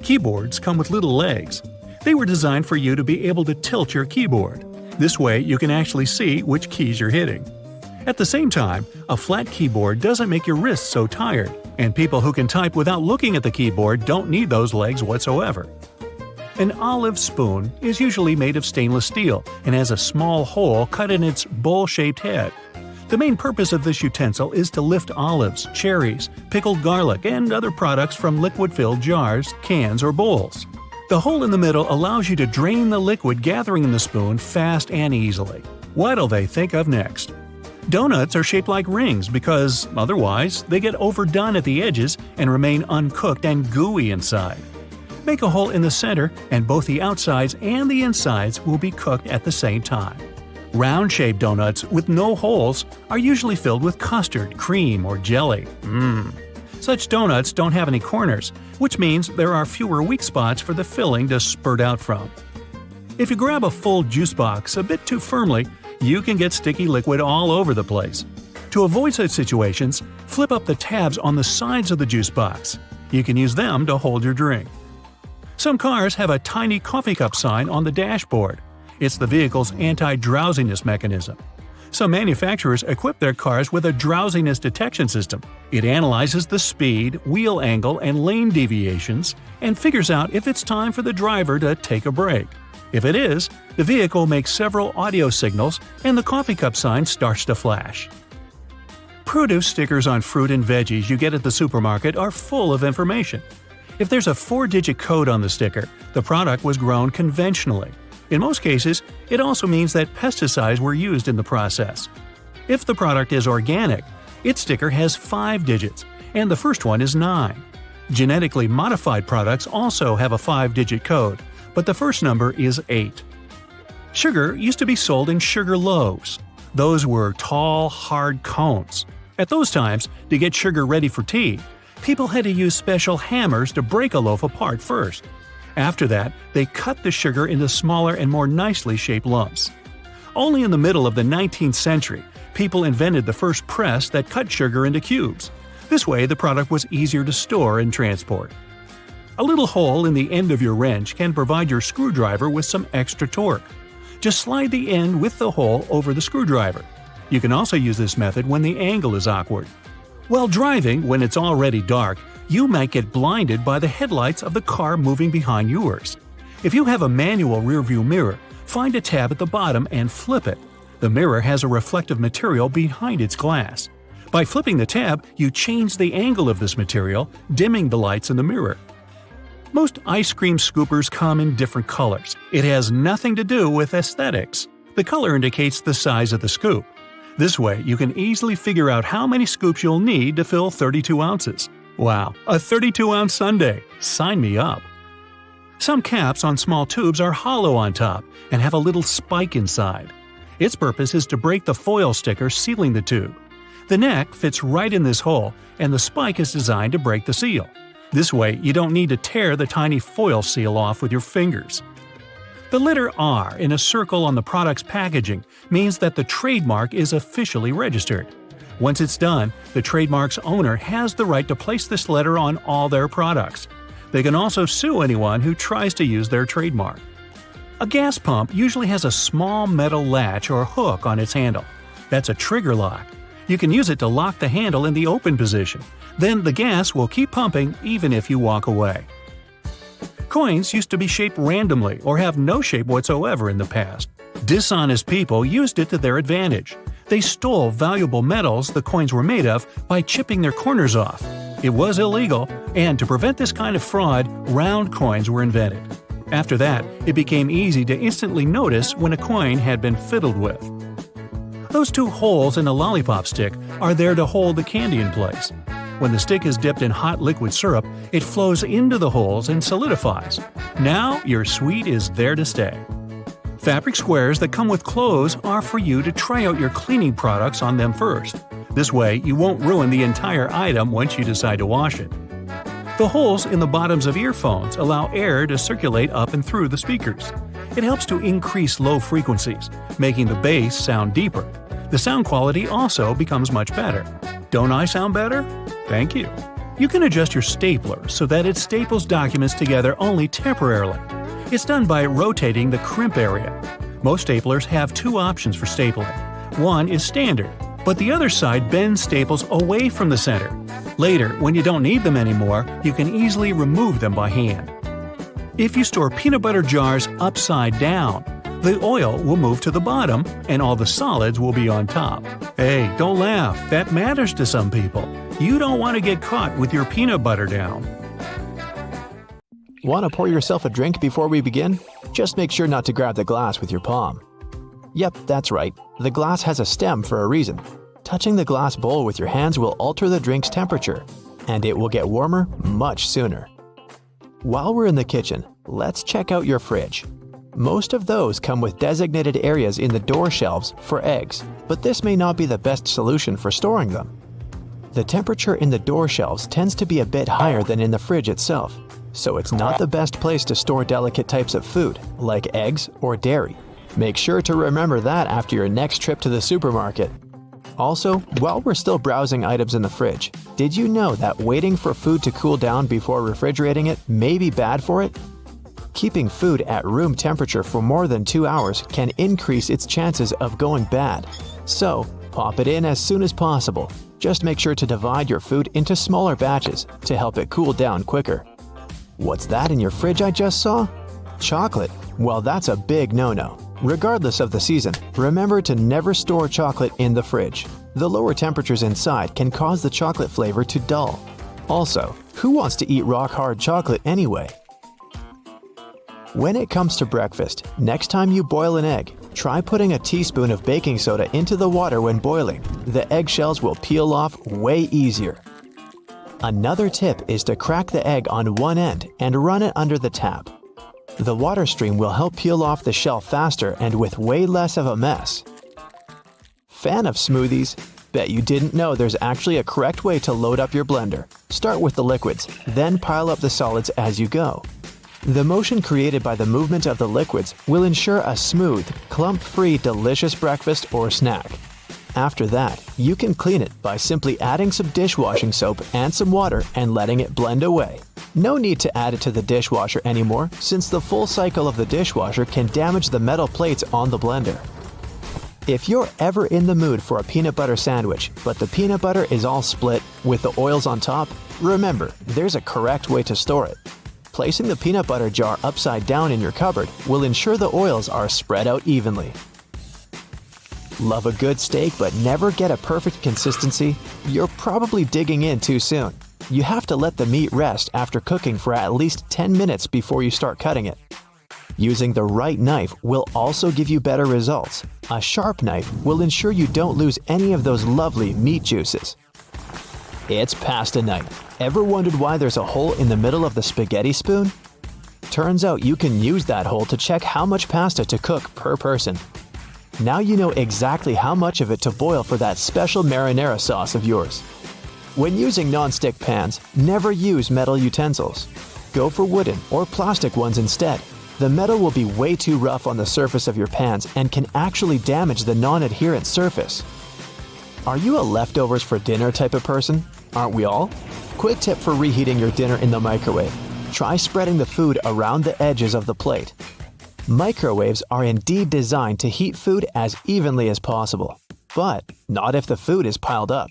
[SPEAKER 1] Keyboards come with little legs. They were designed for you to be able to tilt your keyboard. This way you can actually see which keys you're hitting. At the same time, a flat keyboard doesn't make your wrists so tired, and people who can type without looking at the keyboard don't need those legs whatsoever. An olive spoon is usually made of stainless steel and has a small hole cut in its bowl-shaped head. The main purpose of this utensil is to lift olives, cherries, pickled garlic, and other products from liquid-filled jars, cans, or bowls. The hole in the middle allows you to drain the liquid gathering in the spoon fast and easily. What'll they think of next? Donuts are shaped like rings because, otherwise, they get overdone at the edges and remain uncooked and gooey inside. Make a hole in the center, and both the outsides and the insides will be cooked at the same time. Round-shaped donuts with no holes are usually filled with custard, cream, or jelly. Such donuts don't have any corners, which means there are fewer weak spots for the filling to spurt out from. If you grab a full juice box a bit too firmly, you can get sticky liquid all over the place. To avoid such situations, flip up the tabs on the sides of the juice box. You can use them to hold your drink. Some cars have a tiny coffee cup sign on the dashboard. It's the vehicle's anti-drowsiness mechanism. Some manufacturers equip their cars with a drowsiness detection system. It analyzes the speed, wheel angle, and lane deviations and figures out if it's time for the driver to take a break. If it is, the vehicle makes several audio signals and the coffee cup sign starts to flash. Produce stickers on fruit and veggies you get at the supermarket are full of information. If there's a 4-digit code on the sticker, the product was grown conventionally. In most cases, it also means that pesticides were used in the process. If the product is organic, its sticker has 5 digits, and the first one is 9. Genetically modified products also have a 5-digit code, but the first number is 8. Sugar used to be sold in sugar loaves. Those were tall, hard cones. At those times, to get sugar ready for tea, people had to use special hammers to break a loaf apart first. After that, they cut the sugar into smaller and more nicely shaped lumps. Only in the middle of the 19th century, people invented the first press that cut sugar into cubes. This way, the product was easier to store and transport. A little hole in the end of your wrench can provide your screwdriver with some extra torque. Just slide the end with the hole over the screwdriver. You can also use this method when the angle is awkward. While driving, when it's already dark, you might get blinded by the headlights of the car moving behind yours. If you have a manual rearview mirror, find a tab at the bottom and flip it. The mirror has a reflective material behind its glass. By flipping the tab, you change the angle of this material, dimming the lights in the mirror. Most ice cream scoopers come in different colors. It has nothing to do with aesthetics. The color indicates the size of the scoop. This way, you can easily figure out how many scoops you'll need to fill 32 ounces. Wow, a 32-ounce sundae! Sign me up! Some caps on small tubes are hollow on top and have a little spike inside. Its purpose is to break the foil sticker sealing the tube. The neck fits right in this hole, and the spike is designed to break the seal. This way, you don't need to tear the tiny foil seal off with your fingers. The letter R in a circle on the product's packaging means that the trademark is officially registered. Once it's done, the trademark's owner has the right to place this letter on all their products. They can also sue anyone who tries to use their trademark. A gas pump usually has a small metal latch or hook on its handle. That's a trigger lock. You can use it to lock the handle in the open position. Then the gas will keep pumping even if you walk away. Coins used to be shaped randomly or have no shape whatsoever in the past. Dishonest people used it to their advantage. They stole valuable metals the coins were made of by chipping their corners off. It was illegal, and to prevent this kind of fraud, round coins were invented. After that, it became easy to instantly notice when a coin had been fiddled with. Those two holes in a lollipop stick are there to hold the candy in place. When the stick is dipped in hot liquid syrup, it flows into the holes and solidifies. Now your sweet is there to stay. Fabric squares that come with clothes are for you to try out your cleaning products on them first. This way, you won't ruin the entire item once you decide to wash it. The holes in the bottoms of earphones allow air to circulate up and through the speakers. It helps to increase low frequencies, making the bass sound deeper. The sound quality also becomes much better. Don't I sound better? Thank you. You can adjust your stapler so that it staples documents together only temporarily. It's done by rotating the crimp area. Most staplers have two options for stapling. One is standard, but the other side bends staples away from the center. Later, when you don't need them anymore, you can easily remove them by hand. If you store peanut butter jars upside down, the oil will move to the bottom and all the solids will be on top. Hey, don't laugh, that matters to some people. You don't want to get caught with your peanut butter down.
[SPEAKER 2] Want to pour yourself a drink before we begin? Just make sure not to grab the glass with your palm. Yep, that's right. The glass has a stem for a reason. Touching the glass bowl with your hands will alter the drink's temperature, and it will get warmer much sooner. While we're in the kitchen, let's check out your fridge. Most of those come with designated areas in the door shelves for eggs, but this may not be the best solution for storing them. The temperature in the door shelves tends to be a bit higher than in the fridge itself, so it's not the best place to store delicate types of food, like eggs or dairy. Make sure to remember that after your next trip to the supermarket. Also, while we're still browsing items in the fridge, did you know that waiting for food to cool down before refrigerating it may be bad for it? Keeping food at room temperature for more than 2 hours can increase its chances of going bad. So, pop it in as soon as possible. Just make sure to divide your food into smaller batches to help it cool down quicker. What's that in your fridge I just saw? Chocolate. Well, that's a big no-no. Regardless of the season, remember to never store chocolate in the fridge. The lower temperatures inside can cause the chocolate flavor to dull. Also, who wants to eat rock-hard chocolate anyway? When it comes to breakfast, next time you boil an egg, try putting a teaspoon of baking soda into the water when boiling. The eggshells will peel off way easier. Another tip is to crack the egg on one end and run it under the tap. The water stream will help peel off the shell faster and with way less of a mess. Fan of smoothies? Bet you didn't know there's actually a correct way to load up your blender. Start with the liquids, then pile up the solids as you go. The motion created by the movement of the liquids will ensure a smooth, clump-free, delicious breakfast or snack. After that, you can clean it by simply adding some dishwashing soap and some water and letting it blend away. No need to add it to the dishwasher anymore, since the full cycle of the dishwasher can damage the metal plates on the blender. If you're ever in the mood for a peanut butter sandwich, but the peanut butter is all split with the oils on top, remember, there's a correct way to store it. Placing the peanut butter jar upside down in your cupboard will ensure the oils are spread out evenly. Love a good steak but never get a perfect consistency? You're probably digging in too soon. You have to let the meat rest after cooking for at least 10 minutes before you start cutting it. Using the right knife will also give you better results. A sharp knife will ensure you don't lose any of those lovely meat juices. It's pasta night. Ever wondered why there's a hole in the middle of the spaghetti spoon? Turns out you can use that hole to check how much pasta to cook per person. Now you know exactly how much of it to boil for that special marinara sauce of yours. When using non-stick pans, never use metal utensils. Go for wooden or plastic ones instead. The metal will be way too rough on the surface of your pans and can actually damage the non-adherent surface. Are you a leftovers for dinner type of person? Aren't we all? Quick tip for reheating your dinner in the microwave. Try spreading the food around the edges of the plate. Microwaves are indeed designed to heat food as evenly as possible, but not if the food is piled up.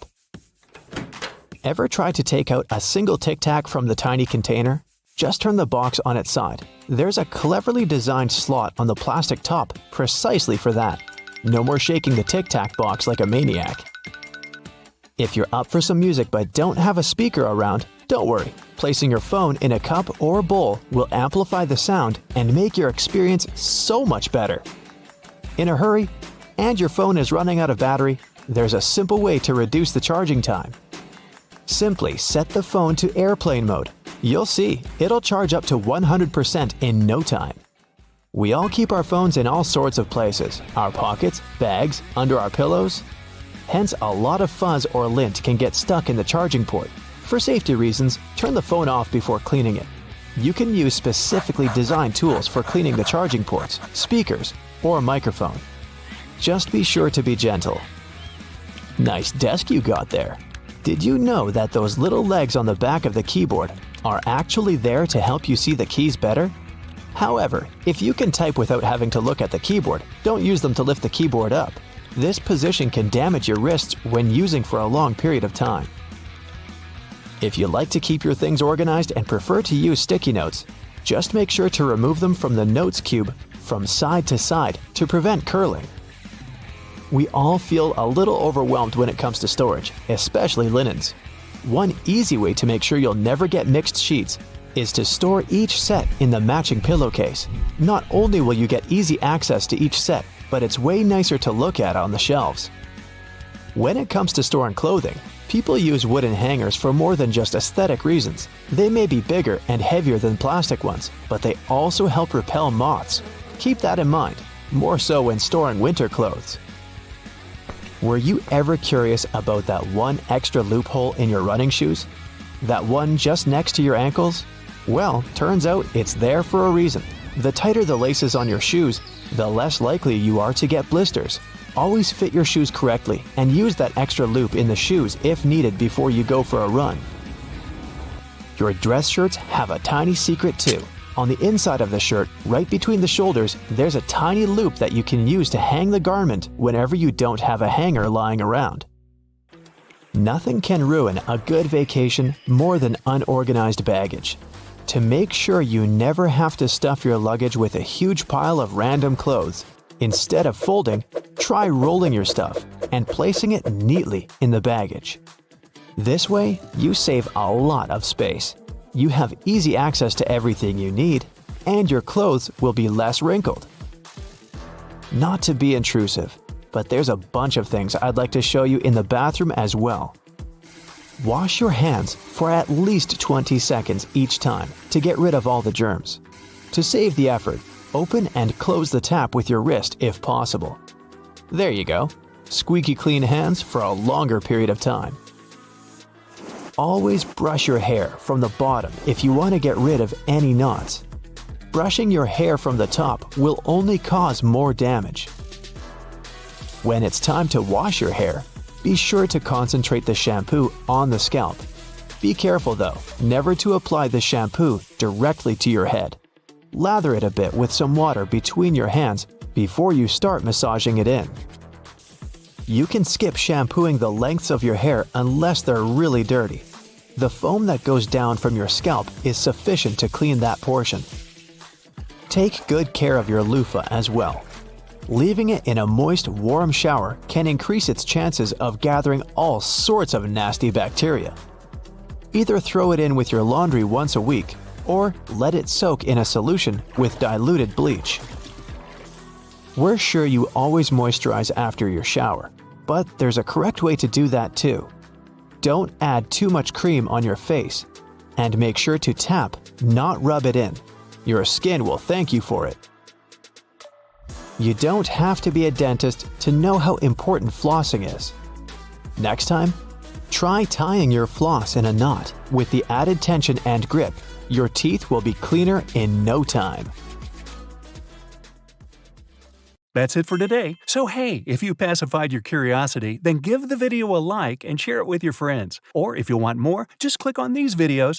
[SPEAKER 2] Ever try to take out a single Tic Tac from the tiny container? Just turn the box on its side. There's a cleverly designed slot on the plastic top precisely for that. No more shaking the Tic Tac box like a maniac. If you're up for some music but don't have a speaker around, don't worry. Placing your phone in a cup or bowl will amplify the sound and make your experience so much better. In a hurry, and your phone is running out of battery, there's a simple way to reduce the charging time. Simply set the phone to airplane mode. You'll see, it'll charge up to 100% in no time. We all keep our phones in all sorts of places, our pockets, bags, under our pillows. Hence, a lot of fuzz or lint can get stuck in the charging port. For safety reasons, turn the phone off before cleaning it. You can use specifically designed tools for cleaning the charging ports, speakers, or microphone. Just be sure to be gentle. Nice desk you got there. Did you know that those little legs on the back of the keyboard are actually there to help you see the keys better? However, if you can type without having to look at the keyboard, don't use them to lift the keyboard up. This position can damage your wrists when using for a long period of time. If you like to keep your things organized and prefer to use sticky notes, just make sure to remove them from the notes cube from side to side to prevent curling. We all feel a little overwhelmed when it comes to storage, especially linens. One easy way to make sure you'll never get mixed sheets is to store each set in the matching pillowcase. Not only will you get easy access to each set, but it's way nicer to look at on the shelves. When it comes to storing clothing, people use wooden hangers for more than just aesthetic reasons. They may be bigger and heavier than plastic ones, but they also help repel moths. Keep that in mind, more so when storing winter clothes. Were you ever curious about that one extra loophole in your running shoes? That one just next to your ankles? Well, turns out it's there for a reason. The tighter the laces on your shoes, the less likely you are to get blisters. Always fit your shoes correctly and use that extra loop in the shoes if needed before you go for a run. Your dress shirts have a tiny secret too. On the inside of the shirt, right between the shoulders, there's a tiny loop that you can use to hang the garment whenever you don't have a hanger lying around. Nothing can ruin a good vacation more than unorganized baggage. To make sure you never have to stuff your luggage with a huge pile of random clothes, instead of folding, try rolling your stuff and placing it neatly in the baggage. This way, you save a lot of space. You have easy access to everything you need, and your clothes will be less wrinkled. Not to be intrusive, but there's a bunch of things I'd like to show you in the bathroom as well. Wash your hands for at least 20 seconds each time to get rid of all the germs. To save the effort, open and close the tap with your wrist if possible. There you go. Squeaky clean hands for a longer period of time. Always brush your hair from the bottom if you want to get rid of any knots. Brushing your hair from the top will only cause more damage. When it's time to wash your hair, be sure to concentrate the shampoo on the scalp. Be careful though, never to apply the shampoo directly to your head. Lather it a bit with some water between your hands before you start massaging it in. You can skip shampooing the lengths of your hair unless they're really dirty. The foam that goes down from your scalp is sufficient to clean that portion. Take good care of your loofah as well. Leaving it in a moist, warm shower can increase its chances of gathering all sorts of nasty bacteria. Either throw it in with your laundry once a week, or let it soak in a solution with diluted bleach. We're sure you always moisturize after your shower, but there's a correct way to do that too. Don't add too much cream on your face, and make sure to tap, not rub it in. Your skin will thank you for it. You don't have to be a dentist to know how important flossing is. Next time, try tying your floss in a knot. With the added tension and grip, your teeth will be cleaner in no time.
[SPEAKER 1] That's it for today. So hey, if you pacified your curiosity, then give the video a like and share it with your friends. Or if you want more, just click on these videos